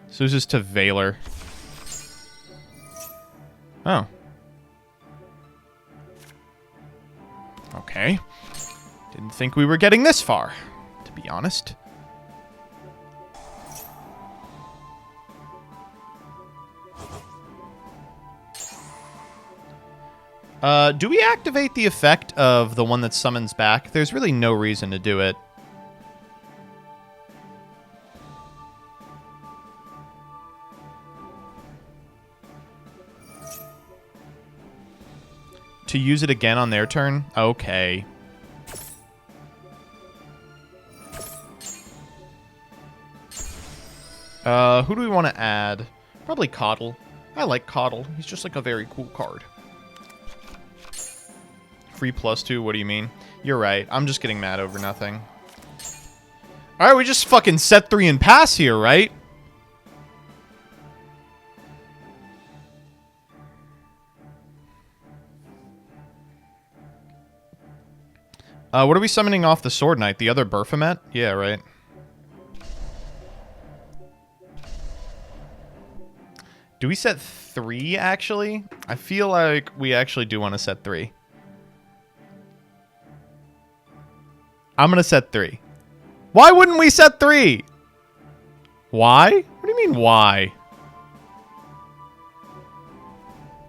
This loses to Valor. Oh. Okay. Didn't think we were getting this far, to be honest. Do we activate the effect of the one that summons back? There's really no reason to do it. To use it again on their turn? Okay. Who do we want to add? Probably Coddle. I like Coddle. He's just like a very cool card. Free +2, what do you mean? You're right. I'm just getting mad over nothing. Alright, we just fucking set 3 and pass here, right? What are we summoning off the Sword Knight? The other Baphomet? Yeah, right. Do we set 3, actually? I feel like we actually do want to set 3. I'm going to set 3. Why wouldn't we set 3? Why? What do you mean, why?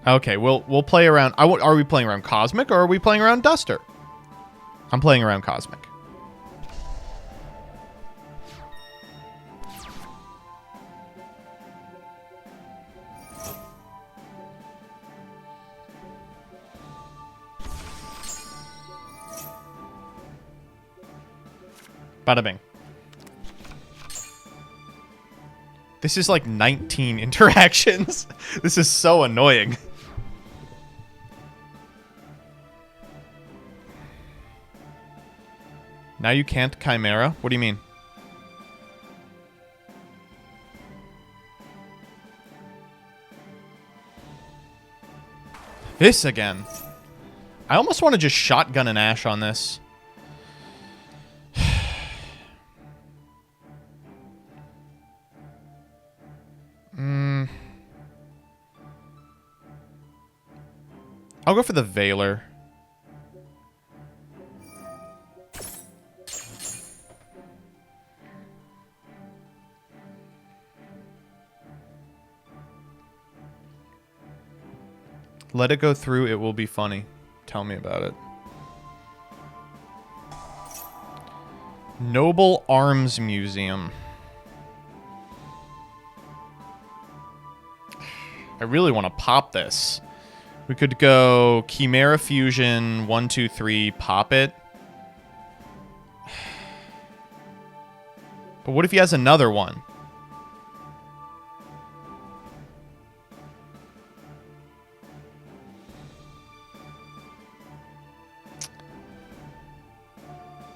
Okay, we'll play around. Are we playing around Cosmic, or are we playing around Duster? I'm playing around Cosmic. Bada bing. This is like 19 interactions. This is so annoying. Now you can't Chimera? What do you mean? This again. I almost want to just shotgun an Ash on this. I'll go for the Veiler. Let it go through, it will be funny. Tell me about it. Noble Arms Museum. I really want to pop this. We could go Chimera Fusion, 1, 2, 3, pop it. But what if he has another one?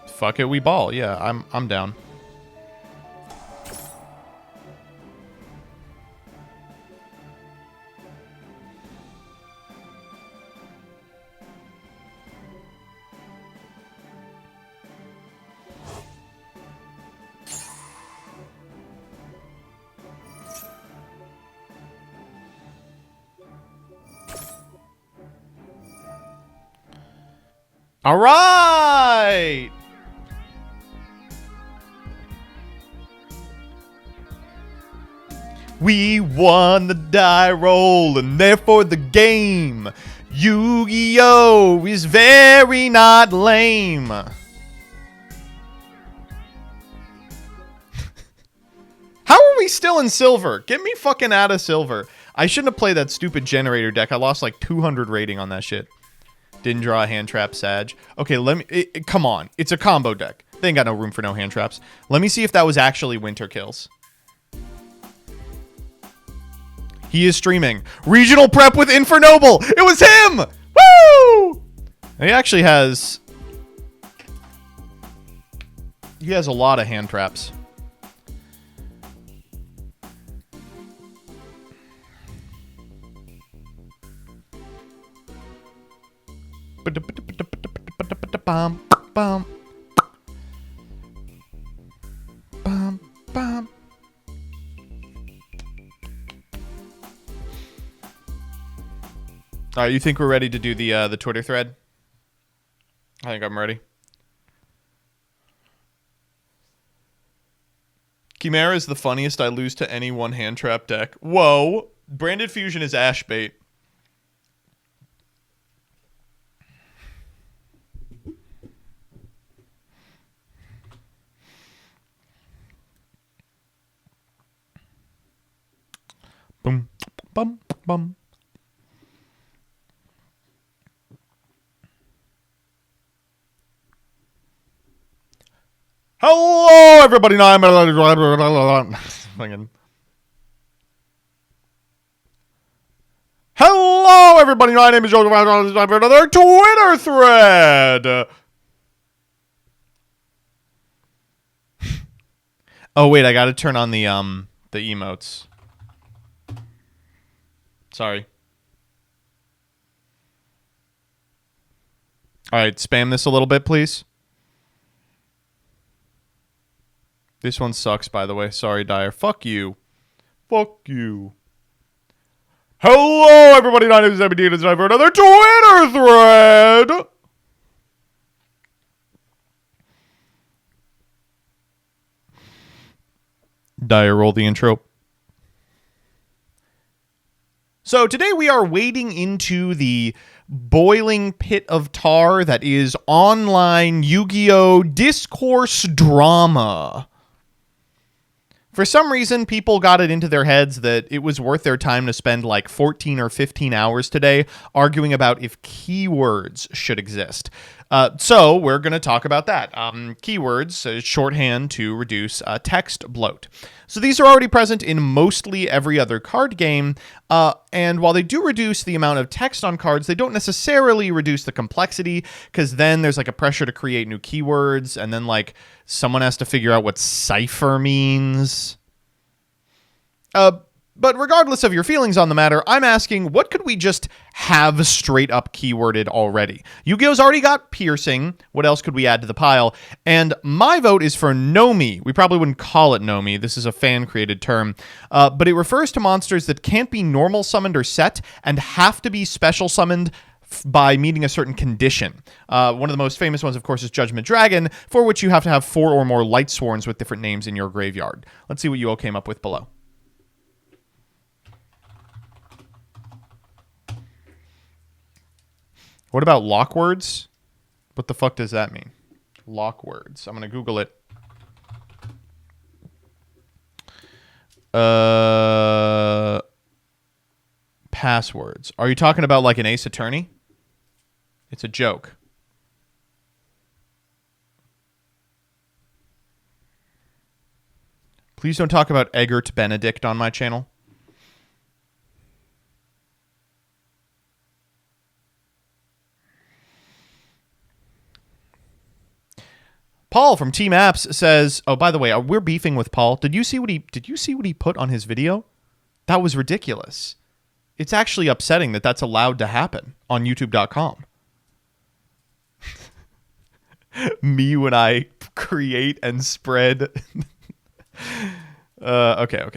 Fuck it, we ball. Yeah, I'm down. All right. We won the die roll, and therefore the game. Yu-Gi-Oh! Is very not lame. How are we still in silver? Get me fucking out of silver. I shouldn't have played that stupid generator deck. I lost like 200 rating on that shit. Didn't draw a hand trap, Sag. Okay, let me... come on. It's a combo deck. They ain't got no room for no hand traps. Let me see if that was actually Winter Kills. He is streaming. Regional prep with Infernoble. It was him! Woo! He actually has... He has a lot of hand traps. Bum, bum. Bum, bum. All right, you think we're ready to do the Twitter thread? I think I'm ready. Chimera is the funniest. I lose to any one hand trap deck. Whoa. Branded Fusion is Ash bait. Boom, bum, bum. Hello, everybody. No, I'm fucking. Hello, everybody. My name is Joseph. It's time for another Twitter thread. Oh wait, I gotta turn on the emotes. Sorry. All right, spam this a little bit, please. This one sucks, by the way. Sorry, Dyer. Fuck you. Fuck you. Hello, everybody. My name is 17. It's time for another Twitter thread. Dyer, roll the intro. So today we are wading into the boiling pit of tar that is online Yu-Gi-Oh! Discourse drama. For some reason, people got it into their heads that it was worth their time to spend like 14 or 15 hours today arguing about if keywords should exist. So we're going to talk about that. Keywords, shorthand to reduce text bloat. So these are already present in mostly every other card game, and while they do reduce the amount of text on cards, they don't necessarily reduce the complexity, because then there's like a pressure to create new keywords, and then like someone has to figure out what cipher means. But regardless of your feelings on the matter, I'm asking, what could we just have straight up keyworded already? Yu-Gi-Oh's already got piercing. What else could we add to the pile? And my vote is for Nomi. We probably wouldn't call it Nomi. This is a fan-created term. But it refers to monsters that can't be normal summoned or set and have to be special summoned by meeting a certain condition. One of the most famous ones, of course, is Judgment Dragon, for which you have to have 4 or more light sworns with different names in your graveyard. Let's see what you all came up with below. What about lock words? What the fuck does that mean? Lock words. I'm going to Google it. Passwords. Are you talking about like an Ace Attorney? It's a joke. Please don't talk about Eggert Benedict on my channel. Paul from Team Apps says, "Oh, by the way, we're beefing with Paul. Did you see what he put on his video? That was ridiculous. It's actually upsetting that that's allowed to happen on YouTube.com. Me when I create and spread. Okay.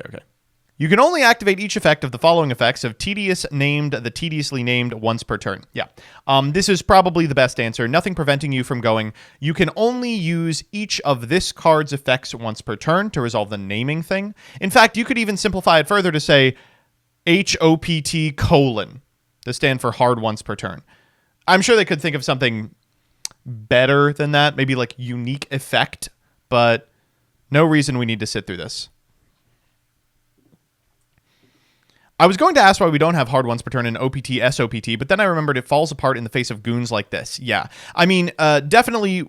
You can only activate each effect of the following effects of the tediously named once per turn. Yeah. This is probably the best answer. Nothing preventing you from going, you can only use each of this card's effects once per turn to resolve the naming thing. In fact, you could even simplify it further to say HOPT : to stand for hard once per turn. I'm sure they could think of something better than that, maybe like unique effect, but no reason we need to sit through this. I was going to ask why we don't have hard once per turn in OPT, SOPT, but then I remembered it falls apart in the face of goons like this. Yeah. I mean, definitely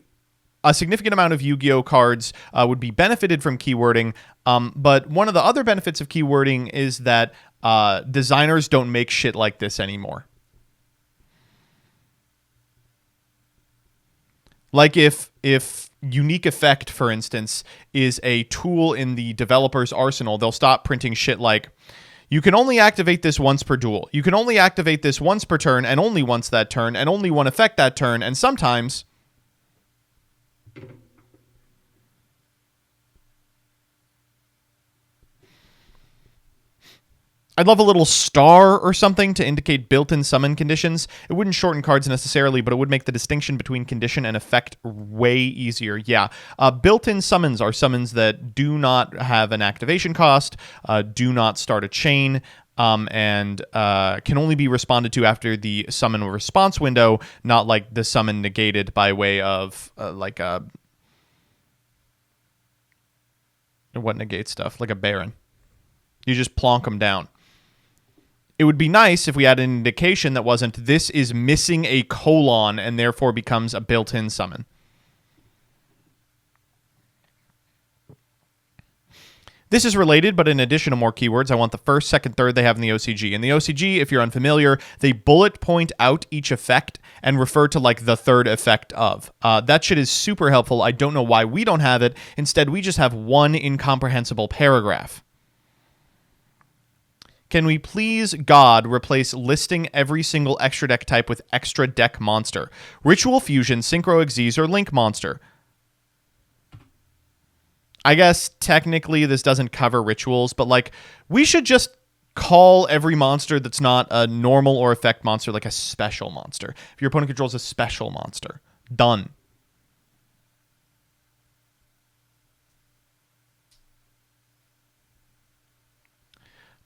a significant amount of Yu-Gi-Oh cards would be benefited from keywording, but one of the other benefits of keywording is that designers don't make shit like this anymore. Like if unique effect, for instance, is a tool in the developer's arsenal, they'll stop printing shit like, you can only activate this once per duel. You can only activate this once per turn, and only once that turn, and only one effect that turn, and sometimes... I'd love a little star or something to indicate built-in summon conditions. It wouldn't shorten cards necessarily, but it would make the distinction between condition and effect way easier. Yeah, built-in summons are summons that do not have an activation cost, do not start a chain, and can only be responded to after the summon response window, not like the summon negated by way of like a... What negates stuff? Like a Baron. You just plonk them down. It would be nice if we had an indication that wasn't, this is missing a colon and therefore becomes a built-in summon. This is related, but in addition to more keywords, I want the first, second, third they have in the OCG. In the OCG, if you're unfamiliar, they bullet point out each effect and refer to like the third effect of. That shit is super helpful. I don't know why we don't have it. Instead, we just have one incomprehensible paragraph. Can we please, God, replace listing every single extra deck type with extra deck monster? Ritual Fusion, Synchro Xyz, or Link Monster. I guess technically this doesn't cover rituals, but like we should just call every monster that's not a normal or effect monster like a special monster. If your opponent controls a special monster. Done.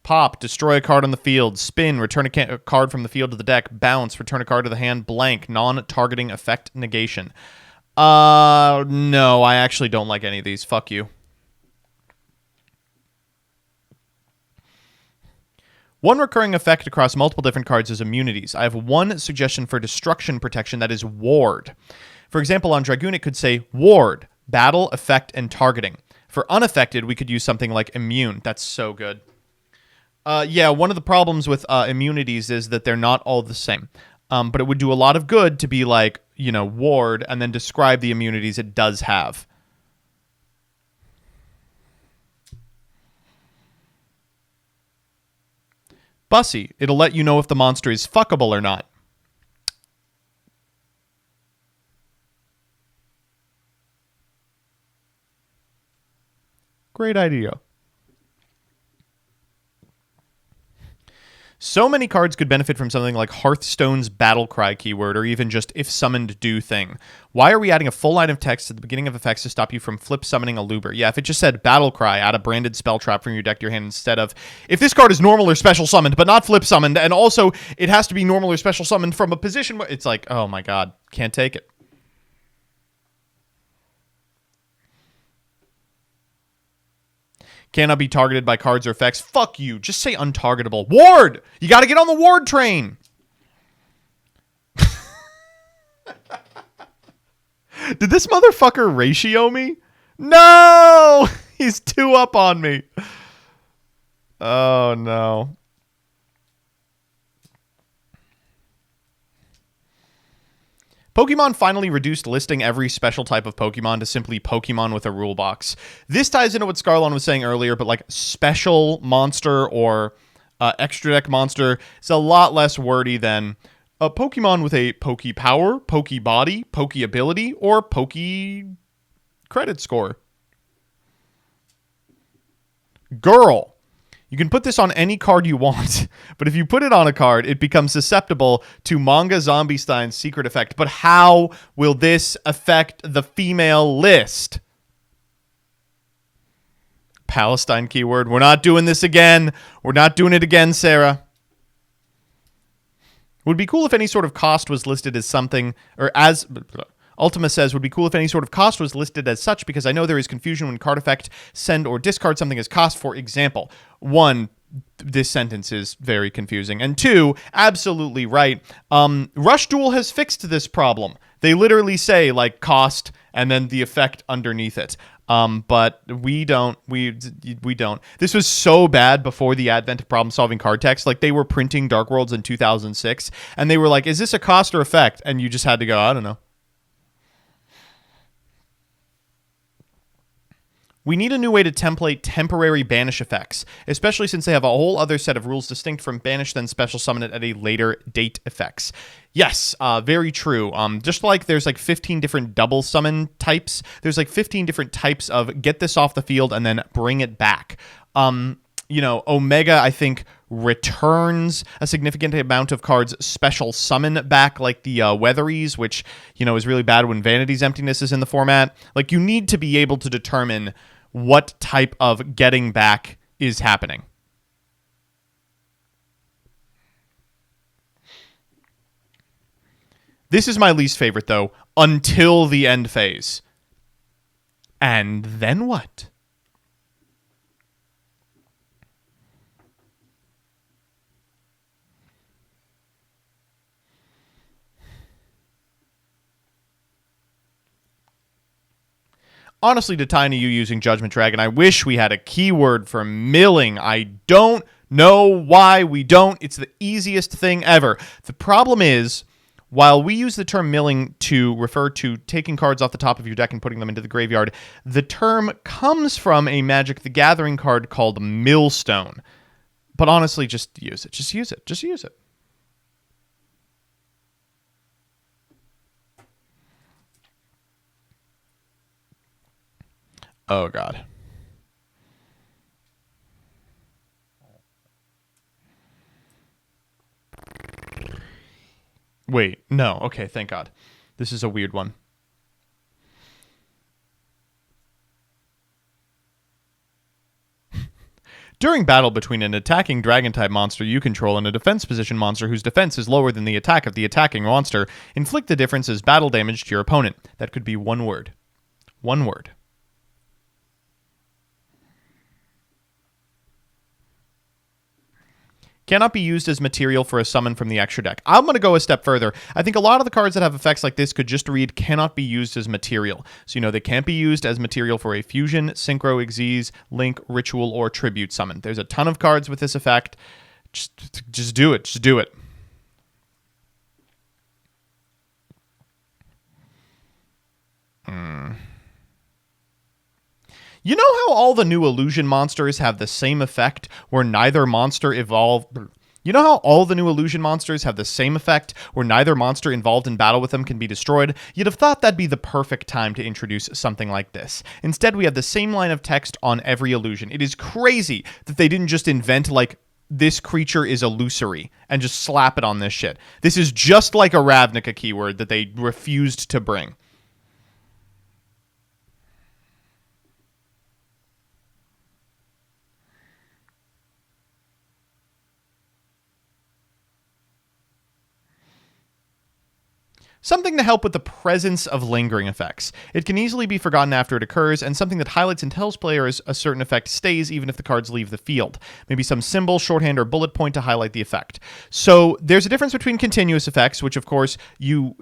Pop, destroy a card on the field. Spin, return a card from the field to the deck. Bounce, return a card to the hand. Blank, non-targeting effect negation. No, I actually don't like any of these. Fuck you. One recurring effect across multiple different cards is immunities. I have one suggestion for destruction protection, that is ward. For example, on Dragoon, it could say ward, battle, effect, and targeting. For unaffected, we could use something like immune. That's so good. Yeah, one of the problems with immunities is that they're not all the same. But it would do a lot of good to be like, you know, ward, and then describe the immunities it does have. Bussy, it'll let you know if the monster is fuckable or not. Great idea. So many cards could benefit from something like Hearthstone's Battlecry keyword, or even just if summoned do thing. Why are we adding a full line of text at the beginning of effects to stop you from flip summoning a Luber? Yeah, if it just said Battlecry, add a branded spell trap from your deck to your hand instead of, if this card is normal or special summoned, but not flip summoned, and also it has to be normal or special summoned from a position where it's like, oh my god, can't take it. Cannot be targeted by cards or effects. Fuck you. Just say untargetable. Ward! You gotta get on the ward train! Did this motherfucker ratio me? No! He's 2 up on me. Oh, no. Pokemon finally reduced listing every special type of Pokemon to simply Pokemon with a rule box. This ties into what Scarlon was saying earlier, but like special monster or extra deck monster is a lot less wordy than a Pokemon with a Poke Power, Poke Body, Poke Ability, or Poke Credit Score. Girl. You can put this on any card you want, but if you put it on a card, it becomes susceptible to Manga Zombiestein's secret effect. But how will this affect the female list? Palestine keyword. We're not doing this again. We're not doing it again, Sarah. Would be cool if any sort of cost was listed as something, or as... Ultima says, would be cool if any sort of cost was listed as such, because I know there is confusion when card effect send or discard something as cost. For example, 1, this sentence is very confusing, and 2, absolutely right. Rush Duel has fixed this problem. They literally say like cost and then the effect underneath it. But we don't. We don't. This was so bad before the advent of problem-solving card text. Like they were printing Dark Worlds in 2006, and they were like, "Is this a cost or effect?" And you just had to go, "I don't know." We need a new way to template temporary banish effects, especially since they have a whole other set of rules distinct from banish then special summon it at a later date effects. Yes, very true. Just like there's like 15 different double summon types, there's like 15 different types of get this off the field and then bring it back. You know, Omega, I think, returns a significant amount of cards special summon back, like the Weatheries, which, you know, is really bad when Vanity's Emptiness is in the format. Like, you need to be able to determine what type of getting back is happening. This is my least favorite, though, until the end phase. And then what? Honestly, to Tiny You using Judgment Dragon, I wish we had a keyword for milling. I don't know why we don't. It's the easiest thing ever. The problem is, while we use the term milling to refer to taking cards off the top of your deck and putting them into the graveyard, the term comes from a Magic the Gathering card called Millstone. But honestly, just use it. Just use it. Just use it. Oh, God. Wait, no. Okay, thank God. This is a weird one. During battle between an attacking dragon-type monster you control and a defense position monster whose defense is lower than the attack of the attacking monster, inflict the difference as battle damage to your opponent. That could be one word. One word. Cannot be used as material for a summon from the extra deck. I'm going to go a step further. I think a lot of the cards that have effects like this could just read cannot be used as material. So, they can't be used as material for a fusion, synchro, exease, link, ritual, or tribute summon. There's a ton of cards with this effect. Just do it. Just do it. You know how all the new illusion monsters have the same effect where neither monster evolved... You know how all the new illusion monsters have the same effect where neither monster involved in battle with them can be destroyed? You'd have thought that'd be the perfect time to introduce something like this. Instead, we have the same line of text on every illusion. It is crazy that they didn't just invent, this creature is illusory and just slap it on this shit. This is just like a Ravnica keyword that they refused to bring. Something to help with the presence of lingering effects. It can easily be forgotten after it occurs, and something that highlights and tells players a certain effect stays even if the cards leave the field. Maybe some symbol, shorthand, or bullet point to highlight the effect. So there's a difference between continuous effects, which of course you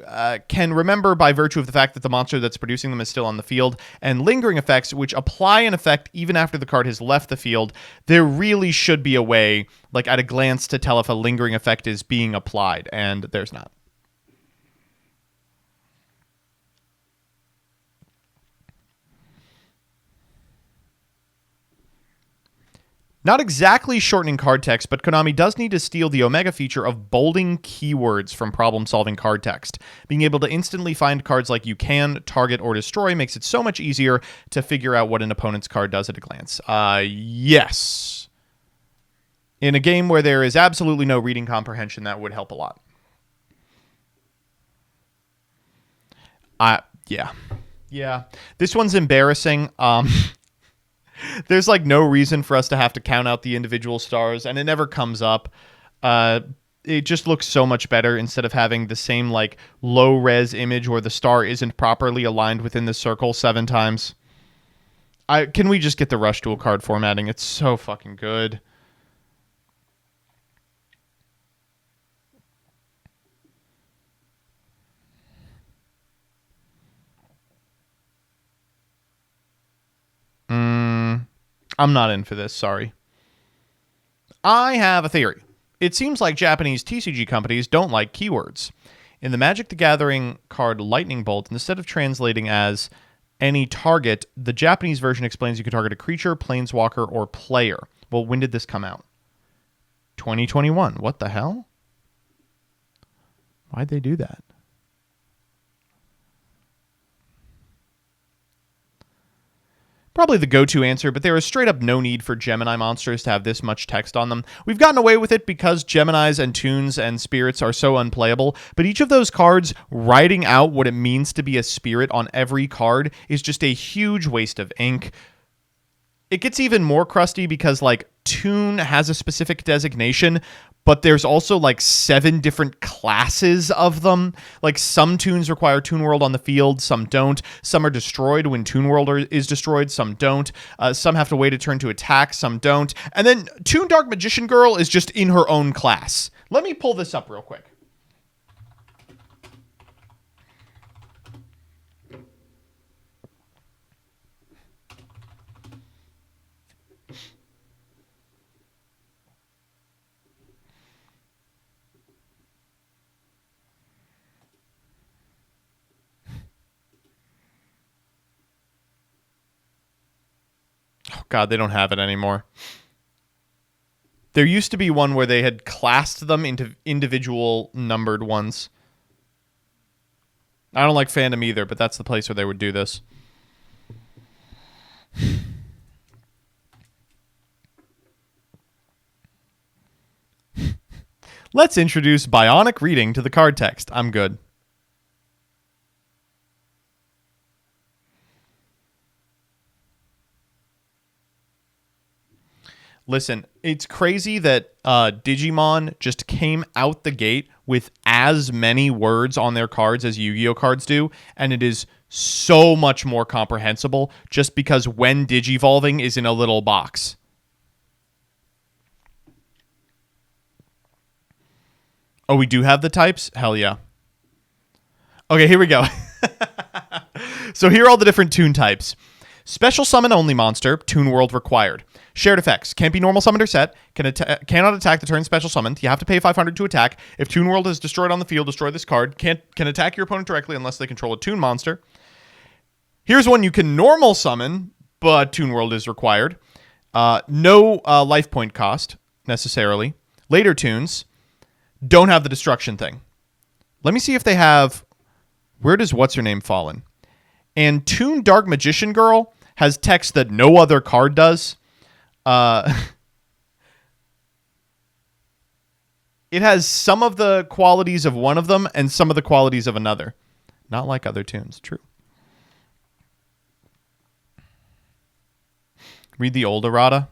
can remember by virtue of the fact that the monster that's producing them is still on the field, and lingering effects, which apply an effect even after the card has left the field. There really should be a way, at a glance, to tell if a lingering effect is being applied, and there's not. Not exactly shortening card text, but Konami does need to steal the Omega feature of bolding keywords from problem-solving card text. Being able to instantly find cards like you can, target, or destroy makes it so much easier to figure out what an opponent's card does at a glance. Yes. In a game where there is absolutely no reading comprehension, that would help a lot. Yeah. Yeah. This one's embarrassing. There's no reason for us to have to count out the individual stars, and it never comes up. It just looks so much better instead of having the same low-res image where the star isn't properly aligned within the circle 7 times. Can we just get the Rush Duel card formatting? It's so fucking good. I'm not in for this, sorry. I have a theory. It seems like Japanese TCG companies don't like keywords. In the Magic the Gathering card Lightning Bolt, instead of translating as any target, the Japanese version explains you can target a creature, planeswalker, or player. Well, when did this come out? 2021. What the hell? Why'd they do that? Probably the go-to answer, but there is straight up no need for Gemini monsters to have this much text on them. We've gotten away with it because Geminis and Toons and Spirits are so unplayable, but each of those cards writing out what it means to be a Spirit on every card is just a huge waste of ink. It gets even more crusty because, Toon has a specific designation, but there's also 7 different classes of them. Some Toons require Toon World on the field, some don't. Some are destroyed when Toon World is destroyed, some don't. Some have to wait a turn to attack, some don't. And then Toon Dark Magician Girl is just in her own class. Let me pull this up real quick. God, they don't have it anymore. There used to be one where they had classed them into individual numbered ones. I don't like fandom either, but that's the place where they would do this. Let's introduce bionic reading to the card text. I'm good. Listen, it's crazy that Digimon just came out the gate with as many words on their cards as Yu-Gi-Oh cards do, and it is so much more comprehensible just because when Digivolving is in a little box. Oh, we do have the types? Hell yeah. Okay, here we go. So here are all the different toon types. Special summon only monster, Toon World required. Shared effects, can't be normal summoned or set, cannot attack the turn special summoned. You have to pay 500 to attack. If Toon World is destroyed on the field, destroy this card. Can attack your opponent directly unless they control a toon monster. Here's one you can normal summon, but Toon World is required. No life point cost, necessarily. Later toons don't have the destruction thing. Let me see if they have... Where does What's-Her-Name fall in? And Toon Dark Magician Girl has text that no other card does. It has some of the qualities of one of them and some of the qualities of another. Not like other tunes. True. Read the old errata.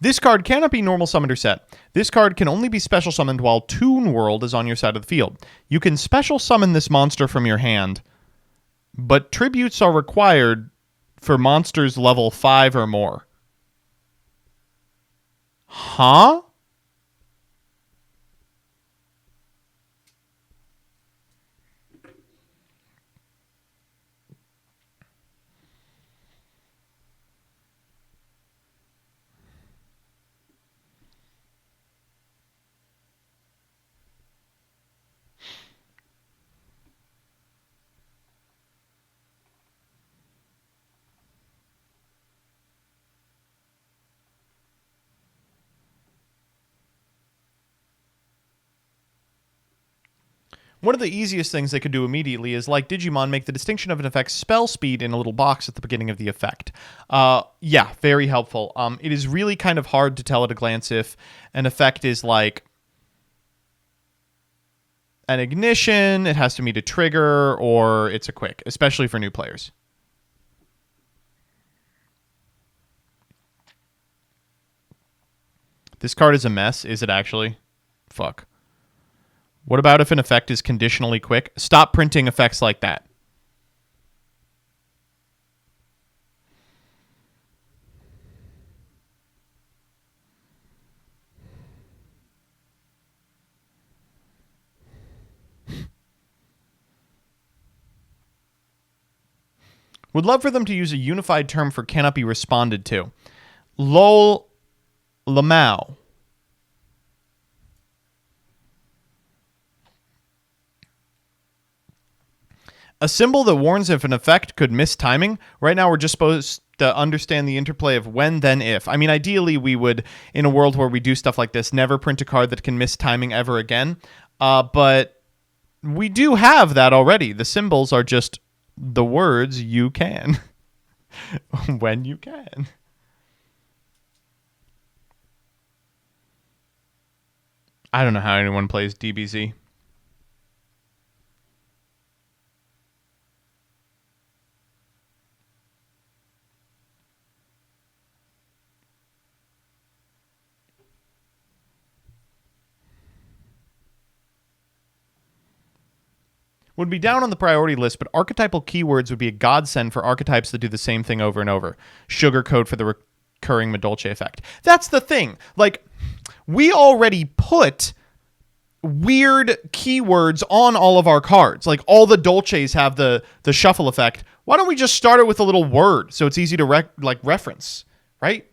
This card cannot be normal summoned or set. This card can only be special summoned while Toon World is on your side of the field. You can special summon this monster from your hand, but tributes are required for monsters level 5 or more. Huh? One of the easiest things they could do immediately is, like Digimon, make the distinction of an effect's spell speed in a little box at the beginning of the effect. Yeah, very helpful. It is really kind of hard to tell at a glance if an effect is like an ignition, it has to meet a trigger, or it's a quick, especially for new players. This card is a mess. Is it actually? Fuck. What about if an effect is conditionally quick? Stop printing effects like that. Would love for them to use a unified term for cannot be responded to. Lol Lamau. A symbol that warns if an effect could miss timing. Right now, we're just supposed to understand the interplay of when, then, if. I mean, ideally, we would, in a world where we do stuff like this, never print a card that can miss timing ever again. But we do have that already. The symbols are just the words you can. When you can. I don't know how anyone plays DBZ. Would be down on the priority list, but archetypal keywords would be a godsend for archetypes that do the same thing over and over. Sugar code for the recurring Madolche effect. That's the thing. Like, we already put weird keywords on all of our cards. Like all the Dolces have the shuffle effect. Why don't we just start it with a little word so it's easy to reference, right?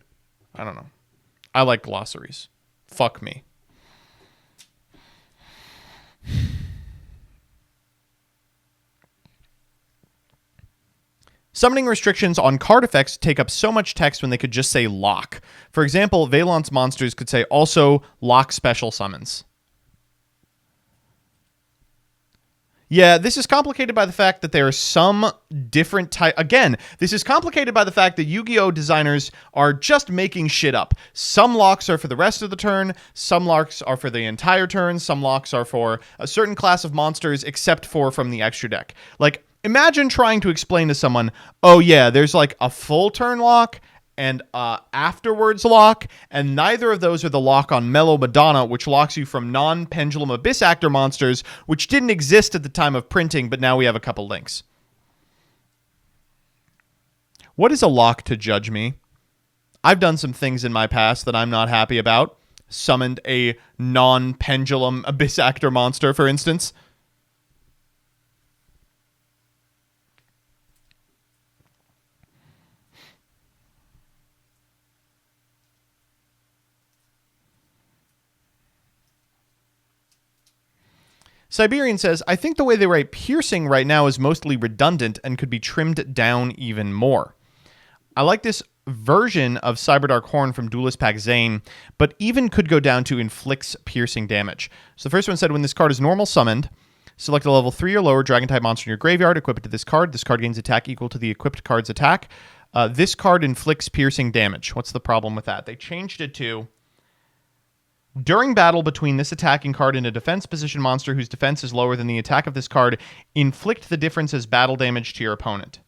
I don't know. I like glossaries. Fuck me. Summoning restrictions on card effects take up so much text when they could just say lock. For example, Valence monsters could say also lock special summons. Yeah, this is complicated by the fact that there are some different type. Again, this is complicated by the fact that Yu-Gi-Oh! Designers are just making shit up. Some locks are for the rest of the turn, some locks are for the entire turn, some locks are for a certain class of monsters except for from the extra deck. Like, imagine trying to explain to someone, oh yeah, there's like a full turn lock and afterwards lock, and neither of those are the lock on Mellow Madonna, which locks you from non-Pendulum Abyss Actor monsters, which didn't exist at the time of printing, but now we have a couple links. What is a lock to judge me? I've done some things in my past that I'm not happy about. Summoned a non-Pendulum Abyss Actor monster, for instance. Siberian says, I think the way they write piercing right now is mostly redundant and could be trimmed down even more. I like this version of Cyberdark Horn from Duelist Pack Zane, but even could go down to inflicts piercing damage. So the first one said, when this card is normal summoned, select a level 3 or lower Dragon-type monster in your graveyard, equip it to this card. This card gains attack equal to the equipped card's attack. This card inflicts piercing damage. What's the problem with that? They changed it to... During battle between this attacking card and a defense position monster whose defense is lower than the attack of this card, inflict the difference as battle damage to your opponent.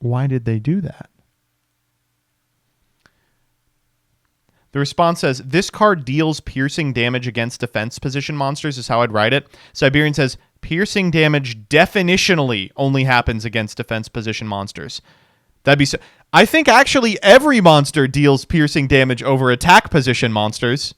Why did they do that? The response says, this card deals piercing damage against defense position monsters is how I'd write it. Siberian says, piercing damage definitionally only happens against defense position monsters. That'd be so... I think actually every monster deals piercing damage over attack position monsters.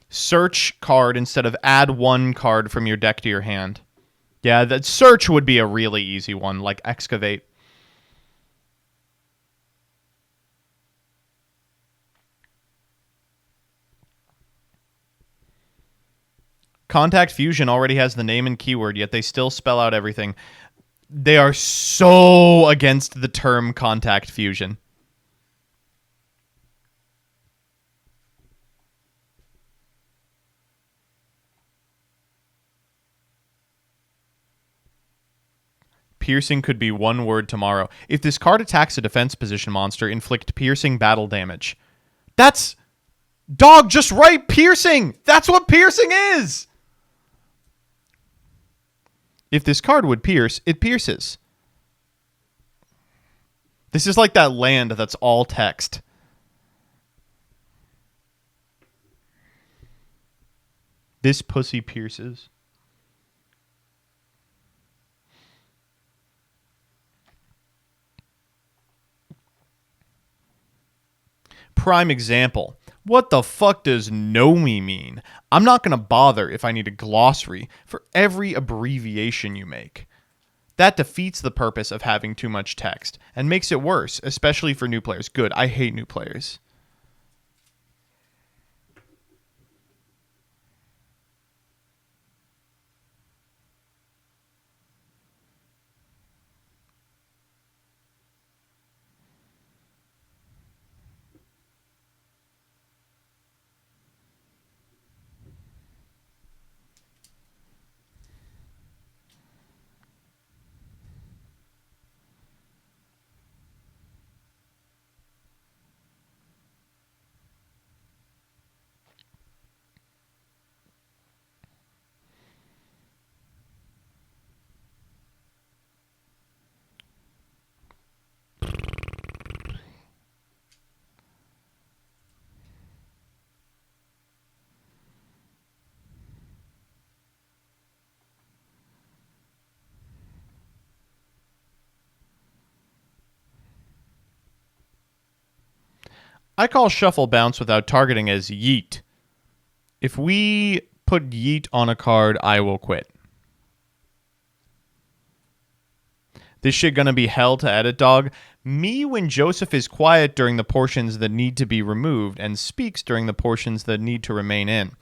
Search card instead of add one card from your deck to your hand. Yeah, that search would be a really easy one, like excavate. Contact Fusion already has the name and keyword, yet they still spell out everything. They are so against the term Contact Fusion. Piercing could be one word tomorrow. If this card attacks a defense position monster, inflict piercing battle damage. That's... Dog, just write piercing! That's what piercing is! If this card would pierce, it pierces. This is like that land that's all text. This pussy pierces. Prime example. What the fuck does know me mean? I'm not going to bother if I need a glossary for every abbreviation you make. That defeats the purpose of having too much text and makes it worse, especially for new players. Good, I hate new players. I call shuffle bounce without targeting as yeet. If we put yeet on a card, I will quit. This shit gonna be hell to edit, dog. Me when Joseph is quiet during the portions that need to be removed and speaks during the portions that need to remain in.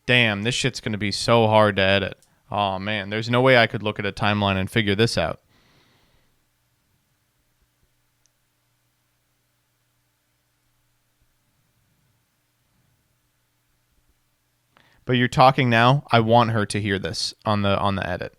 Damn, this shit's gonna be so hard to edit. Oh man, there's no way I could look at a timeline and figure this out. But you're talking now. I want her to hear this on the edit.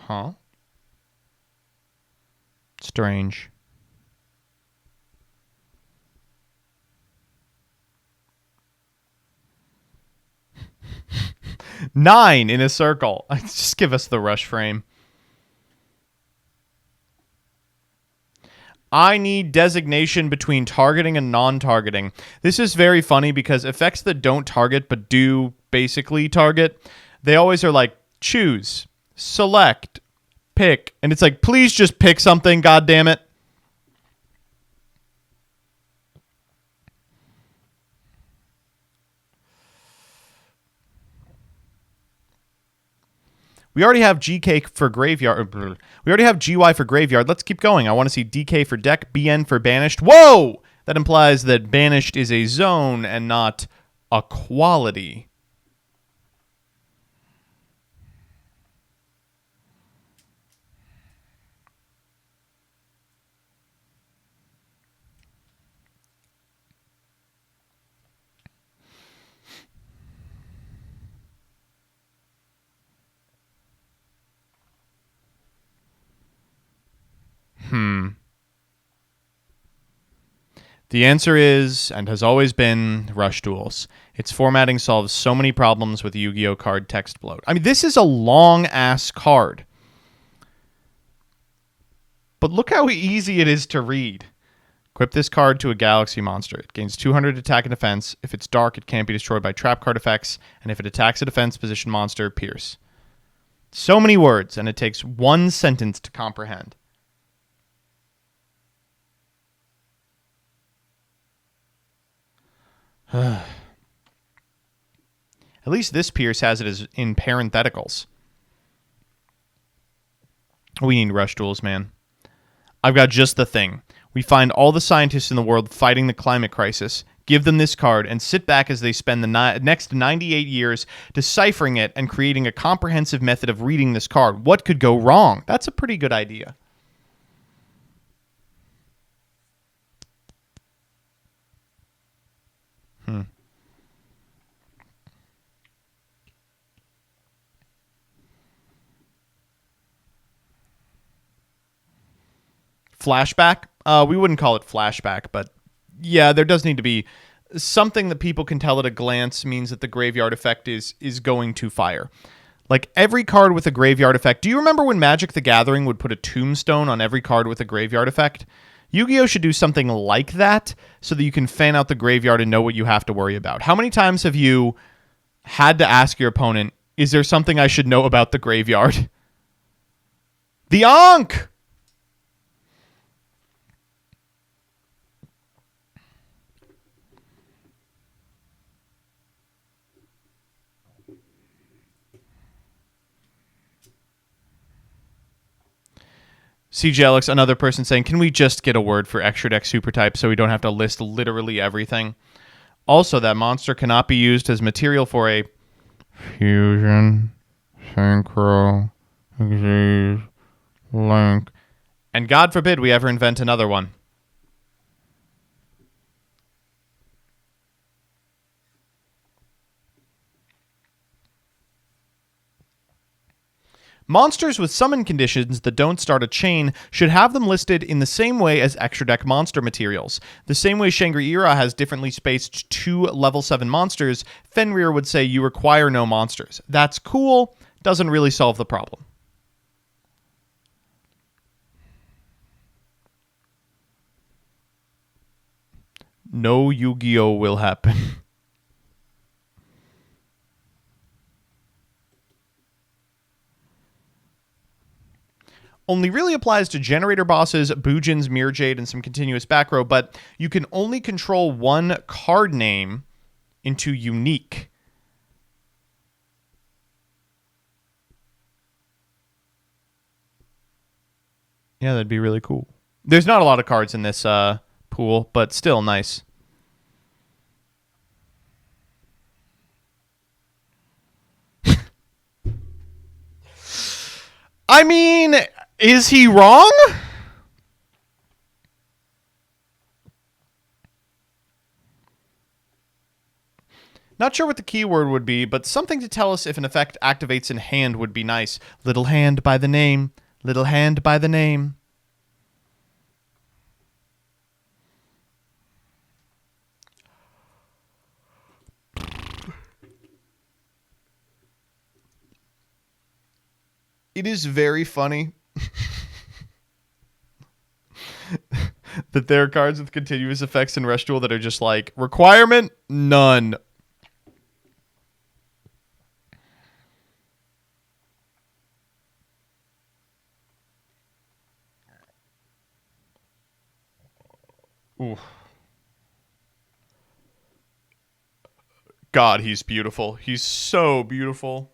Huh? Strange. Nine in a circle. Just give us the rush frame. I need designation between targeting and non-targeting. This is very funny because effects that don't target but do basically target, they always are like choose, select, pick, and it's like, please just pick something, god damn it. We already have GK for graveyard. We already have GY for graveyard. Let's keep going. I want to see DK for deck, BN for banished. Whoa! That implies that banished is a zone and not a quality. The answer is, and has always been, Rush Duels. Its formatting solves so many problems with Yu-Gi-Oh! Card text bloat. I mean, this is a long-ass card. But look how easy it is to read. Equip this card to a Galaxy monster. It gains 200 attack and defense. If it's dark, it can't be destroyed by trap card effects. And if it attacks a defense position monster, pierce. So many words, and it takes one sentence to comprehend. At least this Pierce has it as in parentheticals. We need Rush Duels, man. I've got just the thing. We find all the scientists in the world fighting the climate crisis, give them this card, and sit back as they spend the next 98 years deciphering it and creating a comprehensive method of reading this card. What could go wrong? That's a pretty good idea. Flashback? We wouldn't call it flashback, but yeah, there does need to be something that people can tell at a glance means that the graveyard effect is going to fire. Like every card with a graveyard effect. Do you remember when Magic the Gathering would put a tombstone on every card with a graveyard effect? Yu-Gi-Oh! Should do something like that so that you can fan out the graveyard and know what you have to worry about. How many times have you had to ask your opponent, is there something I should know about the graveyard? The Ankh! CJLX, another person saying, can we just get a word for extra deck super type so we don't have to list literally everything? Also, that monster cannot be used as material for a fusion, synchro, exes, link, and God forbid we ever invent another one. Monsters with summon conditions that don't start a chain should have them listed in the same way as extra deck monster materials. The same way Shangri-Ira has differently spaced 2 level 7 monsters, Fenrir would say you require no monsters. That's cool, doesn't really solve the problem. No Yu-Gi-Oh will happen. Only really applies to generator bosses, Boojins, Mirror Jade, and some continuous back row, but you can only control one card name into unique. Yeah, that'd be really cool. There's not a lot of cards in this pool, but still nice. I mean, is he wrong? Not sure what the keyword would be, but something to tell us if an effect activates in hand would be nice. Little hand by the name. Little hand by the name. It is very funny that there are cards with continuous effects in Rush Duel that are just like, requirement, none. Ooh. God, he's beautiful. He's so beautiful.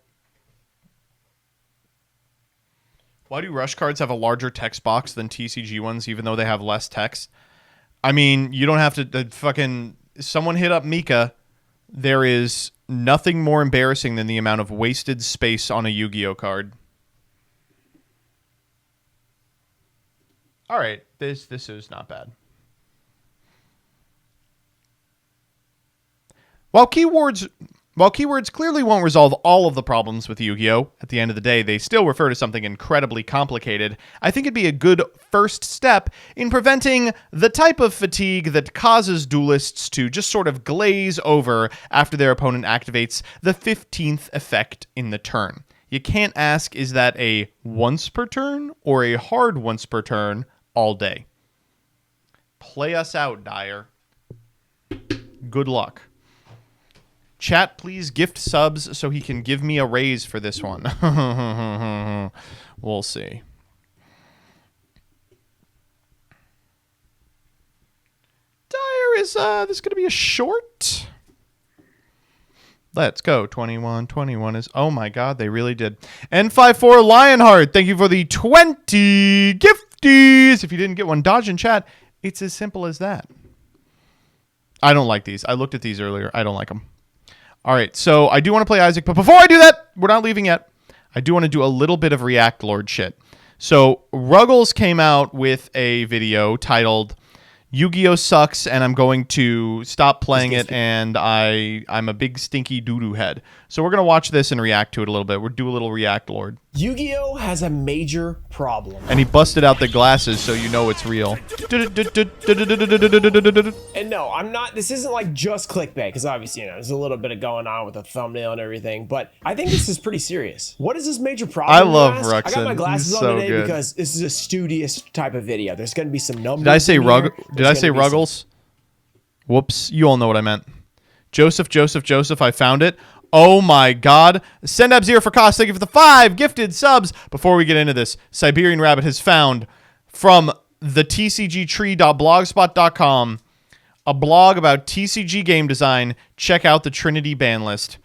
Why do Rush cards have a larger text box than TCG ones, even though they have less text? I mean, you don't have to fucking... Someone hit up Mika. There is nothing more embarrassing than the amount of wasted space on a Yu-Gi-Oh card. All right, this is not bad. While keywords clearly won't resolve all of the problems with Yu-Gi-Oh! At the end of the day, they still refer to something incredibly complicated. I think it'd be a good first step in preventing the type of fatigue that causes duelists to just sort of glaze over after their opponent activates the 15th effect in the turn. You can't ask, is that a once per turn or a hard once per turn all day? Play us out, Dyer. Good luck. Chat, please gift subs so he can give me a raise for this one. We'll see. Dyer, is this going to be a short? Let's go. 21. 21 is... Oh my god, they really did. N54 Lionheart, thank you for the 20 gifties. If you didn't get one, dodge in chat. It's as simple as that. I don't like these. I looked at these earlier. I don't like them. All right, so I do want to play Isaac, but before I do that, we're not leaving yet. I do want to do a little bit of React Lord shit. So Ruggles came out with a video titled Yu-Gi-Oh! Sucks, and I'm going to stop playing it, and I'm a big stinky doo-doo head. So we're going to watch this and react to it a little bit. We'll do a little React Lord. Yu-Gi-Oh! Has a major problem. And he busted out the glasses so you know it's real. And no, I'm not, this isn't like just clickbait, because obviously, you know, there's a little bit of going on with the thumbnail and everything, but I think this is pretty serious. What is this major problem? I love Ruxin. I got my glasses on today good. because this is a studious type of video. There's going to be some numbers. Did I say Ruggles? Whoops, you all know what I meant. Joseph, I found it. Oh my god. Send up 0 for cost. Thank you for the 5 gifted subs. Before we get into this, Siberian Rabbit has found from the tcgtree.blogspot.com a blog about TCG game design. Check out the Trinity ban list.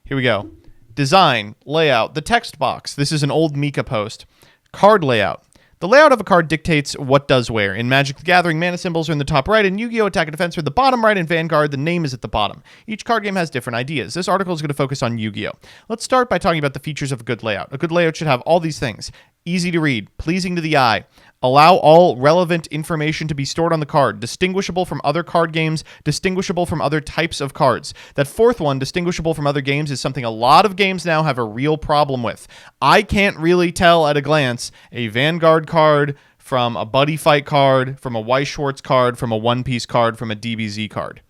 Here we go. Design, layout, the text box. This is an old Mika post. Card layout. The layout of a card dictates what does where. In Magic the Gathering, mana symbols are in the top right, and Yu-Gi-Oh! Attack and Defense are in the bottom right, and Vanguard, the name is at the bottom. Each card game has different ideas. This article is going to focus on Yu-Gi-Oh! Let's start by talking about the features of a good layout. A good layout should have all these things. Easy to read, pleasing to the eye, allow all relevant information to be stored on the card, distinguishable from other card games, distinguishable from other types of cards. That fourth one, distinguishable from other games, is something a lot of games now have a real problem with. I can't really tell at a glance a Vanguard card from a Buddy Fight card, from a Weiss Schwartz card, from a One Piece card, from a DBZ card.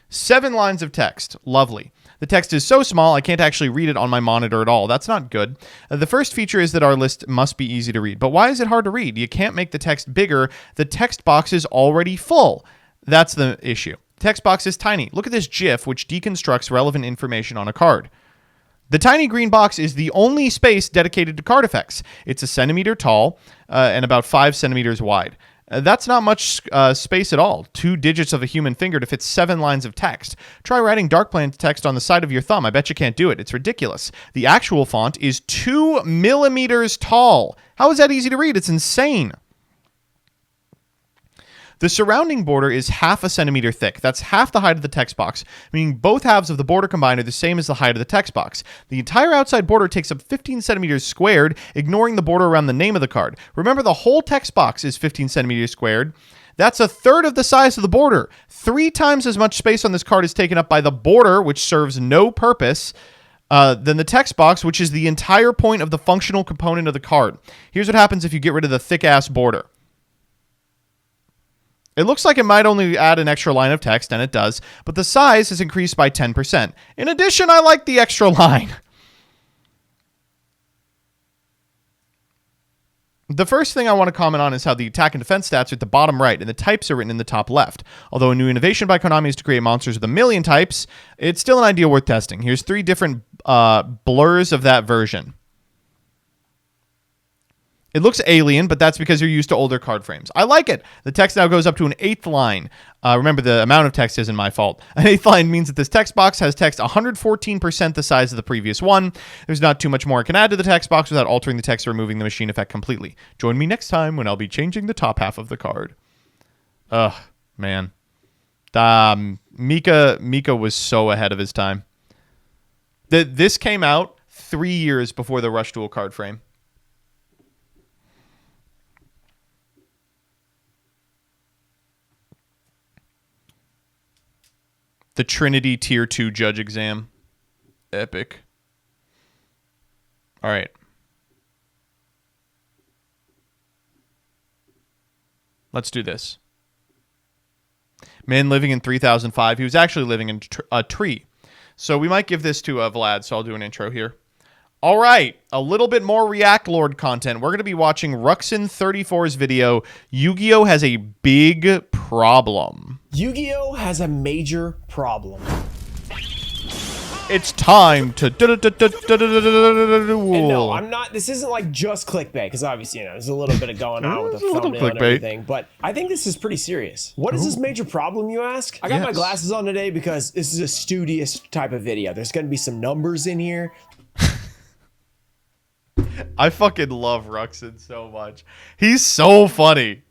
7 lines of text. Lovely. The text is so small, I can't actually read it on my monitor at all. That's not good. The first feature is that our list must be easy to read. But why is it hard to read? You can't make the text bigger. The text box is already full. That's the issue. Text box is tiny. Look at this GIF, which deconstructs relevant information on a card. The tiny green box is the only space dedicated to card effects. It's a centimeter tall and about 5 centimeters wide. That's not much space at all. 2 digits of a human finger to fit 7 lines of text. Try writing dark plan text on the side of your thumb. I bet you can't do it. It's ridiculous. The actual font is 2 millimeters tall. How is that easy to read? It's insane. The surrounding border is half a centimeter thick. That's half the height of the text box, meaning both halves of the border combined are the same as the height of the text box. The entire outside border takes up 15 centimeters squared, ignoring the border around the name of the card. Remember, the whole text box is 15 centimeters squared. That's a third of the size of the border. 3 times as much space on this card is taken up by the border, which serves no purpose, than the text box, which is the entire point of the functional component of the card. Here's what happens if you get rid of the thick-ass border. It looks like it might only add an extra line of text, and it does, but the size is increased by 10%. In addition, I like the extra line. The first thing I want to comment on is how the attack and defense stats are at the bottom right, and the types are written in the top left. Although a new innovation by Konami is to create monsters with 1 million types, it's still an idea worth testing. Here's 3 different blurs of that version. It looks alien, but that's because you're used to older card frames. I like it. The text now goes up to an 8th line. Remember, the amount of text isn't my fault. An 8th line means that this text box has text 114% the size of the previous one. There's not too much more I can add to the text box without altering the text or removing the machine effect completely. Join me next time when I'll be changing the top half of the card. Ugh, man. Mika was so ahead of his time. This came out 3 years before the Rush Duel card frame. The Trinity Tier 2 judge exam. Epic. All right. Let's do this. Man living in 3005. He was actually living in a tree. So we might give this to Vlad, so I'll do an intro here. All right, a little bit more React Lord content. We're going to be watching Ruxin34's video. Yugioh has a big problem. Yugioh has a major problem. It's time to... And no, I'm not... This isn't like just clickbait, because obviously, there's a little bit of going on with the thumbnail and everything, but I think this is pretty serious. What is this major problem, you ask? I got my glasses on today because this is a studious type of video. There's going to be some numbers in here. I fucking love Ruxin so much. He's so funny.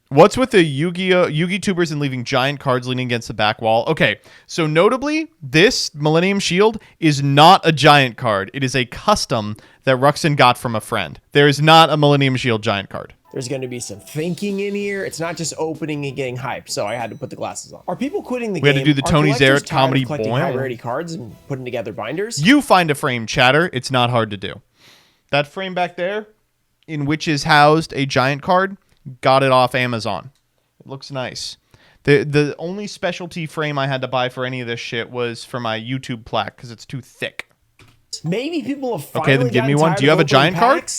What's with the Yugi tubers and leaving giant cards leaning against the back wall? Okay, so notably, this Millennium Shield is not a giant card. It is a custom that Ruxin got from a friend. There is not a Millennium Shield giant card. There's going to be some thinking in here. It's not just opening and getting hyped, so I had to put the glasses on. Are people quitting the game? We had to do the Tony Zarrett comedy collecting high-rarity cards and putting together binders? You find a frame, chatter. It's not hard to do. That frame back there, in which is housed a giant card, got it off Amazon. It looks nice. The only specialty frame I had to buy for any of this shit was for my YouTube plaque, because it's too thick. Maybe people have finally Okay, then give me one. Do you have a giant card?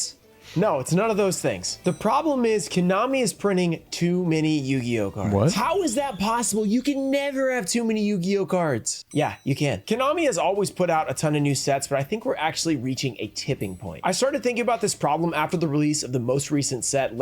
No, it's none of those things. The problem is Konami is printing too many Yu-Gi-Oh cards. What? How is that possible? You can never have too many Yu-Gi-Oh cards. Yeah, you can. Konami has always put out a ton of new sets, but I think we're actually reaching a tipping point. I started thinking about this problem after the release of the most recent set.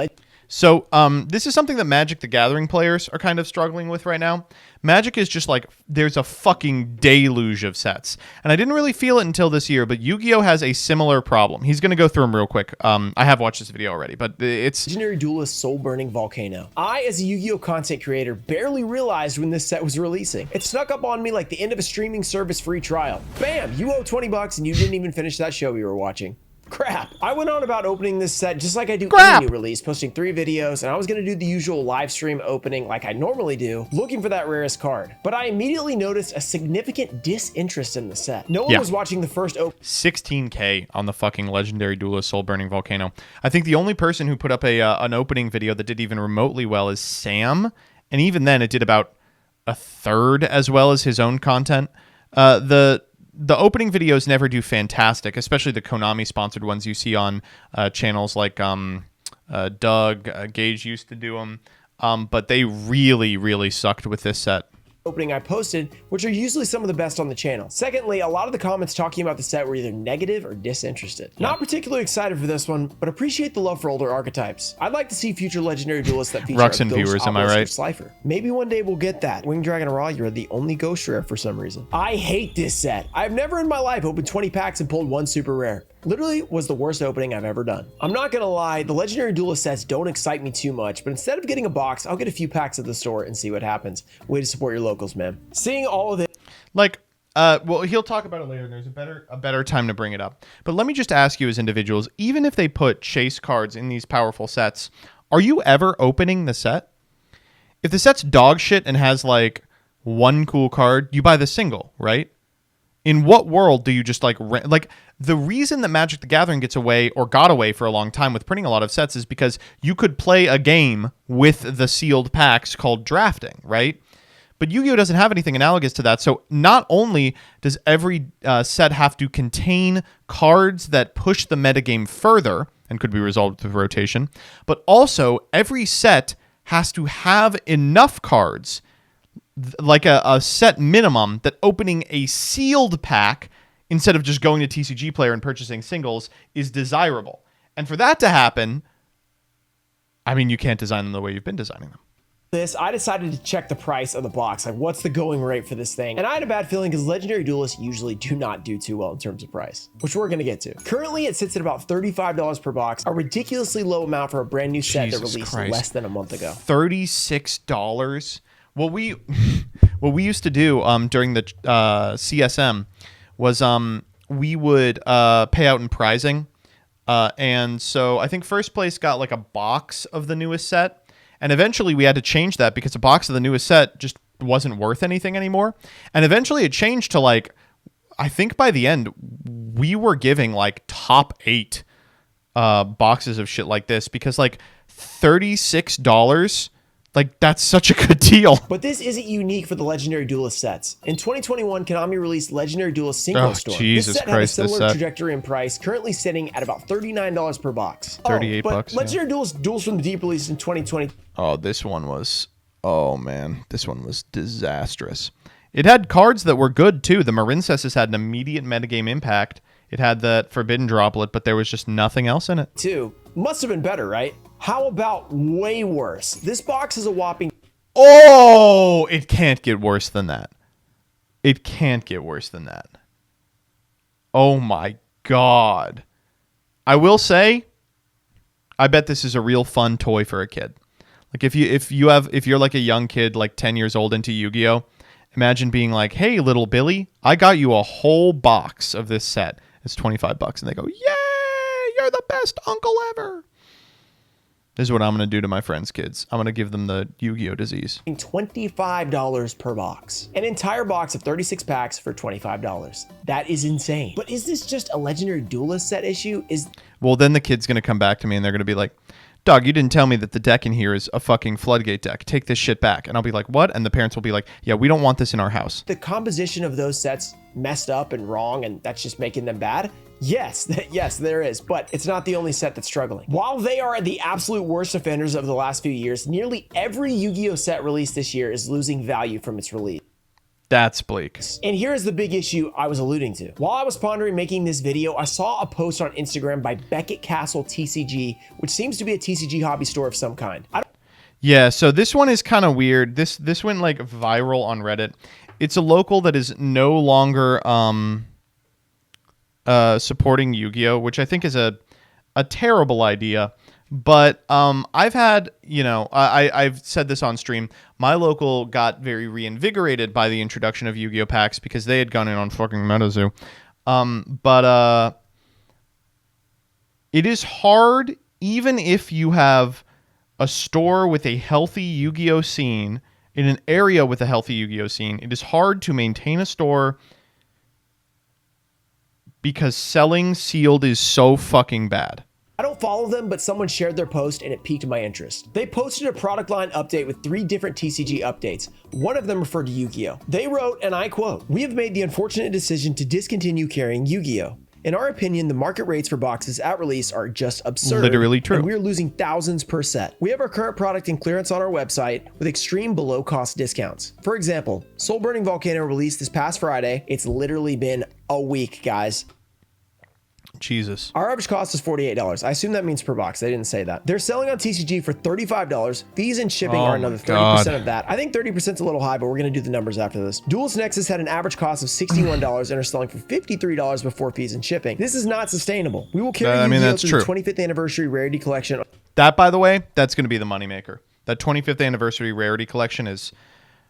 So, this is something that Magic the Gathering players are kind of struggling with right now. Magic is just like, there's a fucking deluge of sets. And I didn't really feel it until this year, but Yu-Gi-Oh has a similar problem. He's going to go through them real quick. I have watched this video already, but it's... Legendary Duelist Soul Burning Volcano. I, as a Yu-Gi-Oh content creator, barely realized when this set was releasing. It snuck up on me like the end of a streaming service free trial. Bam! You owe $20 and you didn't even finish that show you were watching. Crap. I went on about opening this set just like I do any new release, posting 3 videos, and I was going to do the usual live stream opening like I normally do, looking for that rarest card. But I immediately noticed a significant disinterest in the set. No one was watching the first open. 16K on the fucking Legendary Duelist Soul Burning Volcano. I think the only person who put up an opening video that did even remotely well is Sam, and even then it did about a third as well as his own content. The opening videos never do fantastic, especially the Konami-sponsored ones you see on channels like Doug, Gage used to do them. but they really, really sucked with this set. Opening I posted, which are usually some of the best on the channel. Secondly, a lot of the comments talking about the set were either negative or disinterested. Not particularly excited for this one, but appreciate the love for older archetypes. I'd like to see future legendary duelists that feature Ruxin a Ghost, viewers, am I Obelisk, or right? Slifer. Maybe one day we'll get that. Winged Dragon Raw, you're the only ghost rare for some reason. I hate this set. I've never in my life opened 20 packs and pulled one super rare. Literally was the worst opening I've ever done. I'm not gonna lie, the legendary duelist sets don't excite me too much, but instead of getting a box, I'll get a few packs at the store and see what happens. Way to support your locals, man. Seeing all of it, like, well, he'll talk about it later. There's a better time to bring it up. But let me just ask you as individuals, even if they put chase cards in these powerful sets, are you ever opening the set? If the set's dog shit and has like one cool card, you buy the single, right? In what world do you just like the reason that Magic the Gathering gets away or got away for a long time with printing a lot of sets is because you could play a game with the sealed packs called drafting, right? But Yu-Gi-Oh doesn't have anything analogous to that. So not only does every set have to contain cards that push the metagame further and could be resolved with rotation, but also every set has to have enough cards, like a set minimum, that opening a sealed pack instead of just going to TCG Player and purchasing singles is desirable. And for that to happen, I mean, you can't design them the way you've been designing them. I decided to check the price of the box, like what's the going rate for this thing, and I had a bad feeling because legendary duelists usually do not do too well in terms of price, which we're gonna get to. Currently it sits at about $35 per box, a ridiculously low amount for a brand new set that released less than a month ago. $36. What we used to do during the CSM was we would pay out in prizing, and so I think first place got like a box of the newest set. And eventually we had to change that because a box of the newest set just wasn't worth anything anymore. And eventually it changed to like, I think by the end, we were giving like top 8 boxes of shit like this because like $36, like that's such a good deal. But this isn't unique for the Legendary Duelist sets. In 2021, Konami released Legendary Duelist Synchro Storm. Jesus this set Christ, had a similar trajectory in price, currently sitting at about $39 per box. 38 bucks. Legendary Duelist Duels from the Deep released in 2020. Oh, this one was, oh man, this one was disastrous. It had cards that were good too. The Marincesses had an immediate metagame impact. It had that Forbidden Droplet, but there was just nothing else in it. Must have been better, right? How about way worse? This box is a whopping... Oh, it can't get worse than that. It can't get worse than that. Oh my God. I will say, I bet this is a real fun toy for a kid. Like if you're like a young kid, like 10 years old into Yu-Gi-Oh, imagine being like, hey, little Billy, I got you a whole box of this set. It's $25. And they go, yay, you're the best uncle ever. This is what I'm going to do to my friends' kids. I'm going to give them the Yu-Gi-Oh disease. $25 per box. An entire box of 36 packs for $25. That is insane. But is this just a Legendary Duelist set issue? Well, then the kid's going to come back to me and they're going to be like, dog, you didn't tell me that the deck in here is a fucking floodgate deck. Take this shit back. And I'll be like, what? And the parents will be like, yeah, we don't want this in our house. The composition of those sets messed up and wrong, and that's just making them bad? Yes, yes, there is, but it's not the only set that's struggling. While they are the absolute worst offenders of the last few years, nearly every Yu-Gi-Oh set released this year is losing value from its release. That's bleak. And here's the big issue I was alluding to. While I was pondering making this video, I saw a post on Instagram by Beckett Castle TCG, which seems to be a TCG hobby store of some kind. Yeah, so this one is kind of weird. This went like viral on Reddit. It's a local that is no longer supporting Yu-Gi-Oh, which I think is a terrible idea. But I've had, I've said this on stream. My local got very reinvigorated by the introduction of Yu-Gi-Oh packs because they had gone in on fucking MetaZoo. But it is hard, even if you have a store with a healthy Yu-Gi-Oh scene, in an area with a healthy Yu-Gi-Oh scene, it is hard to maintain a store because selling sealed is so fucking bad. I don't follow them, but someone shared their post and it piqued my interest. They posted a product line update with 3 different TCG updates. One of them referred to Yu-Gi-Oh. They wrote, and I quote, "We have made the unfortunate decision to discontinue carrying Yu-Gi-Oh. In our opinion, the market rates for boxes at release are just absurd. Literally true. And we're losing thousands per set. We have our current product in clearance on our website with extreme below cost discounts. For example, Soul Burning Volcano released this past Friday. It's literally been a week, guys. Jesus. Our average cost is $48. I assume that means per box. They didn't say that. They're selling on TCG for $35. Fees and shipping are another 30% of that. I think 30% is a little high, but we're going to do the numbers after this. Duelist Nexus had an average cost of $61 and are selling for $53 before fees and shipping. This is not sustainable. We will carry Yugioh through the 25th anniversary rarity collection. That, by the way, that's going to be the moneymaker. That 25th anniversary rarity collection is,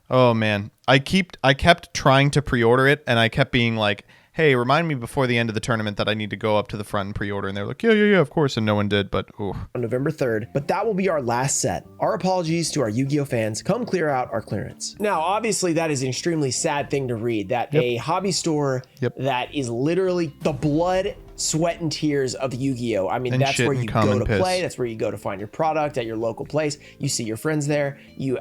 oh man. I kept trying to pre-order it, and I kept being like, hey, remind me before the end of the tournament that I need to go up to the front and pre-order. And they're like, yeah, of course. And no one did, but ooh. On November 3rd, but that will be our last set. Our apologies to our Yu-Gi-Oh fans. Come clear out our clearance. Now, obviously, that is an extremely sad thing to read, that a hobby store that is literally the blood, sweat, and tears of Yu-Gi-Oh. I mean, that's where you go to play. That's where you go to find your product at your local place. You see your friends there. You,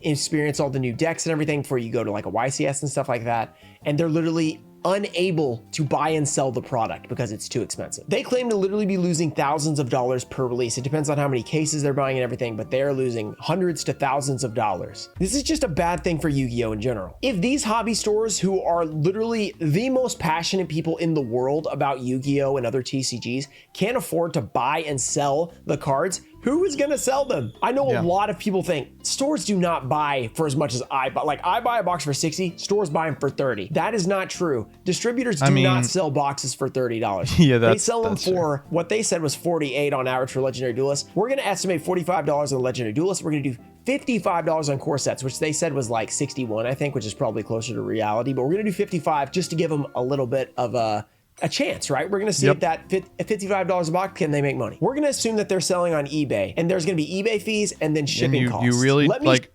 experience all the new decks and everything before you go to like a YCS and stuff like that. And they're literally unable to buy and sell the product because it's too expensive. They claim to literally be losing thousands of dollars per release. It depends on how many cases they're buying and everything, but they are losing hundreds to thousands of dollars. This is just a bad thing for Yu-Gi-Oh in general. If these hobby stores, who are literally the most passionate people in the world about Yu-Gi-Oh and other TCGs, can't afford to buy and sell the cards, who is gonna sell them? I know a lot of people think stores do not buy for as much as I buy. Like, I buy a box for 60, stores buy them for 30. That is not true. Distributors do not sell boxes for $30. Yeah, they sell them for what they said was 48 on average for Legendary Duelist. We're gonna estimate $45 on Legendary Duelist. We're gonna do $55 on core sets, which they said was like 61, I think, which is probably closer to reality. But we're gonna do 55 just to give them a little bit of a chance, right? We're gonna see if that at $55 a box, can they make money? We're gonna assume that they're selling on eBay, and there's gonna be eBay fees and then shipping costs. You really like,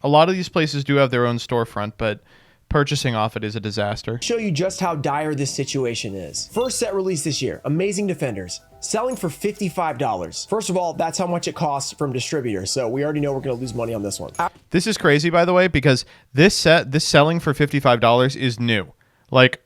a lot of these places do have their own storefront, but purchasing off it is a disaster. Show you just how dire this situation is. First set released this year, Amazing Defenders, selling for $55. First of all, that's how much it costs from distributors, so we already know we're gonna lose money on this one. This is crazy, by the way, because this selling for $55 is new. Like,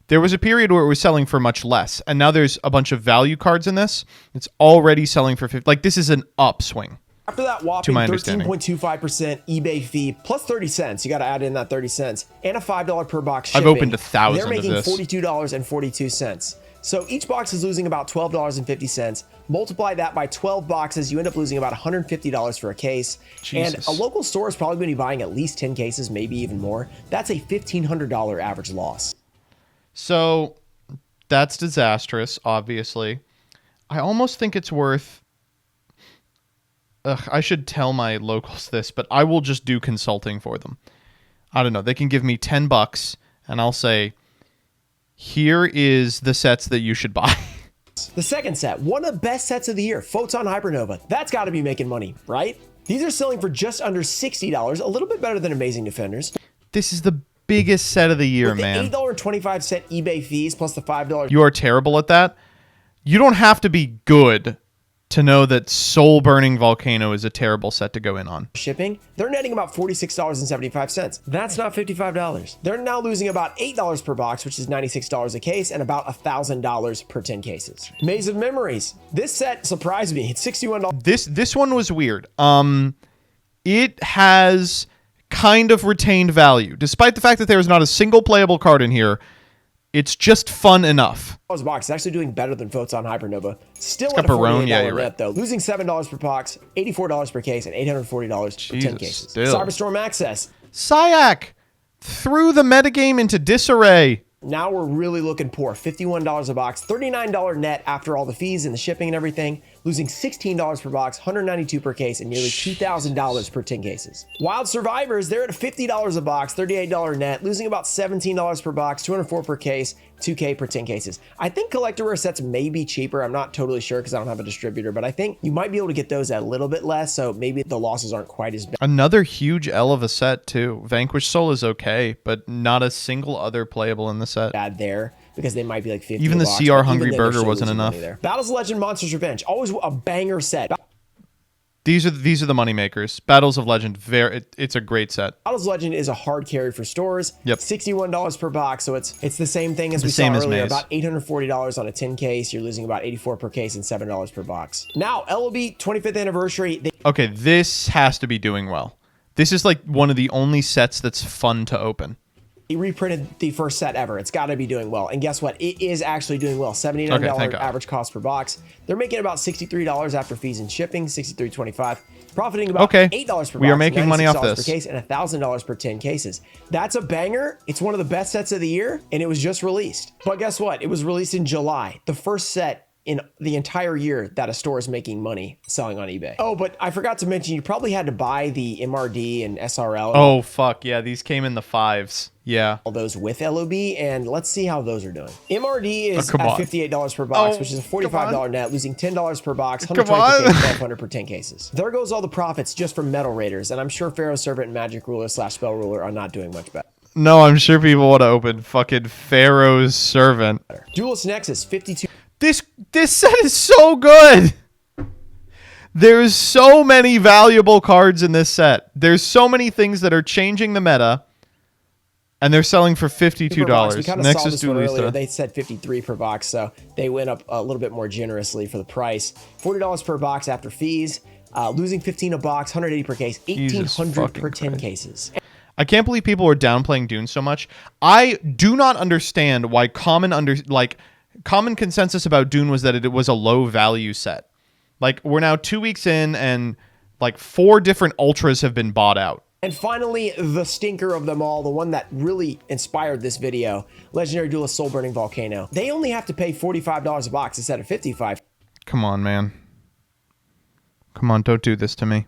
there was a period where it was selling for much less, and now there's a bunch of value cards in this. It's already selling for 50. Like, this is an upswing. After that whopping 13.25% eBay fee plus 30 cents, you got to add in that 30 cents, and a $5 per box shipping. I've opened 1,000 They're making of this. $42.42. So each box is losing about $12.50. Multiply that by 12 boxes, you end up losing about $150 for a case. Jesus. And a local store is probably going to be buying at least 10 cases, maybe even more. That's a $1,500 average loss. So that's disastrous, obviously. I almost think it's worth... I should tell my locals this, but I will just do consulting for them. I don't know. They can give me $10 and I'll say, here is the sets that you should buy. The second set, one of the best sets of the year, Photon Hypernova. That's got to be making money, right? These are selling for just under $60, a little bit better than Amazing Defenders. This is the biggest set of the year, with man. The $8.25 eBay fees plus the $5. You are terrible at that. You don't have to be good to know that Soul Burning Volcano is a terrible set to go in on. Shipping, they're netting about $46.75. That's not $55. They're now losing about $8 per box, which is $96 a case, and about $1,000 per 10 cases. Maze of Memories. This set surprised me. It's $61. This one was weird. It has kind of retained value, despite the fact that there is not a single playable card in here. It's just fun enough. Box is actually doing better than Photon Hypernova. Still it's at a $48 net, right. though. Losing $7 per box, $84 per case, and $840 for 10 cases. Still. Cyberstorm Access. Issac threw the metagame into disarray. Now we're really looking poor. $51 a box, $39 net after all the fees and the shipping and everything. Losing $16 per box, $192 per case, and nearly $2,000 per 10 cases. Wild Survivors, they're at $50 a box, $38 net, losing about $17 per box, $204 per case, $2K per 10 cases. I think collector rare sets may be cheaper. I'm not totally sure because I don't have a distributor, but I think you might be able to get those at a little bit less, so maybe the losses aren't quite as bad. Another huge L of a set, too. Vanquish Soul is okay, but not a single other playable in the set. Bad there, because they might be like 50 Even the box, CR Hungry Burger wasn't enough. Battles of Legend Monsters Revenge, always a banger set. These are the money makers. Battles of Legend, it's a great set. Battles of Legend is a hard carry for stores. Yep. $61 per box, so it's the same thing as The we same saw as earlier. Maze. About $840 on a 10 case. You're losing about $84 per case and $7 per box. Now, LOB 25th anniversary. Okay, this has to be doing well. This is like one of the only sets that's fun to open. He reprinted the first set ever. It's got to be doing well. And guess what? It is actually doing well. $79 Okay, average cost per box. They're making about $63 after fees and shipping, $63.25. Profiting about $8 per box. We are making money off $96 this. per case and $1,000 per 10 cases. That's a banger. It's one of the best sets of the year, and it was just released. But guess what? It was released in July. The first set in the entire year that a store is making money selling on eBay. Oh, but I forgot to mention, you probably had to buy the MRD and SRL. Oh, fuck. Yeah, these came in the 5s. Yeah. All those with LOB, and let's see how those are doing. MRD is come at on. $58 per box, Oh, which is a come $45 on. net, losing $10 per box, Come 120 per on. case, 1200 per 10 cases. There goes all the profits just from Metal Raiders, and I'm sure Pharaoh Servant and Magic Ruler / Spell Ruler are not doing much better. No, I'm sure people want to open fucking Pharaoh's Servant. Duelist Nexus, 52. This set is so good. There's so many valuable cards in this set. There's so many things that are changing the meta, and they're selling for $52. We kind of saw this one earlier. They said 53 per box, so they went up a little bit more generously for the price. $40 per box after fees, losing 15 a box, 180 per case, 1,800 per 10 cases. I can't believe people are downplaying Dune so much. I do not understand why common consensus about Dune was that it was a low value set. Like, we're now 2 weeks in and like 4 different ultras have been bought out. And finally, the stinker of them all, the one that really inspired this video, Legendary Duelist Soul Burning Volcano. They only have to pay $45 a box instead of $55. Come on, man. Come on, don't do this to me.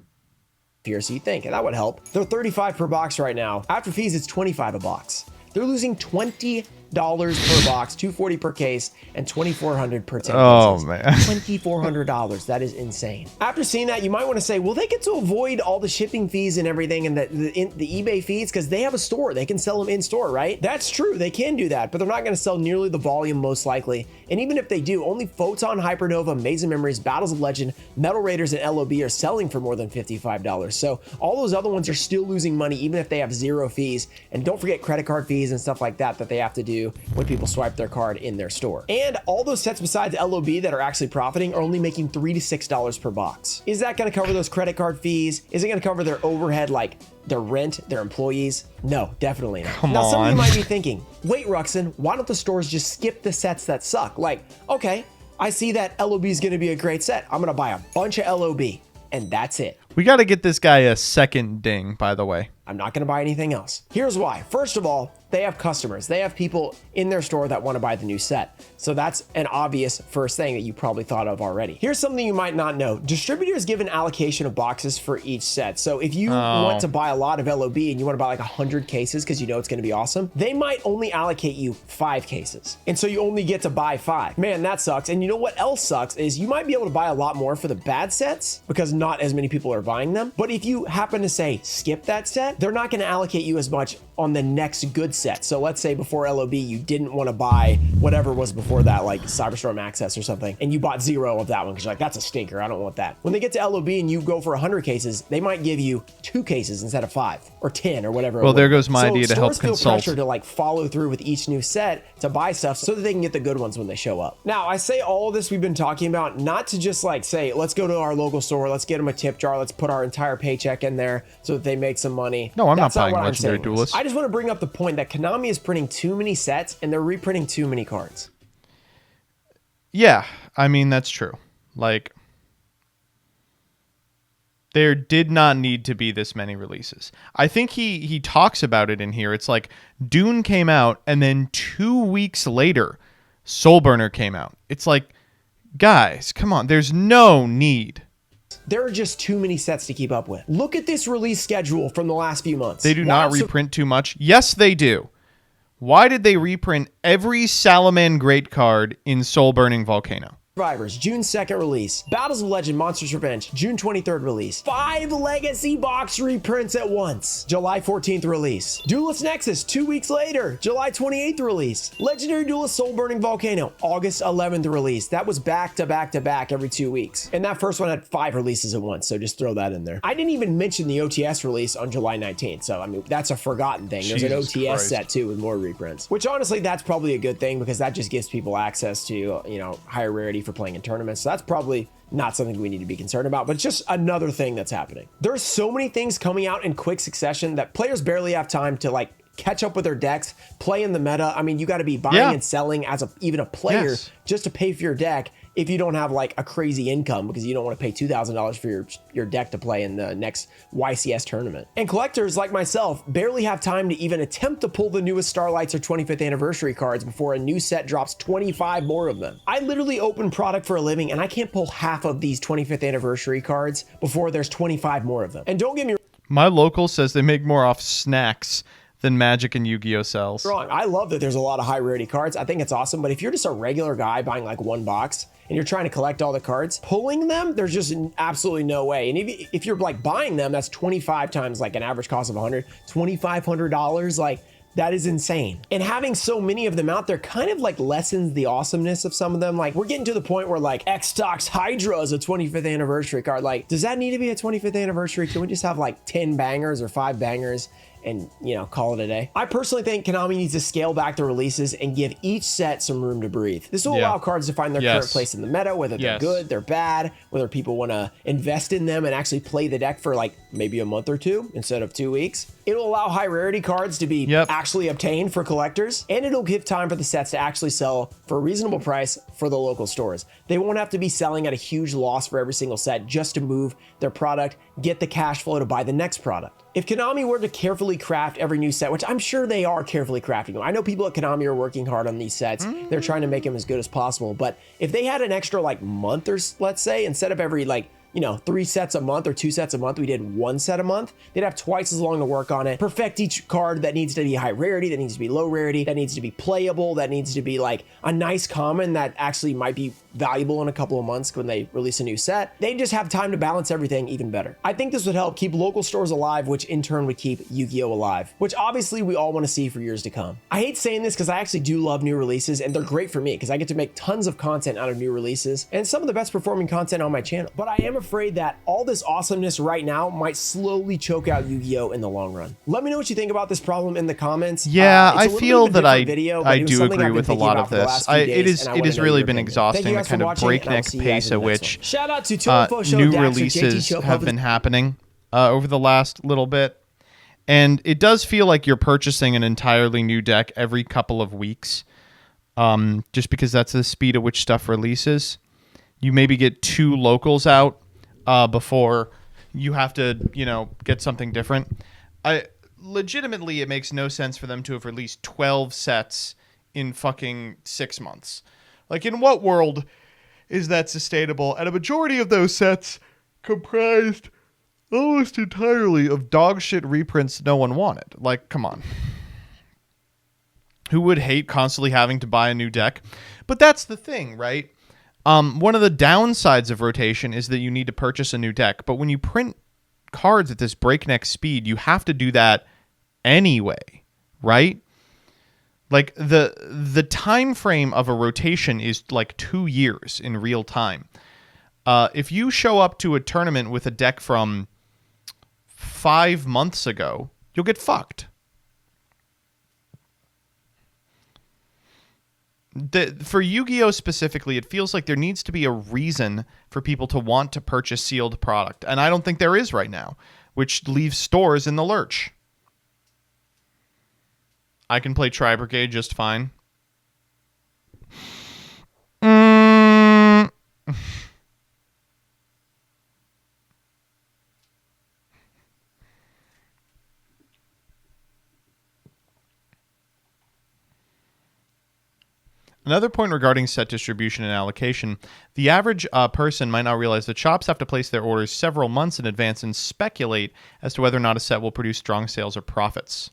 Here, so you think, and that would help. They're $35 per box right now. After fees, it's $25 a box. They're losing $20 per box, $240 per case, and $2,400 per 10 cases. Man. $2,400. That is insane. After seeing that, you might want to say, well, they get to avoid all the shipping fees and everything and the eBay fees because they have a store. They can sell them in store, right? That's true. They can do that, but they're not going to sell nearly the volume most likely. And even if they do, only Photon, Hypernova, Maze of Memories, Battles of Legend, Metal Raiders, and LOB are selling for more than $55. So all those other ones are still losing money even if they have 0 fees. And don't forget credit card fees and stuff like that they have to do when people swipe their card in their store. And all those sets besides LOB that are actually profiting are only making $3 to $6 per box. Is that going to cover those credit card fees? Is it going to cover their overhead, like their rent, their employees? No, definitely not. Come now, some of you on. might be thinking, wait, Ruxin, why don't the stores just skip the sets that suck? Like, okay, I see that LOB is going to be a great set. I'm going to buy a bunch of LOB, and that's it. We got to get this guy a second ding, by the way. I'm not going to buy anything else. Here's why. First of all, they have customers. They have people in their store that want to buy the new set. So that's an obvious first thing that you probably thought of already. Here's something you might not know. Distributors give an allocation of boxes for each set. So if you want to buy a lot of LOB and you want to buy like 100 cases because you know it's going to be awesome, they might only allocate you 5 cases. And so you only get to buy 5. Man, that sucks. And you know what else sucks is you might be able to buy a lot more for the bad sets because not as many people are buying them. But if you happen to say skip that set, they're not going to allocate you as much on the next good set. So let's say before LOB, you didn't want to buy whatever was before that, like Cyberstorm Access or something, and you bought 0 of that one because you're like, that's a stinker. I don't want that. When they get to LOB and you go for 100 cases, they might give you 2 cases instead of 5 or 10 or whatever. Well, there goes my idea to help stores feel consult. pressure to like follow through with each new set to buy stuff so that they can get the good ones when they show up. Now, I say all of this we've been talking about not to just like say, let's go to our local store, let's get them a tip jar, let's put our entire paycheck in there so that they make some money. No, I'm That's not buying what I'm Legendary saying. Duelist. I just want to bring up the point that Konami is printing too many sets and they're reprinting too many cards. Yeah, I mean, that's true. Like, there did not need to be this many releases. I think he talks about it in here. It's like Dune came out and then 2 weeks later, Soulburner came out. It's like, guys, come on. There's no need. There are just too many sets to keep up with. Look at this release schedule from the last few months. They do not reprint too much. Yes, they do. Why did they reprint every Salaman Great card in Soul Burning Volcano? Survivors, June 2nd release. Battles of Legend, Monsters Revenge, June 23rd release. 5 Legacy box reprints at once. July 14th release. Duelist Nexus, 2 weeks later. July 28th release. Legendary Duelist Soul Burning Volcano, August 11th release. That was back to back to back every 2 weeks. And that first one had 5 releases at once, so just throw that in there. I didn't even mention the OTS release on July 19th, so I mean, that's a forgotten thing. There's an OTS set too with more reprints, which honestly, that's probably a good thing because that just gives people access to, you know, higher rarity for playing in tournaments. So that's probably not something we need to be concerned about, but it's just another thing that's happening. There's so many things coming out in quick succession that players barely have time to like catch up with their decks, play in the meta. I mean, you got to be buying and selling as even a player just to pay for your deck if you don't have like a crazy income because you don't want to pay $2,000 for your deck to play in the next YCS tournament. And collectors like myself barely have time to even attempt to pull the newest Starlights or 25th anniversary cards before a new set drops 25 more of them. I literally open product for a living and I can't pull half of these 25th anniversary cards before there's 25 more of them. And don't get me wrong. My local says they make more off snacks than Magic and Yu-Gi-Oh sells. I love that there's a lot of high rarity cards. I think it's awesome, but if you're just a regular guy buying like one box and you're trying to collect all the cards, pulling them, there's just absolutely no way. And if you're like buying them, that's 25 times like an average cost of 100, $2,500, like that is insane. And having so many of them out there kind of like lessens the awesomeness of some of them. Like we're getting to the point where like X-Tox Hydra is a 25th anniversary card. Like, does that need to be a 25th anniversary? Can we just have like 10 bangers or 5 bangers and, you know, call it a day? I personally think Konami needs to scale back the releases and give each set some room to breathe. This will allow cards to find their current place in the meta, whether they're good, they're bad, whether people want to invest in them and actually play the deck for like maybe a month or 2 instead of 2 weeks. It'll allow high rarity cards to be actually obtained for collectors, and it'll give time for the sets to actually sell for a reasonable price for the local stores. They won't have to be selling at a huge loss for every single set just to move their product, get the cash flow to buy the next product. If Konami were to carefully craft every new set, which I'm sure they are carefully crafting them. I know people at Konami are working hard on these sets. They're trying to make them as good as possible. But if they had an extra like month or let's say, instead of every like, you know, 3 sets a month or 2 sets a month, we did 1 set a month, they'd have twice as long to work on it, perfect each card that needs to be high rarity, that needs to be low rarity, that needs to be playable, that needs to be like a nice common that actually might be valuable in a couple of months when they release a new set. They just have time to balance everything even better. I think this would help keep local stores alive, which in turn would keep Yu-Gi-Oh alive, which obviously we all want to see for years to come. I hate saying this because I actually do love new releases and they're great for me because I get to make tons of content out of new releases and some of the best performing content on my channel. But I am afraid that all this awesomeness right now might slowly choke out Yu-Gi-Oh in the long run. Let me know what you think about this problem in the comments. Yeah, I feel that I do agree with a lot of this. It has really been exhausting, the kind of breakneck pace at which new releases have been happening over the last little bit. And it does feel like you're purchasing an entirely new deck every couple of weeks, just because that's the speed at which stuff releases. You maybe get 2 locals out before you have to, you know, get something different. Legitimately, it makes no sense for them to have released 12 sets in fucking 6 months. Like, in what world is that sustainable? And a majority of those sets comprised almost entirely of dog shit reprints no one wanted. Like, come on. Who would hate constantly having to buy a new deck? But that's the thing, right? One of the downsides of rotation is that you need to purchase a new deck. But when you print cards at this breakneck speed, you have to do that anyway, right? Like the time frame of a rotation is like 2 years in real time. If you show up to a tournament with a deck from 5 months ago, you'll get fucked. For Yu-Gi-Oh! Specifically, it feels like there needs to be a reason for people to want to purchase sealed product. And I don't think there is right now, which leaves stores in the lurch. I can play Tri-Brigade just fine. Another point regarding set distribution and allocation, the average person might not realize that shops have to place their orders several months in advance and speculate as to whether or not a set will produce strong sales or profits.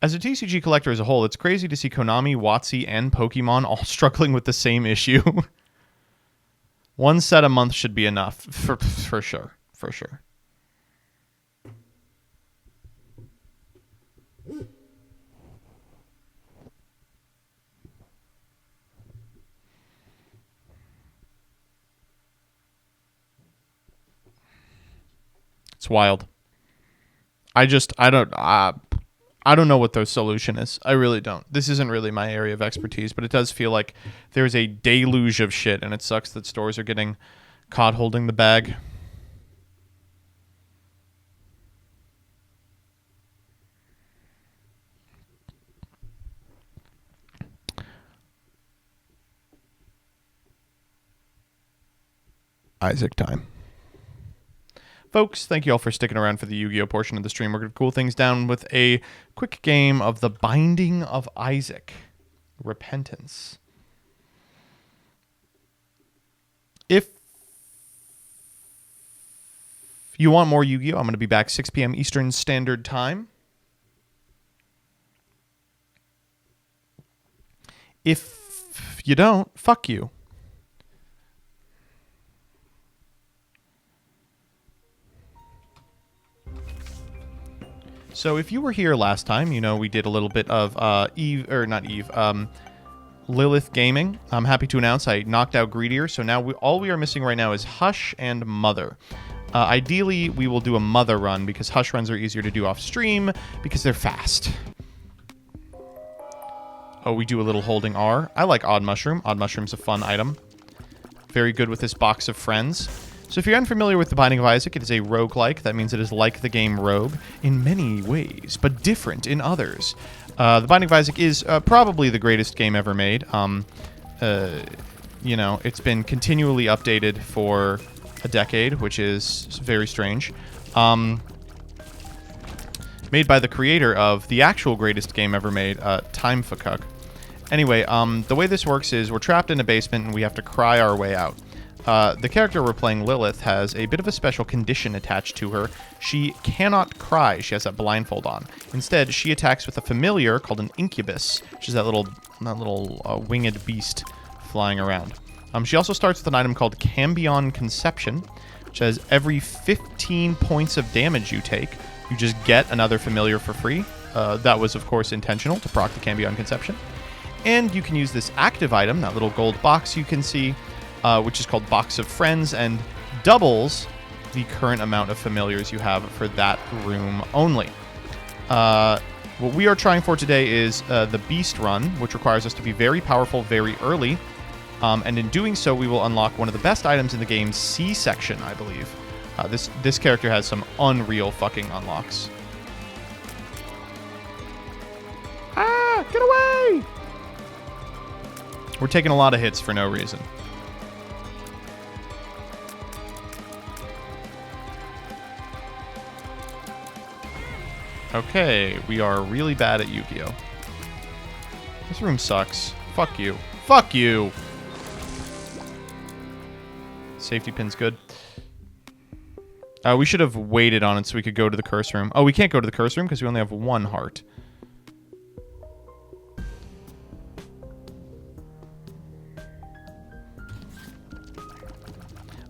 As a TCG collector as a whole, it's crazy to see Konami, WotC, and Pokemon all struggling with the same issue. One set a month should be enough, for sure. For sure. It's wild. I don't know what the solution is. I really don't. This isn't really my area of expertise, but it does feel like there's a deluge of shit, and it sucks that stores are getting caught holding the bag. Isaac time. Folks, thank you all for sticking around for the Yu-Gi-Oh portion of the stream. We're going to cool things down with a quick game of The Binding of Isaac. Repentance. If you want more Yu-Gi-Oh, I'm going to be back 6 p.m. Eastern Standard Time. If you don't, fuck you. So if you were here last time, you know we did a little bit of Lilith gaming. I'm happy to announce I knocked out Greedier, so now all we are missing right now is Hush and Mother. Ideally, we will do a Mother run because Hush runs are easier to do off stream because they're fast. Oh, we do a little holding R. I like Odd Mushroom. Odd Mushroom's a fun item. Very good with this box of friends. So if you're unfamiliar with The Binding of Isaac, it is a roguelike. That means it is like the game Rogue in many ways, but different in others. The Binding of Isaac is probably the greatest game ever made. You know, it's been continually updated for a decade, which is very strange. Made by the creator of the actual greatest game ever made, Time Fakuk. Anyway, the way this works is we're trapped in a basement and we have to cry our way out. The character we're playing, Lilith, has a bit of a special condition attached to her. She cannot cry. She has that blindfold on. Instead, she attacks with a familiar called an incubus, which is that little winged beast flying around. She also starts with an item called Cambion Conception, which has every 15 points of damage you take, you just get another familiar for free. That was, of course, intentional to proc the Cambion Conception. And you can use this active item, that little gold box you can see, which is called Box of Friends, and doubles the current amount of familiars you have for that room only. What we are trying for today is the Beast Run, which requires us to be very powerful very early. And in doing so, we will unlock one of the best items in the game's C-section, I believe. This character has some unreal fucking unlocks. Ah! Get away! We're taking a lot of hits for no reason. Okay, we are really bad at Yu-Gi-Oh! This room sucks. Fuck you. Fuck you! Safety pin's good. We should have waited on it so we could go to the curse room. Oh, we can't go to the curse room because we only have one heart.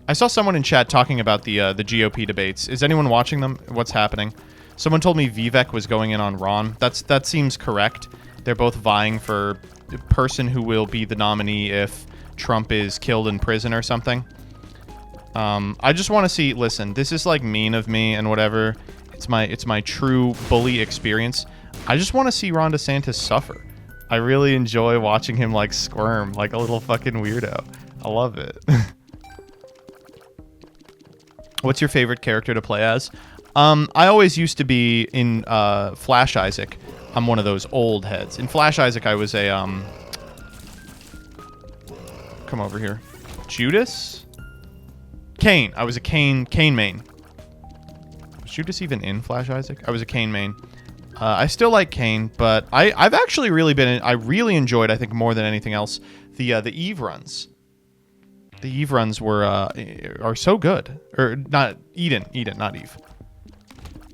I saw someone in chat talking about the GOP debates. Is anyone watching them? What's happening? Someone told me Vivek was going in on Ron. That seems correct. They're both vying for the person who will be the nominee if Trump is killed in prison or something. I just want to see. Listen, this is like mean of me and whatever. It's my true bully experience. I just want to see Ron DeSantis suffer. I really enjoy watching him like squirm like a little fucking weirdo. I love it. What's your favorite character to play as? I always used to be in Flash Isaac. I'm one of those old heads. In Flash Isaac, I was a come over here. Judas? Kane. I was a Kane main. Was Judas even in Flash Isaac? I was a Kane main. I still like Kane, but I've actually really been. I really enjoyed. I think more than anything else, the Eve runs. The Eve runs are so good. Or not Eden, not Eve.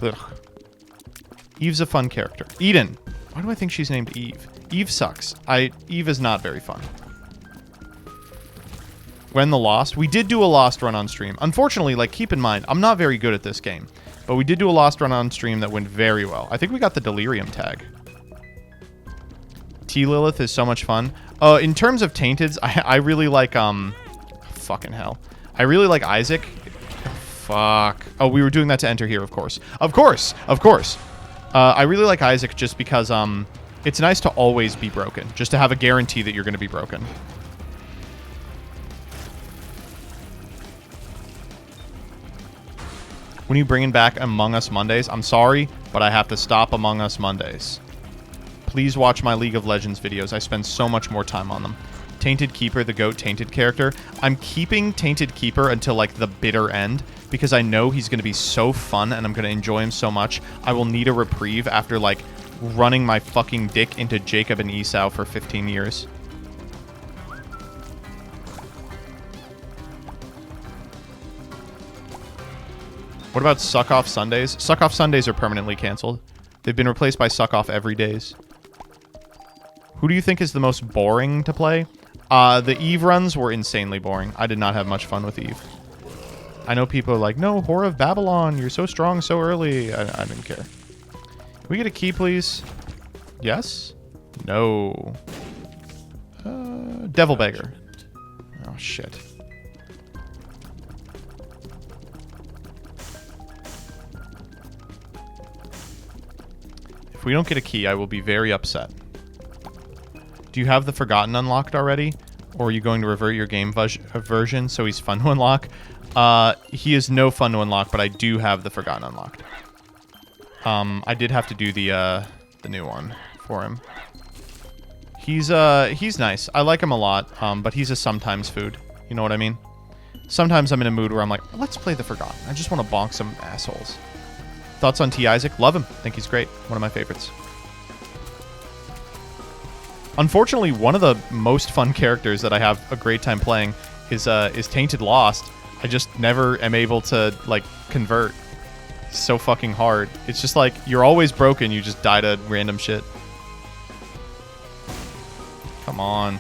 Ugh. Eve's a fun character. Eden. Why do I think she's named Eve? Eve sucks. Eve is not very fun. When the Lost? We did do a Lost run on stream. Unfortunately, like, keep in mind, I'm not very good at this game. But we did do a Lost run on stream that went very well. I think we got the Delirium tag. T-Lilith is so much fun. In terms of Tainteds, I really like, fucking hell. I really like Isaac. Fuck. Oh, we were doing that to enter here, of course. Of course! Of course! I really like Isaac just because, it's nice to always be broken. Just to have a guarantee that you're going to be broken. When are you bringing back Among Us Mondays? I'm sorry, but I have to stop Among Us Mondays. Please watch my League of Legends videos. I spend so much more time on them. Tainted Keeper, the GOAT Tainted character. I'm keeping Tainted Keeper until, like, the bitter end, because I know he's going to be so fun and I'm going to enjoy him so much. I will need a reprieve after, like, running my fucking dick into Jacob and Esau for 15 years. What about Suck Off Sundays? Suck Off Sundays are permanently canceled. They've been replaced by Suck Off Every Days. Who do you think is the most boring to play? The Eve runs were insanely boring. I did not have much fun with Eve. I know people are like, no, Whore of Babylon, you're so strong so early. I didn't care. Can we get a key, please? Yes? No. Devil Beggar. Oh, shit. If we don't get a key, I will be very upset. Do you have the Forgotten unlocked already? Or are you going to revert your game version so he's fun to unlock? He is no fun to unlock, but I do have the Forgotten unlocked. I did have to do the new one for him. He's nice. I like him a lot, but he's a sometimes food. You know what I mean? Sometimes I'm in a mood where I'm like, let's play the Forgotten. I just want to bonk some assholes. Thoughts on T. Isaac? Love him. Think he's great. One of my favorites. Unfortunately, one of the most fun characters that I have a great time playing is Tainted Lost. I just never am able to, like, convert. It's so fucking hard. It's just like, you're always broken, you just die to random shit. Come on.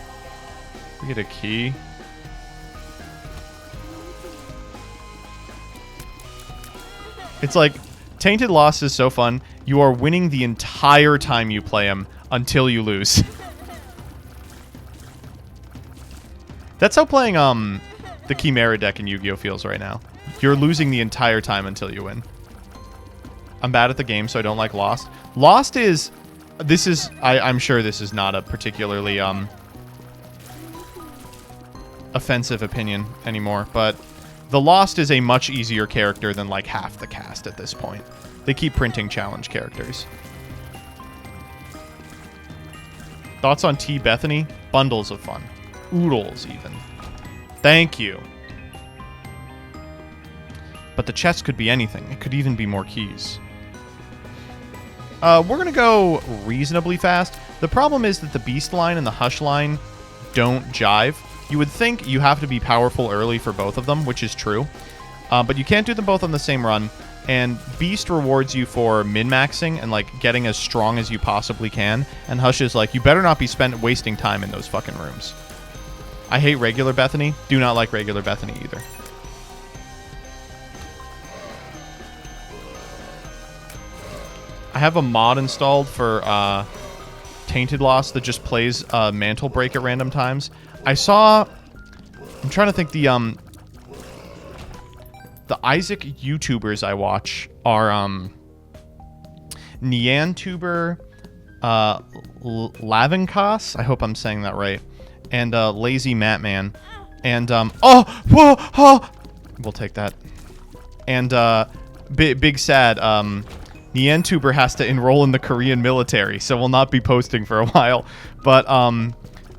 We get a key. It's like, Tainted Lost is so fun. You are winning the entire time you play him until you lose. That's how playing the Chimera deck in Yu-Gi-Oh! Feels right now. You're losing the entire time until you win. I'm bad at the game, so I don't like Lost. Lost is... I'm sure this is not a particularly offensive opinion anymore, but the Lost is a much easier character than like half the cast at this point. They keep printing challenge characters. Thoughts on T. Bethany? Bundles of fun. Oodles, even. Thank you. But the chest could be anything. It could even be more keys. We're going to go reasonably fast. The problem is that the Beast line and the Hush line don't jive. You would think you have to be powerful early for both of them, which is true. But you can't do them both on the same run. And Beast rewards you for min-maxing and, like, getting as strong as you possibly can. And Hush is like, you better not be wasting time in those fucking rooms. I hate regular Bethany. Do not like regular Bethany either. I have a mod installed for Tainted Lost that just plays Mantle Break at random times. I saw... I'm trying to think the Isaac YouTubers I watch are Neantuber, Lavinkos, I hope I'm saying that right, and Lazy Matman, and we'll take that, and Big Sad, Neantuber has to enroll in the Korean military, so we'll not be posting for a while, but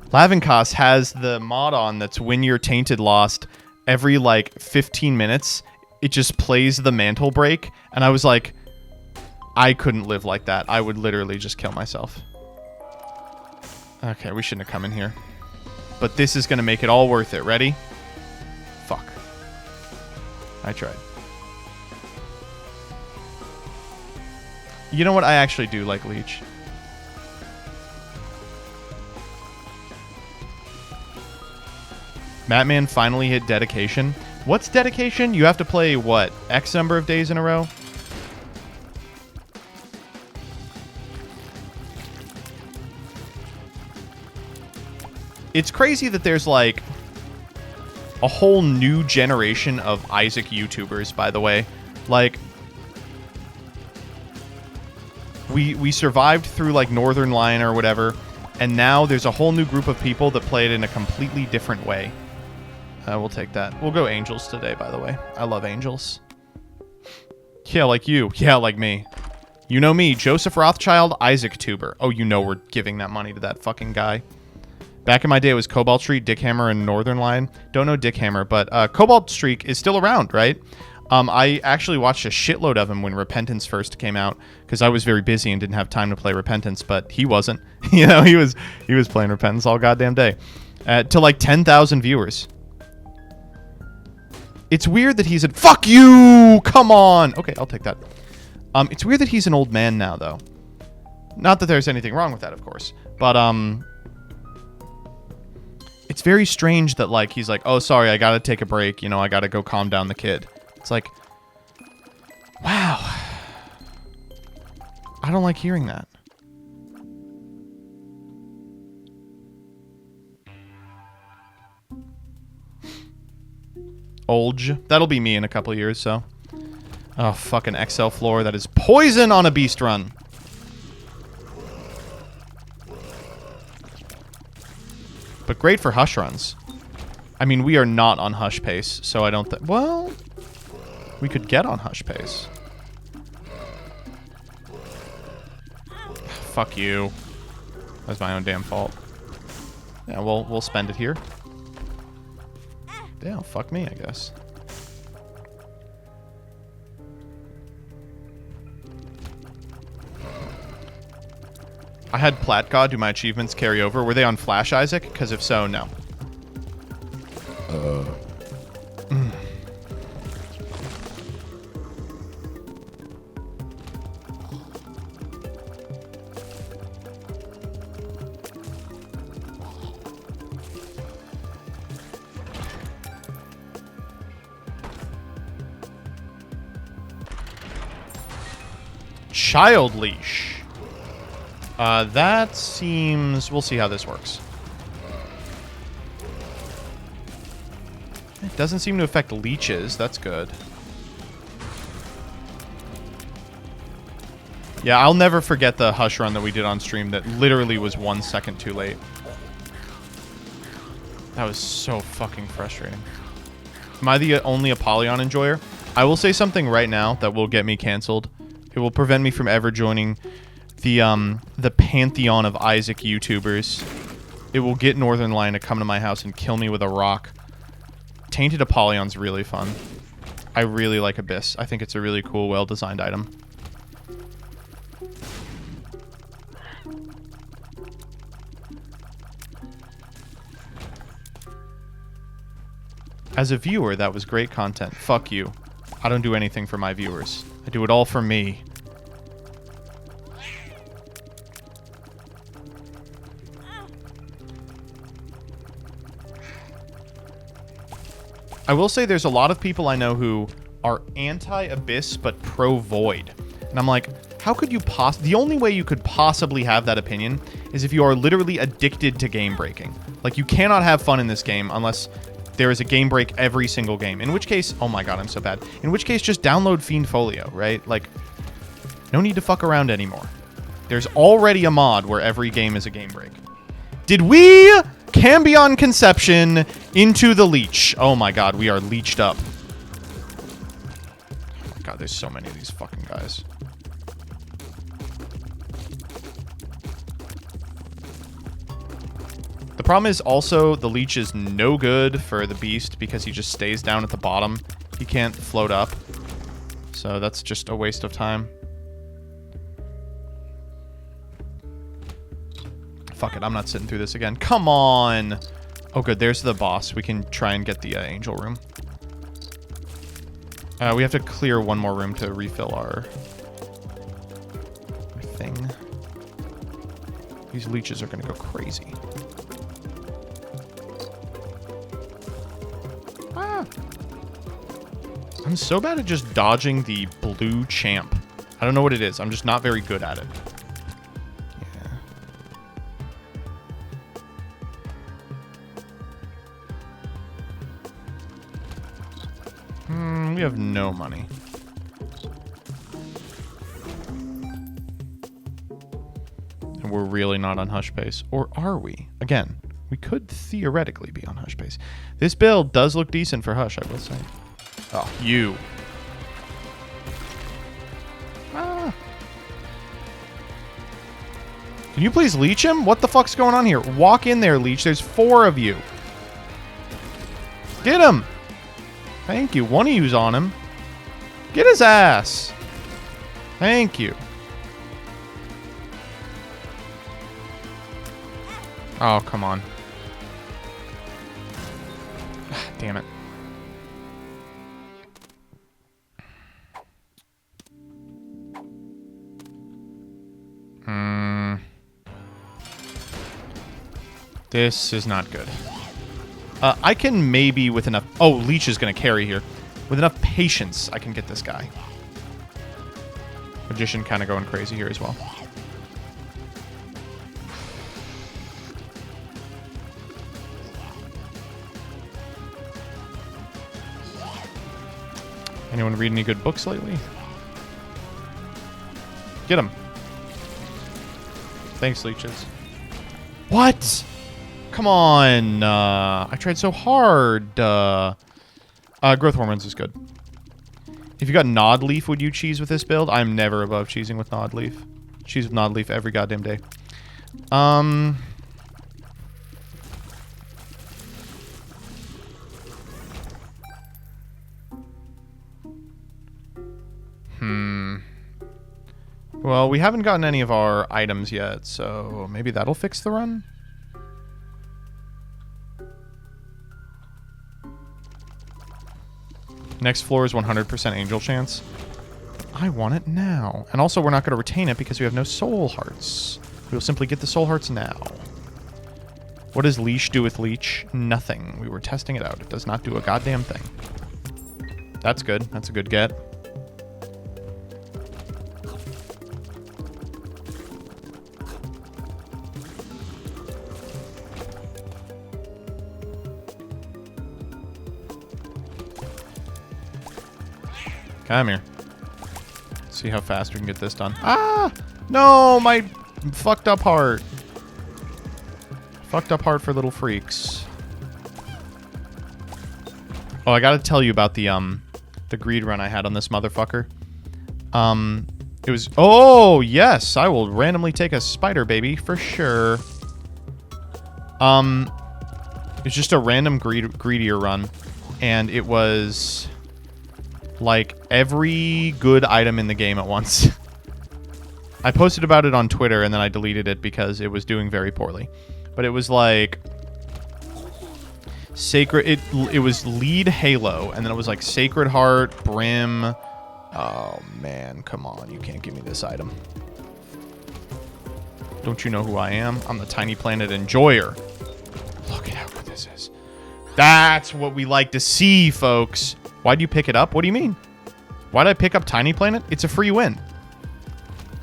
Lavinkos has the mod on that's when you're Tainted Lost, every like 15 minutes, it just plays the Mantle Break, and I was like, I couldn't live like that. I would literally just kill myself. Okay, we shouldn't have come in here. But this is going to make it all worth it. Ready? Fuck. I tried. You know what? I actually do like Leech. Batman finally hit dedication. What's dedication? You have to play, what, X number of days in a row? It's crazy that there's, like, a whole new generation of Isaac YouTubers, by the way. Like, we survived through, like, Northern Lion or whatever, and now there's a whole new group of people that play it in a completely different way. We'll take that. We'll go Angels today, by the way. I love Angels. Yeah, like you. Yeah, like me. You know me, Joseph Rothschild, Isaac Tuber. Oh, you know we're giving that money to that fucking guy. Back in my day, it was Cobalt Street, Dick Hammer, and Northern Line. Don't know Dick Hammer, but Cobalt Street is still around, right? I actually watched a shitload of him when Repentance first came out because I was very busy and didn't have time to play Repentance, but he wasn't. You know, he was playing Repentance all goddamn day. To like 10,000 viewers. It's weird that he's fuck you! Come on! Okay, I'll take that. It's weird that he's an old man now, though. Not that there's anything wrong with that, of course. But, it's very strange that, like, he's like, oh, sorry, I gotta take a break. You know, I gotta go calm down the kid. It's like, wow. I don't like hearing that. Olge. That'll be me in a couple of years, so. Oh, fucking XL floor. That is poison on a beast run. But great for hush runs. I mean, we are not on hush pace, so I don't think... Well, we could get on hush pace. Fuck you. That's my own damn fault. Yeah, we'll spend it here. Yeah, fuck me, I guess. I had Plat God do my achievements carry over. Were they on Flash, Isaac? Because if so, no. Child leash. That seems... We'll see how this works. It doesn't seem to affect leeches. That's good. Yeah, I'll never forget the hush run that we did on stream that literally was 1 second too late. That was so fucking frustrating. Am I the only Apollyon enjoyer? I will say something right now that will get me canceled. It will prevent me from ever joining the pantheon of Isaac YouTubers. It will get Northern Lion to come to my house and kill me with a rock. Tainted Apollyon's really fun. I really like Abyss. I think it's a really cool, well-designed item. As a viewer, that was great content. Fuck you. I don't do anything for my viewers. I do it all for me. I will say there's a lot of people I know who are anti-Abyss but pro-Void. And I'm like, how could you the only way you could possibly have that opinion is if you are literally addicted to game breaking. Like, you cannot have fun in this game unless there is a game break every single game. In which case, oh my god, I'm so bad. In which case, just download Fiend Folio, right? Like, no need to fuck around anymore. There's already a mod where every game is a game break. Did we Cambion Conception into the leech? Oh my god, we are leeched up. Oh my god, there's so many of these fucking guys. The problem is also the leech is no good for the beast because he just stays down at the bottom. He can't float up. So that's just a waste of time. Fuck it, I'm not sitting through this again. Come on! Oh good, there's the boss. We can try and get the angel room. We have to clear one more room to refill our thing. These leeches are gonna go crazy. I'm so bad at just dodging the blue champ. I don't know what it is. I'm just not very good at it. We have no money. And we're really not on hush pace. Or are we? Again, we could theoretically be on hush pace. This build does look decent for hush, I will say. Oh, you. Ah. Can you please leech him? What the fuck's going on here? Walk in there, leech. There's 4 of you. Get him. Thank you. One of you's on him. Get his ass. Thank you. Oh, come on. Damn it. This is not good. I can maybe with enough... Oh, Leech is going to carry here. With enough patience, I can get this guy. Magician kind of going crazy here as well. Anyone read any good books lately? Get him. Thanks, leeches. What? Come on. I tried so hard. Growth hormones is good. If you got Nod Leaf, would you cheese with this build? I'm never above cheesing with Nod Leaf. Cheese with Nod Leaf every goddamn day. Well, we haven't gotten any of our items yet, so maybe that'll fix the run? Next floor is 100% angel chance. I want it now. And also, we're not going to retain it because we have no soul hearts. We will simply get the soul hearts now. What does Leash do with Leech? Nothing. We were testing it out. It does not do a goddamn thing. That's good. That's a good get. Come here. See how fast we can get this done. Ah! No! My fucked up heart. Fucked up heart for little freaks. Oh, I gotta tell you about the greed run I had on this motherfucker. It was... Oh, yes! I will randomly take a spider baby for sure. It's just a random greedier run. And it was... like every good item in the game at once. I posted about it on Twitter and then I deleted it because it was doing very poorly. But it was like Sacred... It was lead Halo and then it was like Sacred Heart, Brim. Oh man, come on. You can't give me this item. Don't you know who I am? I'm the Tiny Planet Enjoyer. Look at how good this is. That's what we like to see, folks. Why'd you pick it up? What do you mean? Why'd I pick up Tiny Planet? It's a free win.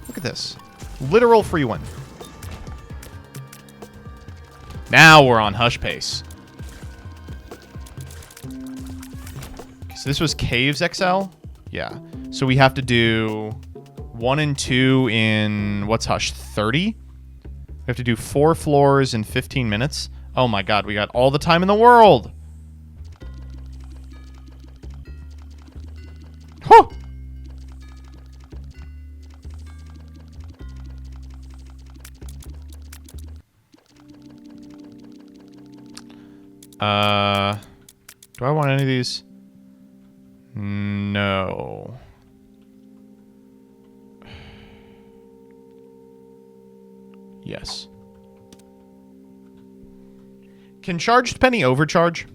Look at this. Literal free win. Now we're on hush pace. So this was Caves XL? Yeah. So we have to do 1 and 2 in, what's hush, 30? We have to do 4 floors in 15 minutes. Oh my god, we got all the time in the world. Huh. Do I want any of these? No. Yes. Can Charged Penny overcharge?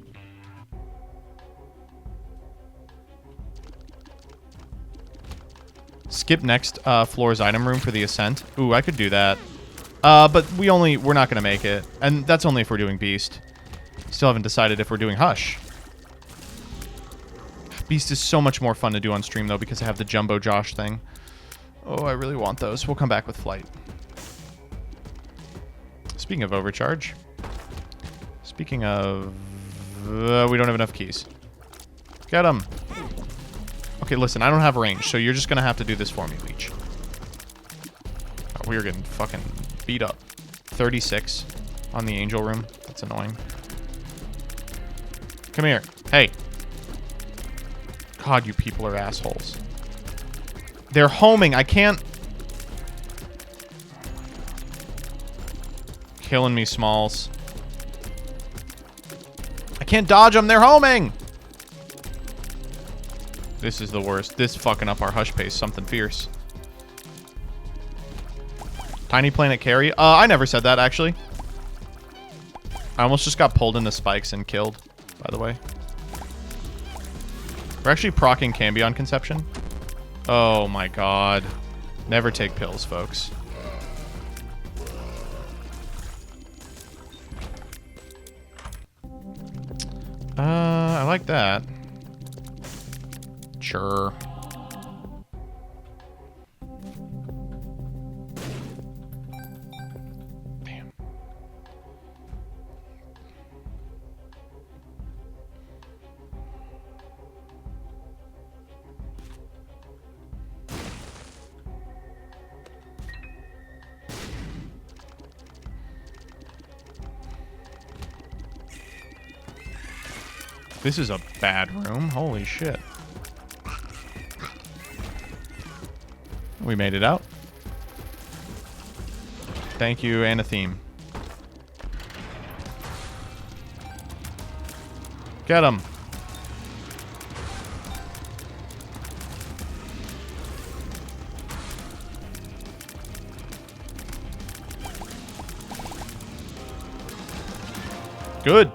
Skip next floor's item room for the Ascent. Ooh, I could do that. But we're not going to make it. And that's only if we're doing Beast. Still haven't decided if we're doing Hush. Beast is so much more fun to do on stream, though, because I have the Jumbo Josh thing. Oh, I really want those. We'll come back with Flight. Speaking of overcharge. Speaking of... we don't have enough keys. Get them. Okay, listen, I don't have range, so you're just going to have to do this for me, Leech. Oh, we are getting fucking beat up. 36 on the Angel room. That's annoying. Come here. Hey. God, you people are assholes. They're homing. I can't... Killing me, Smalls. I can't dodge them. They're homing. This is the worst. This fucking up our hush pace. Something fierce. Tiny Planet carry? I never said that, actually. I almost just got pulled into spikes and killed, by the way. We're actually proccing Cambion Conception. Oh my god. Never take pills, folks. I like that. Sure. Damn. This is a bad room. Holy shit. We made it out. Thank you, Anatheme. Get him. Good.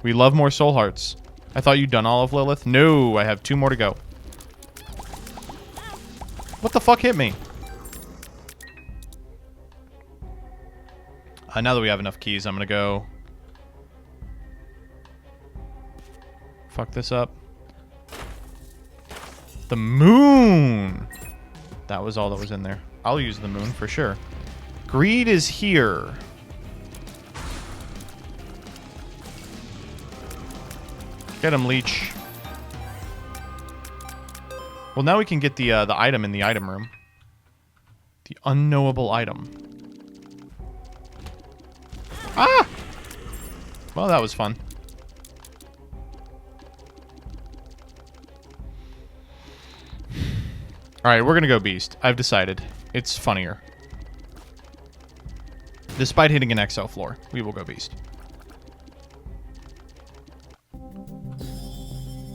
We love more soul hearts. I thought you'd done all of Lilith. No, I have 2 more to go. What the fuck hit me? Now that we have enough keys, I'm gonna go... Fuck this up. The moon! That was all that was in there. I'll use the moon for sure. Greed is here. Get him, Leech. Well, now we can get the item in the item room. The unknowable item. Ah! Well, that was fun. Alright, we're gonna go Beast. I've decided. It's funnier. Despite hitting an XL floor, we will go Beast.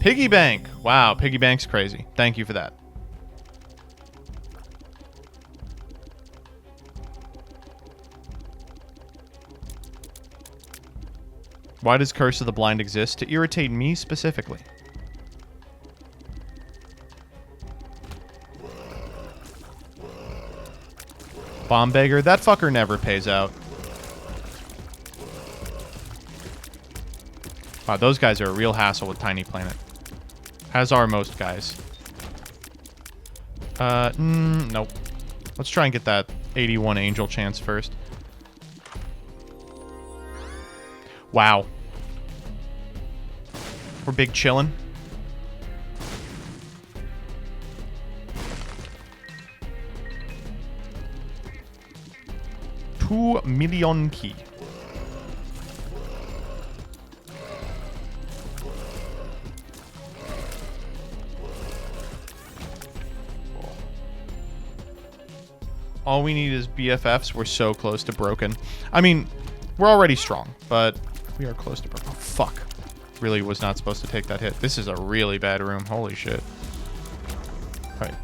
Piggy bank. Wow, piggy bank's crazy. Thank you for that. Why does Curse of the Blind exist? To irritate me specifically. Bomb Beggar? That fucker never pays out. Wow, those guys are a real hassle with Tiny Planet. As are most guys. Nope. Let's try and get that 81 Angel chance first. Wow. We're big chillin'. $2 million key. All we need is BFFs. We're so close to broken. I mean, we're already strong, but we are close to broken. Oh, fuck. Really was not supposed to take that hit. This is a really bad room. Holy shit. All right.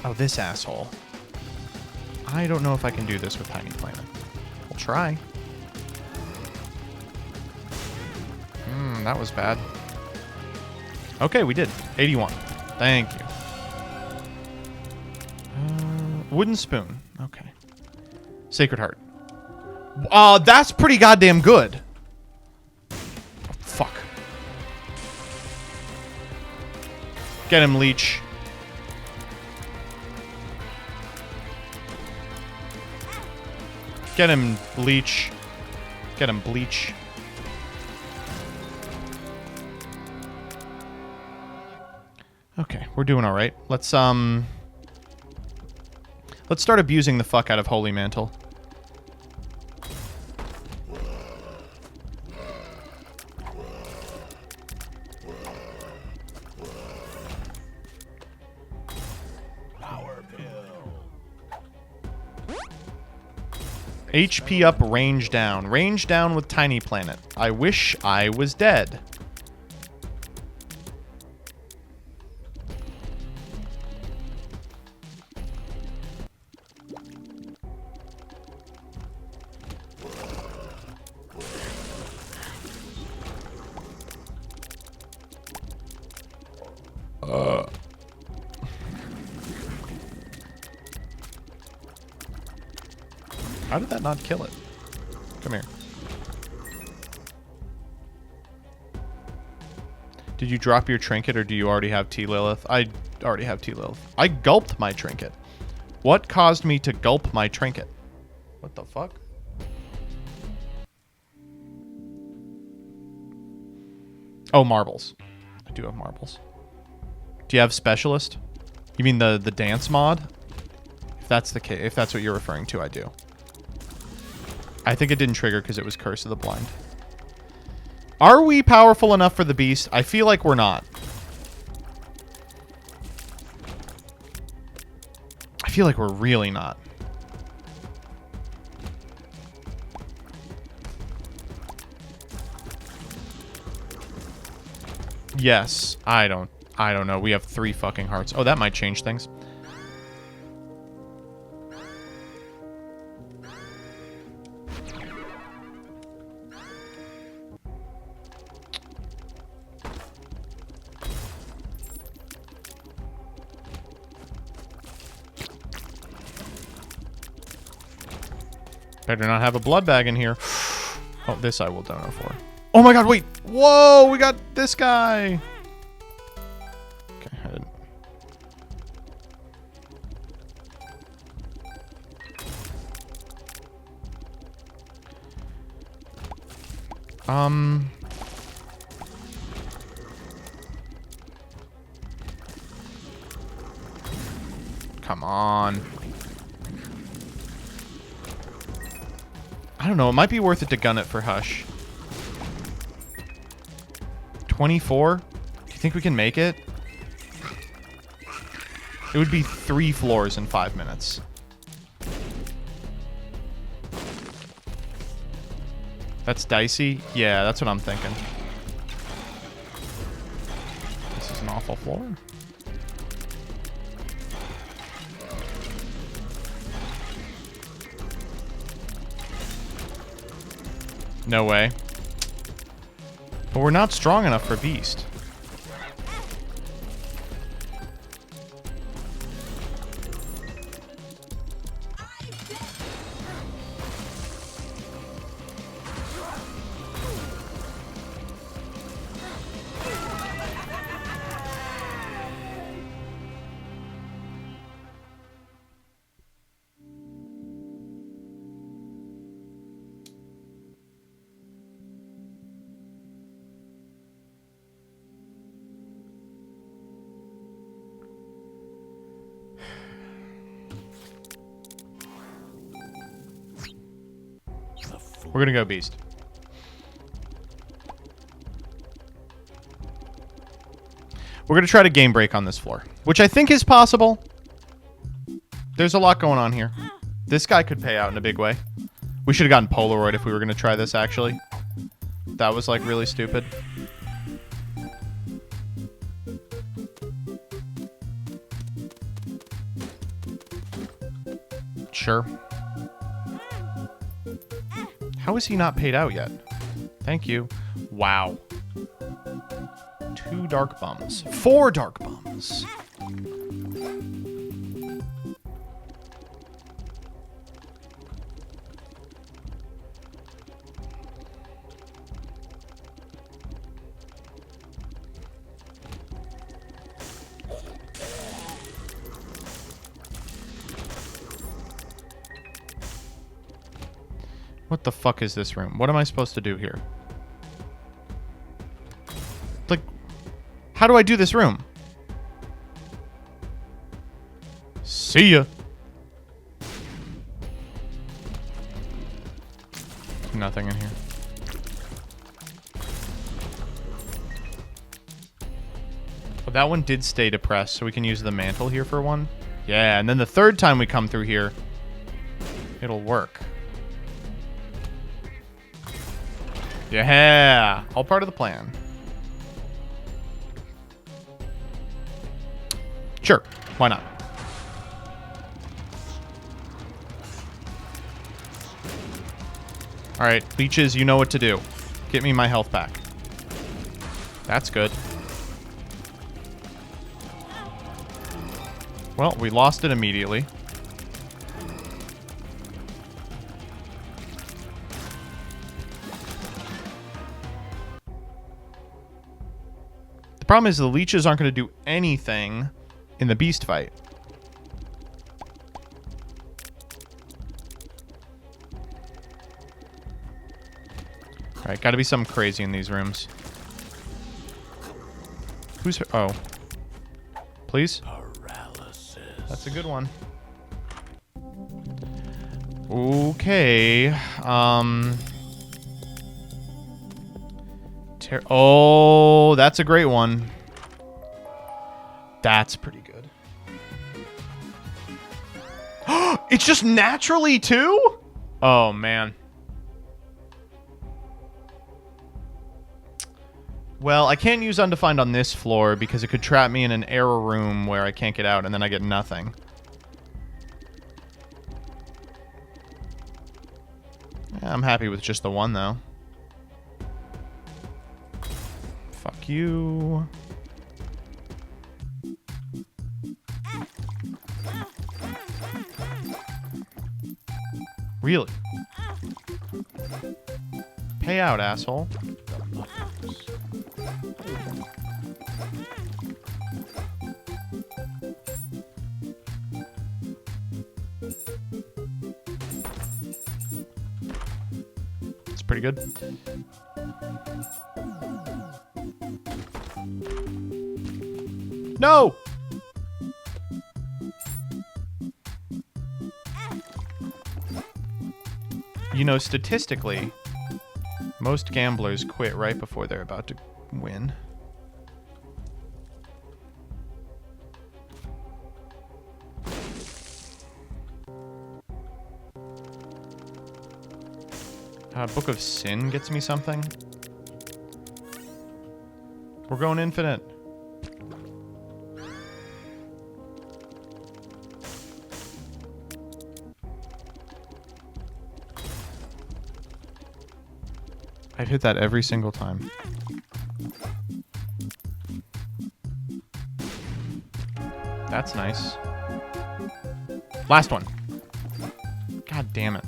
Oh, this asshole. I don't know if I can do this with Tiny Planet. We'll try. That was bad. Okay, we did. 81. Thank you. Wooden Spoon. Okay. Sacred Heart. That's pretty goddamn good. Oh, fuck. Get him, Leech. Get him, Leech. Get him, Bleach. Okay, we're doing all right. Let's start abusing the fuck out of Holy Mantle. HP up, range down. Range down with Tiny Planet. I wish I was dead. How did that not kill it? Come here. Did you drop your trinket or do you already have T-Lilith? I already have T-Lilith. I gulped my trinket. What caused me to gulp my trinket? What the fuck? Oh, marbles. I do have marbles. Do you have specialist? You mean the dance mod? If that's the case, if that's what you're referring to, I do. I think it didn't trigger because it was Curse of the Blind. Are we powerful enough for the beast? I feel like we're not. I feel like we're really not. Yes. I don't know. We have 3 fucking hearts. Oh, that might change things. Better not have a blood bag in here. Oh, this I will dono for. Oh my god, wait. Whoa, we got this guy. Okay, I didn't. Come on. I don't know. It might be worth it to gun it for Hush. 24? Do you think we can make it? It would be 3 floors in 5 minutes. That's dicey? Yeah, that's what I'm thinking. This is an awful floor. No way. But we're not strong enough for Beast. We're gonna go Beast. We're gonna try to game break on this floor, which I think is possible. There's a lot going on here. This guy could pay out in a big way. We should have gotten Polaroid if we were gonna try this, actually. That was, like, really stupid. Sure. How is he not paid out yet? Thank you. Wow. 2 dark bums. 4 dark bums. What the fuck is this room? What am I supposed to do here? Like, how do I do this room? See ya. Nothing in here. Well, that one did stay depressed, so we can use the mantle here for one. Yeah, and then the third time we come through here, it'll work. Yeah, all part of the plan. Sure, why not? All right, leeches, you know what to do. Get me my health back. That's good. Well, we lost it immediately. The problem is the leeches aren't going to do anything in the beast fight. Alright, gotta be something crazy in these rooms. Who's... Oh. Please? Paralysis. That's a good one. Okay. Oh, that's a great one. That's pretty good. It's just naturally too? Oh, man. Well, I can't use Undefined on this floor because it could trap me in an error room where I can't get out and then I get nothing. Yeah, I'm happy with just the one, though. Fuck you. Really? Pay out, asshole. It's pretty good. No! You know, statistically, most gamblers quit right before they're about to win. Book of Sin gets me something. We're going infinite. I've hit that every single time. That's nice. Last one. God damn it.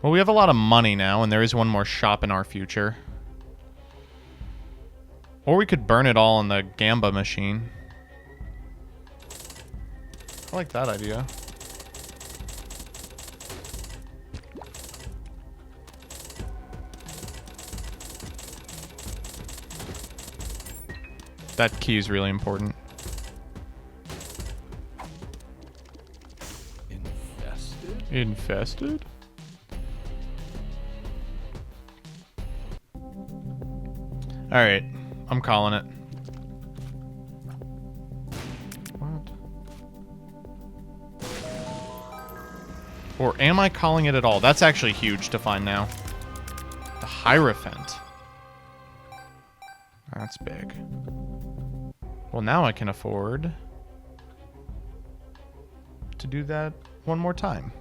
Well, we have a lot of money now, and there is one more shop in our future. Or we could burn it all in the Gamba machine. I like that idea. That key is really important. Infested? Infested? Alright, I'm calling it. What? Or am I calling it at all? That's actually huge to find now. The Hierophant. That's big. Well, now I can afford to do that one more time.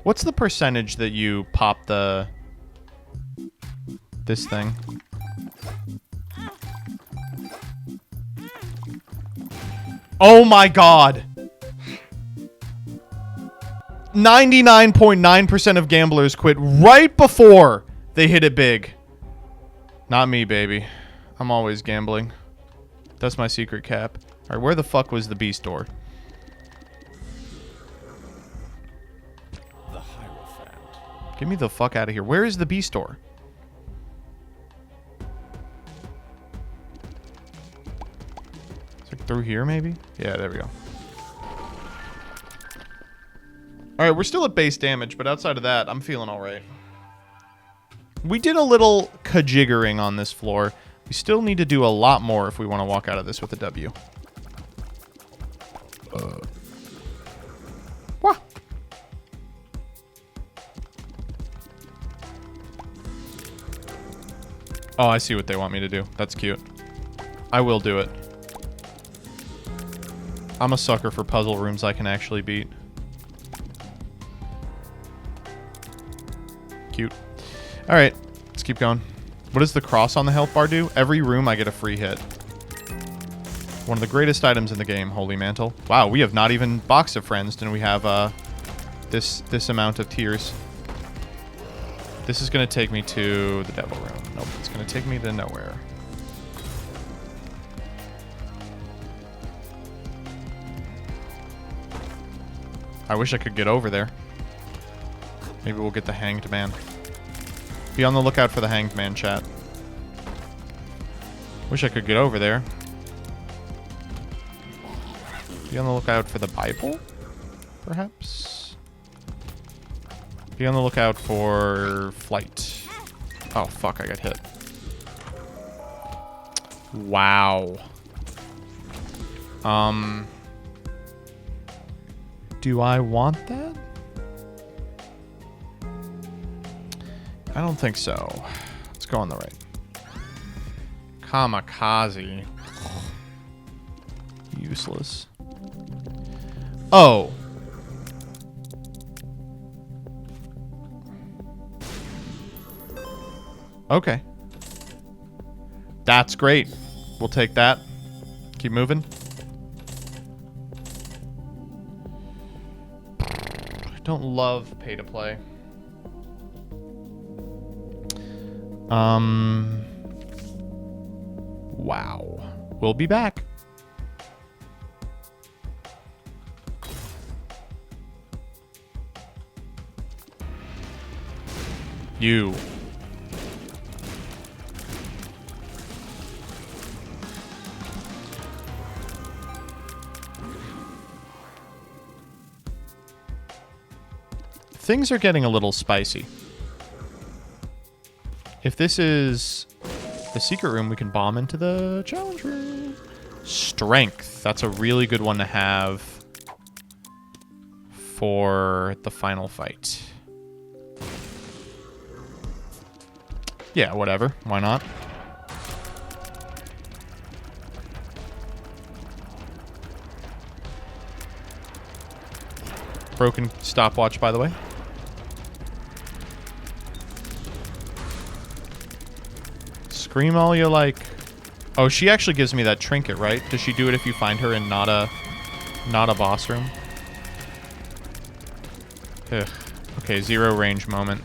What's the percentage that you pop this thing? Oh my god! 99.9% of gamblers quit right before they hit it big. Not me, baby. I'm always gambling. That's my secret cap. All right, where the fuck was the beast door? The Hierophant. Get me the fuck out of here. Where is the beast door? It's like through here, maybe? Yeah, there we go. All right, we're still at base damage, but outside of that, I'm feeling all right. We did a little kajiggering on this floor. We still need to do a lot more if we want to walk out of this with a W. Wah. Oh, I see what they want me to do. That's cute. I will do it. I'm a sucker for puzzle rooms I can actually beat. Cute. All right, let's keep going. What does the cross on the health bar do? Every room I get a free hit. One of the greatest items in the game, Holy Mantle. Wow, we have not even Box of Friends, and we have this amount of tears. This is going to take me to the Devil Room. Nope, it's going to take me to nowhere. I wish I could get over there. Maybe we'll get the Hanged Man. Be on the lookout for the Hanged Man, chat. Wish I could get over there. Be on the lookout for the Bible, perhaps? Be on the lookout for flight. Oh, fuck, I got hit. Wow. Do I want that? I don't think so. Let's go on the right. Kamikaze. Useless. Oh. Okay. That's great. We'll take that. Keep moving. I don't love pay to play. Wow. We'll be back. You. Things are getting a little spicy. If this is the secret room, we can bomb into the challenge room. Strength. That's a really good one to have for the final fight. Yeah, whatever. Why not? Broken stopwatch, by the way. Scream all you like. Oh, she actually gives me that trinket, right? Does she do it if you find her in not a boss room? Ugh. Okay, zero range moment.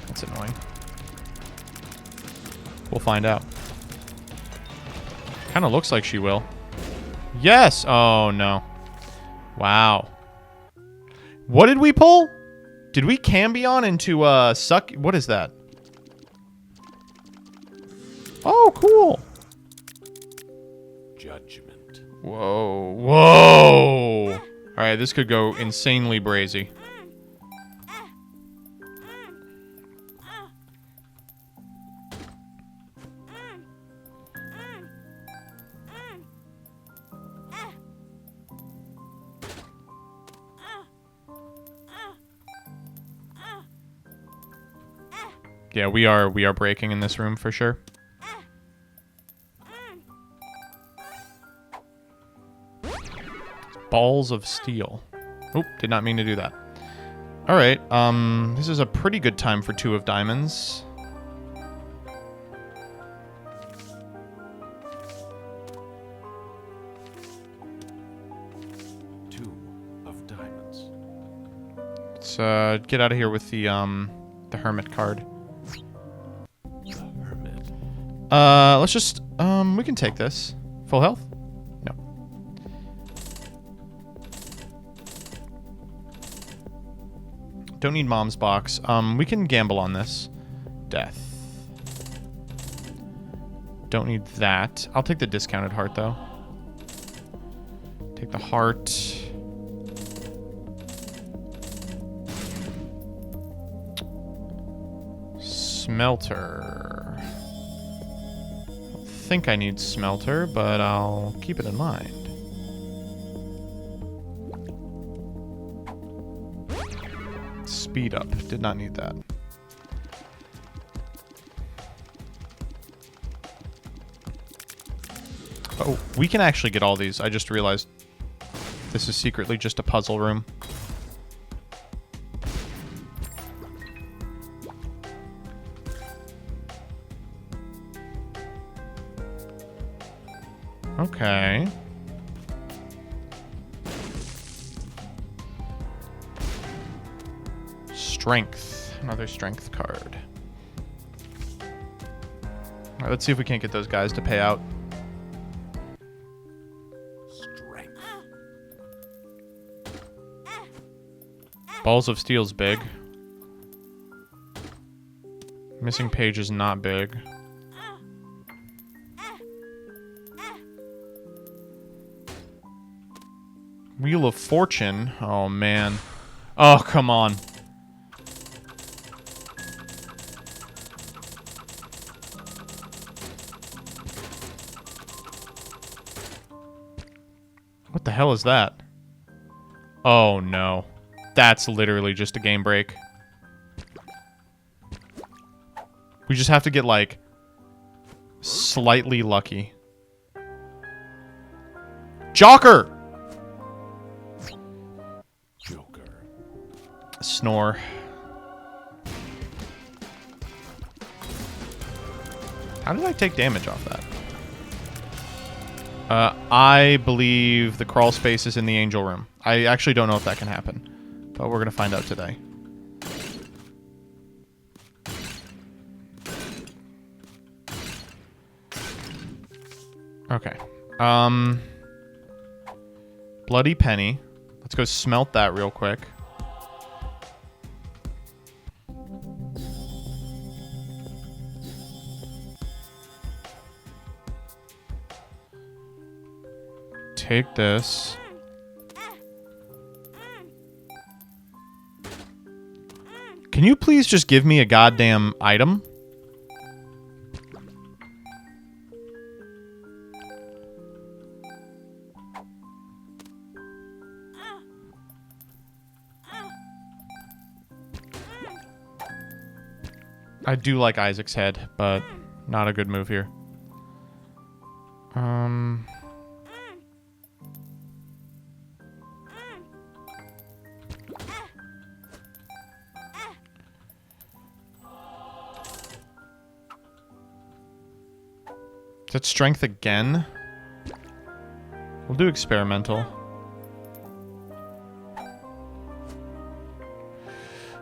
That's annoying. We'll find out. Kind of looks like she will. Yes! Oh, no. Wow. What did we pull? Did we Cambion into suck? What is that? Oh, cool. Judgment. Whoa. Whoa. All right, this could go insanely brazy. Yeah, we are breaking in this room for sure. Balls of steel. Oop, did not mean to do that. All right, this is a pretty good time for 2 of diamonds. Let's get out of here with the Hermit card. The Hermit. Let's just, we can take this. Full health? No. Don't need mom's box. We can gamble on this. Death. Don't need that. I'll take the discounted heart, though. Take the heart. Smelter. I don't think I need smelter, but I'll keep it in mind. Speed up. Did not need that. Oh, we can actually get all these. I just realized this is secretly just a puzzle room. Okay. Strength. Another strength card. Alright, let's see if we can't get those guys to pay out. Balls of Steel's big. Missing page is not big. Wheel of Fortune. Oh, man. Oh, come on. What the hell is that? Oh, no. That's literally just a game break. We just have to get, like, slightly lucky. Joker! Joker. Snore. How did I take damage off that? I believe the crawl space is in the angel room. I actually don't know if that can happen, but we're going to find out today. Okay. Bloody penny. Let's go smelt that real quick. Take this. Can you please just give me a goddamn item? I do like Isaac's head, but not a good move here. Is that strength again? We'll do experimental.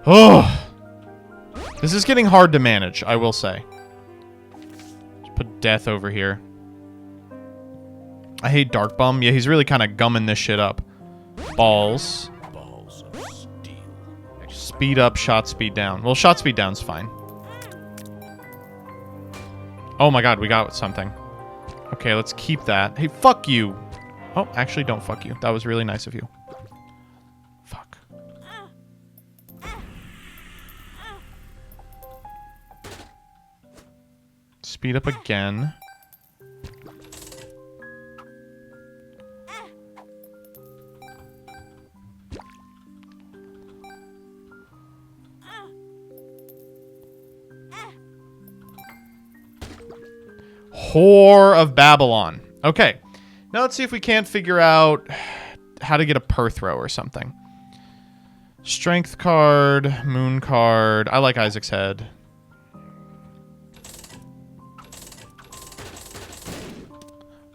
Oh! This is getting hard to manage, I will say. Let's put death over here. I hate Dark Bum. Yeah, he's really kind of gumming this shit up. Balls. Balls of steel. Speed up, shot speed down. Well, shot speed down's fine. Oh my god, we got something. Okay, let's keep that. Hey, fuck you. Oh, actually, don't fuck you. That was really nice of you. Fuck. Speed up again. Whore of Babylon. Okay. Now let's see if we can't figure out how to get a Perthrow or something. Strength card, moon card. I like Isaac's head.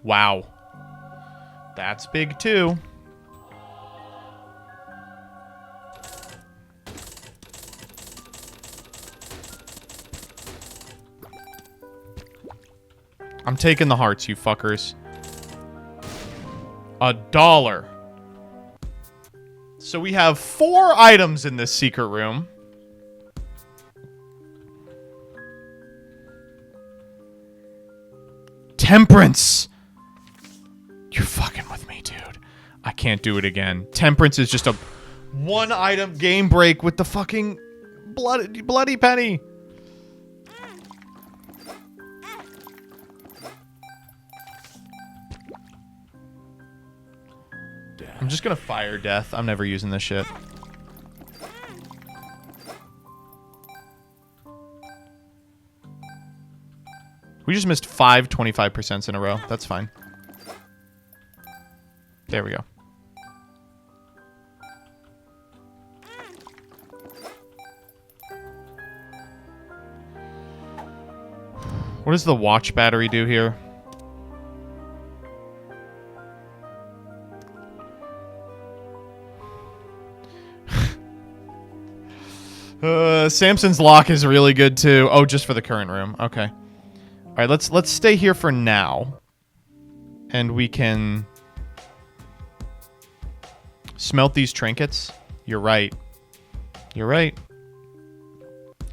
Wow. That's big too. I'm taking the hearts, you fuckers. $1. So we have 4 items in this secret room. Temperance! You're fucking with me, dude. I can't do it again. Temperance is just a 1-item game break with the fucking bloody penny. I'm just gonna fire death. I'm never using this shit. We just missed 5 25% in a row. That's fine. There we go. What does the watch battery do here? Samson's lock is really good too. Oh, just for the current room. Okay. All right, let's stay here for now. And we can smelt these trinkets. You're right. You're right.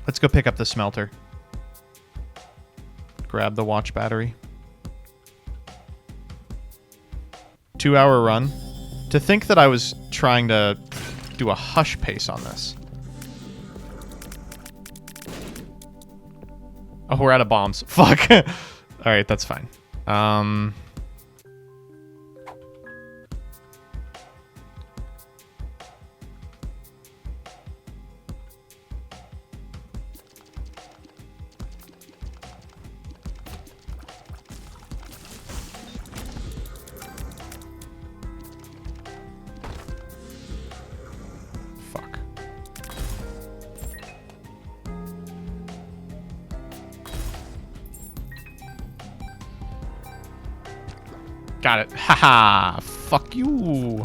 Let's go pick up the smelter. Grab the watch battery. 2-hour run. To think that I was trying to do a hush pace on this. Oh, we're out of bombs. Fuck. Alright, that's fine. Got it. Haha. Fuck you.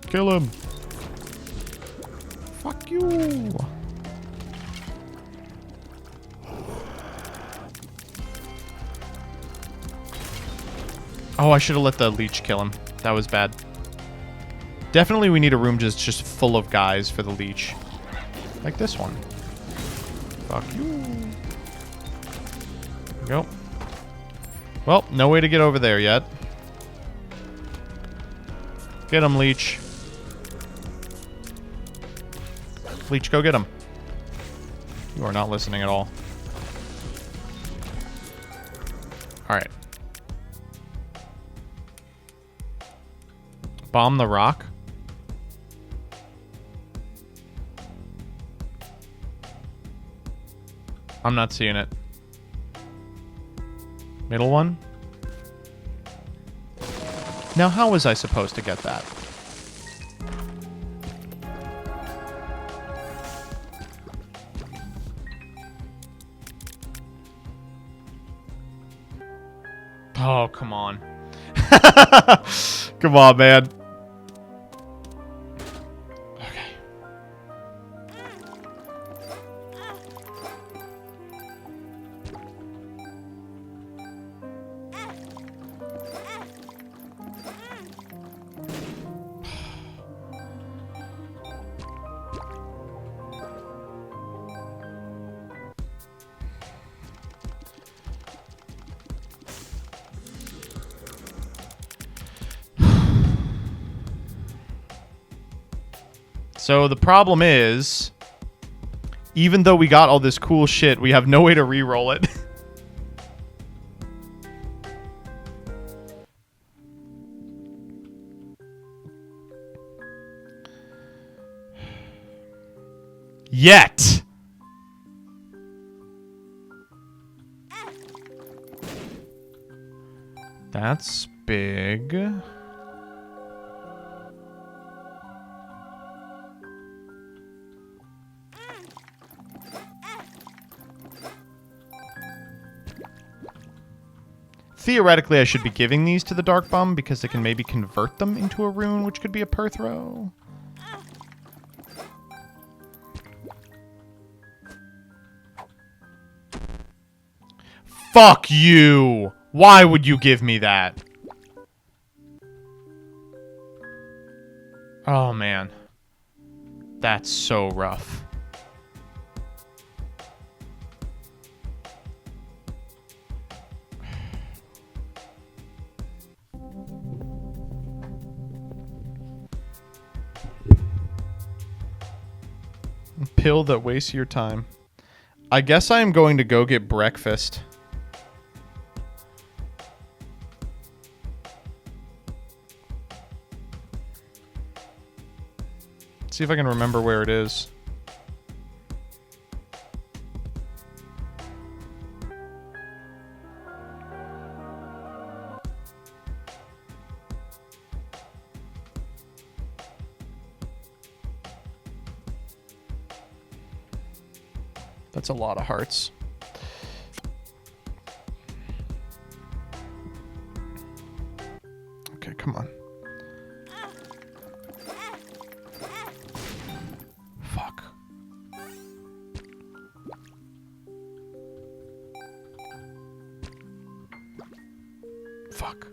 Kill him. Fuck you. Oh, I should have let the leech kill him. That was bad. Definitely we need a room just full of guys for the leech. Like this one. Fuck you. There we go. Well, no way to get over there yet. Get him, Leech. Leech, go get him. You are not listening at all. Alright. Bomb the rock. I'm not seeing it. Middle one? Now, how was I supposed to get that? Oh, come on. Come on, man. So the problem is, even though we got all this cool shit, we have no way to re-roll it. Yet. That's big. Theoretically, I should be giving these to the Dark Bum because they can maybe convert them into a rune, which could be a Perthrow. Fuck you! Why would you give me that? Oh, man. That's so rough. Pill that wastes your time. I guess I am going to go get breakfast. See if I can remember where it is. That's a lot of hearts. Okay, come on. Fuck. Fuck.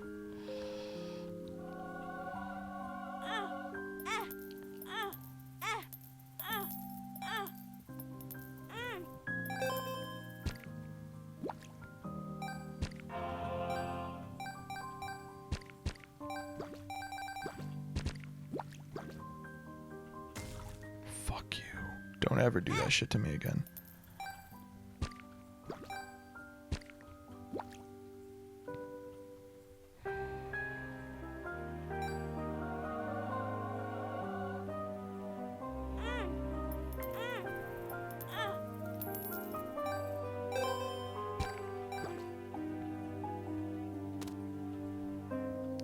Fuck you. Don't ever do that shit to me again.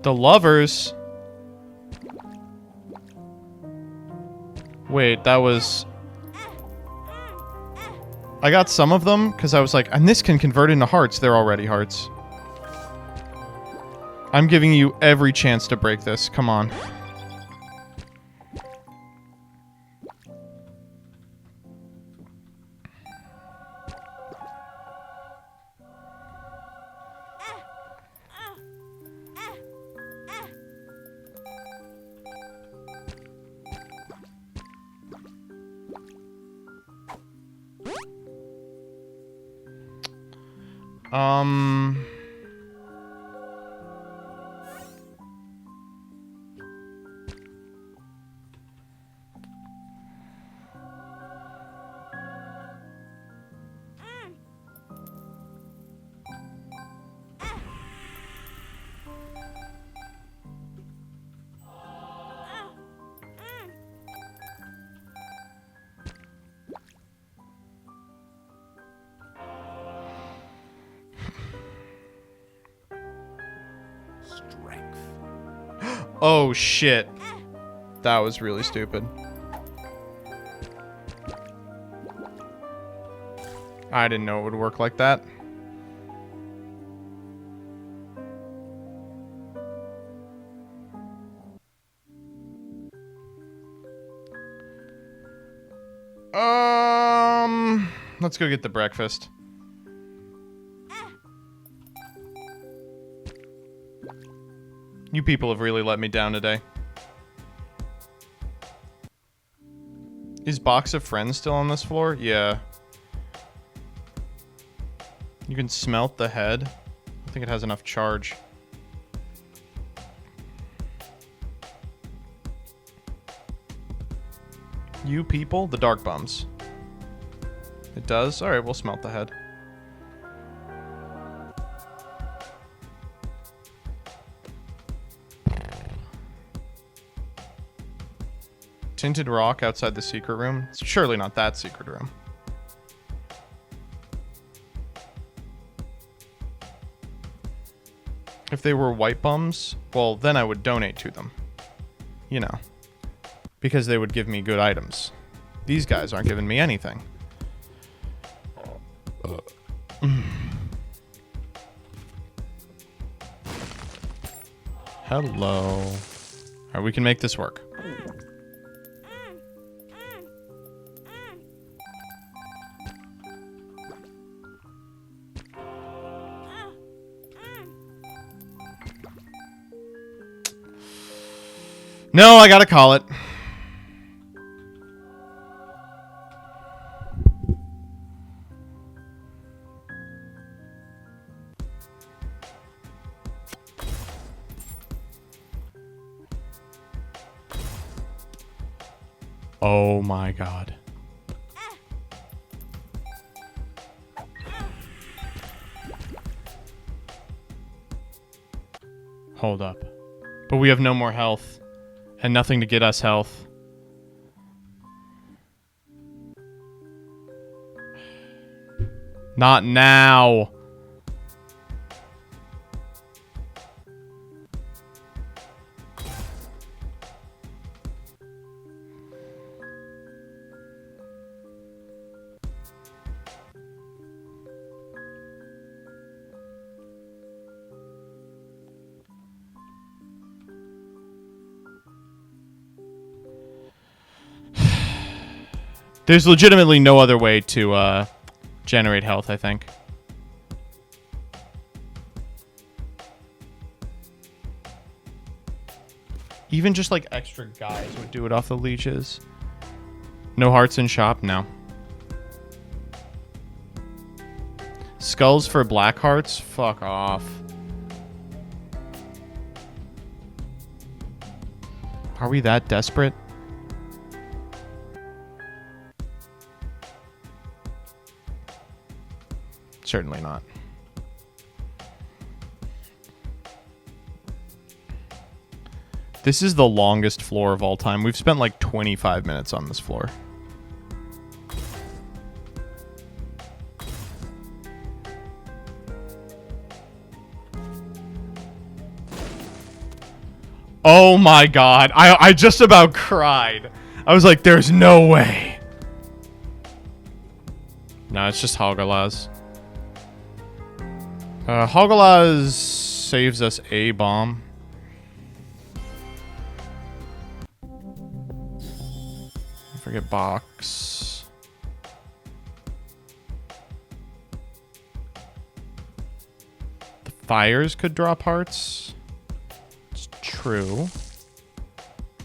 The lovers. Wait, that was... I got some of them because I was like, and this can convert into hearts. They're already hearts. I'm giving you every chance to break this. Come on. Oh shit. That was really stupid. I didn't know it would work like that. Let's go get the breakfast. You people have really let me down today. Is Box of Friends still on this floor? Yeah. You can smelt the head. I think it has enough charge. You people? The dark bums. It does? Alright, we'll smelt the head. Tinted rock outside the secret room? It's surely not that secret room. If they were white bums, well, then I would donate to them. You know. Because they would give me good items. These guys aren't giving me anything. Hello. Alright, we can make this work. No, I gotta call it. Oh my god. Hold up. But we have no more health. And nothing to get us health. Not now. There's legitimately no other way to generate health, I think. Even just like extra guys would do it off the leeches. No hearts in shop? No. Skulls for black hearts? Fuck off. Are we that desperate? Certainly not. This is the longest floor of all time. We've spent like 25 minutes on this floor. Oh my god. I just about cried. I was like, there's no way. No, it's just Hoggalaz. Hoggalaz saves us a bomb. Forget box. The fires could drop hearts. It's true.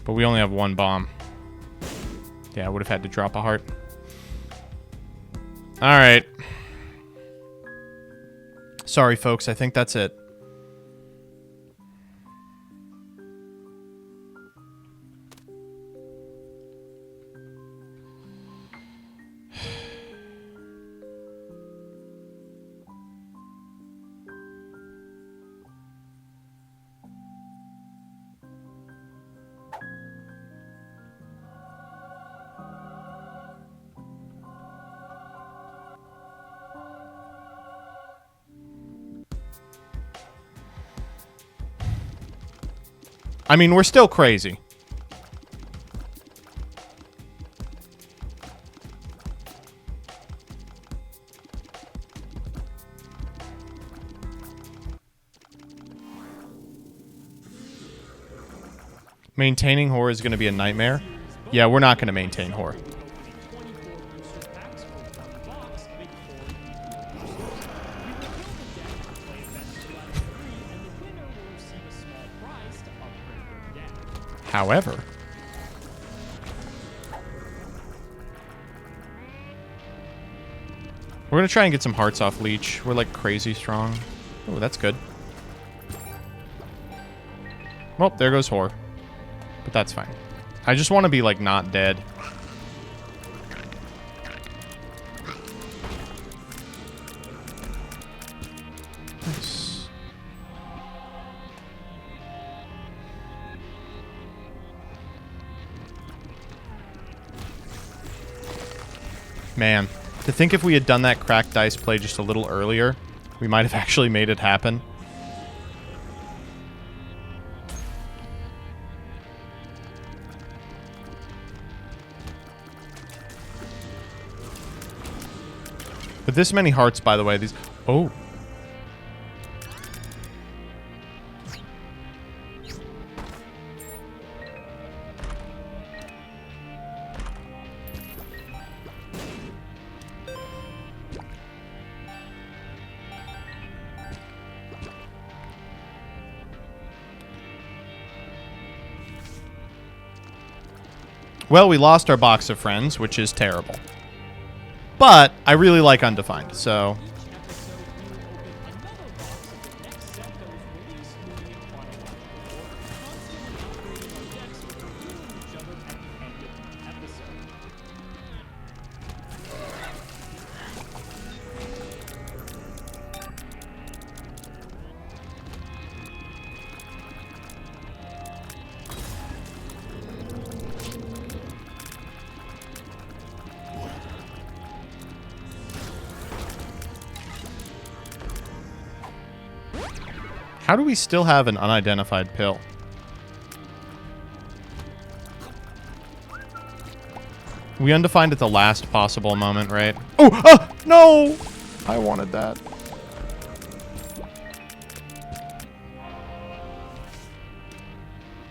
But we only have one bomb. Yeah, I would have had to drop a heart. Alright. Sorry, folks. I think that's it. I mean, we're still crazy. Maintaining horror is going to be a nightmare. Yeah, we're not going to maintain horror. However, we're going to try and get some hearts off Leech. We're like crazy strong. Oh, that's good. Well, there goes Whore. But that's fine. I just want to be like not dead. Nice. Man, to think if we had done that cracked dice play just a little earlier, we might have actually made it happen. With this many hearts, by the way, these... Oh. Well, we lost our box of friends, which is terrible. But I really like Undefined, so... How do we still have an unidentified pill? We undefined at the last possible moment, right? Oh! Ah! No! I wanted that.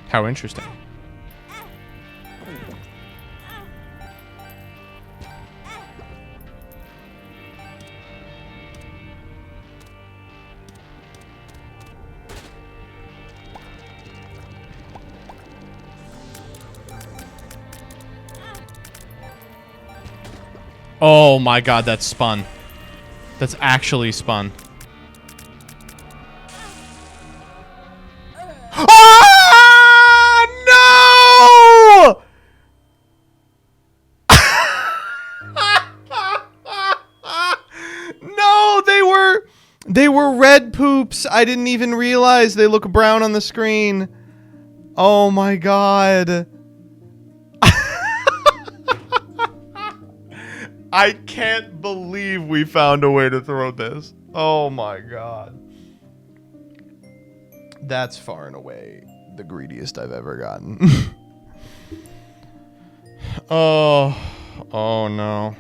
How interesting. Oh my god, that's spun. That's actually spun. Ah! No! No, they were red poops. I didn't even realize they look brown on the screen. Oh my god. I can't believe we found a way to throw this. Oh my god. That's far and away the greediest I've ever gotten. Oh no.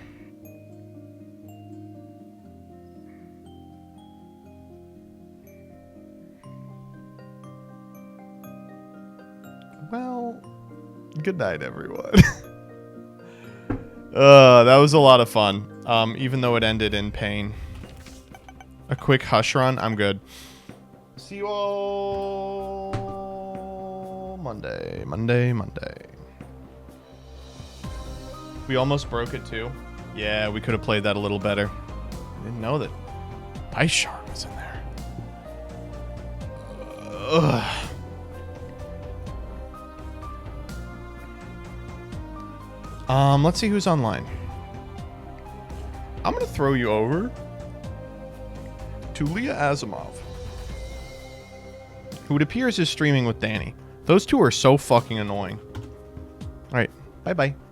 Well, good night, everyone. That was a lot of fun, even though it ended in pain. A quick hush run, I'm good. See you all Monday. We almost broke it too. Yeah, we could have played that a little better. I didn't know that Dice Shark was in there. Ugh. Let's see who's online. I'm gonna throw you over to Leah Asimov, who it appears is streaming with Danny. Those two are so fucking annoying. Alright, bye-bye.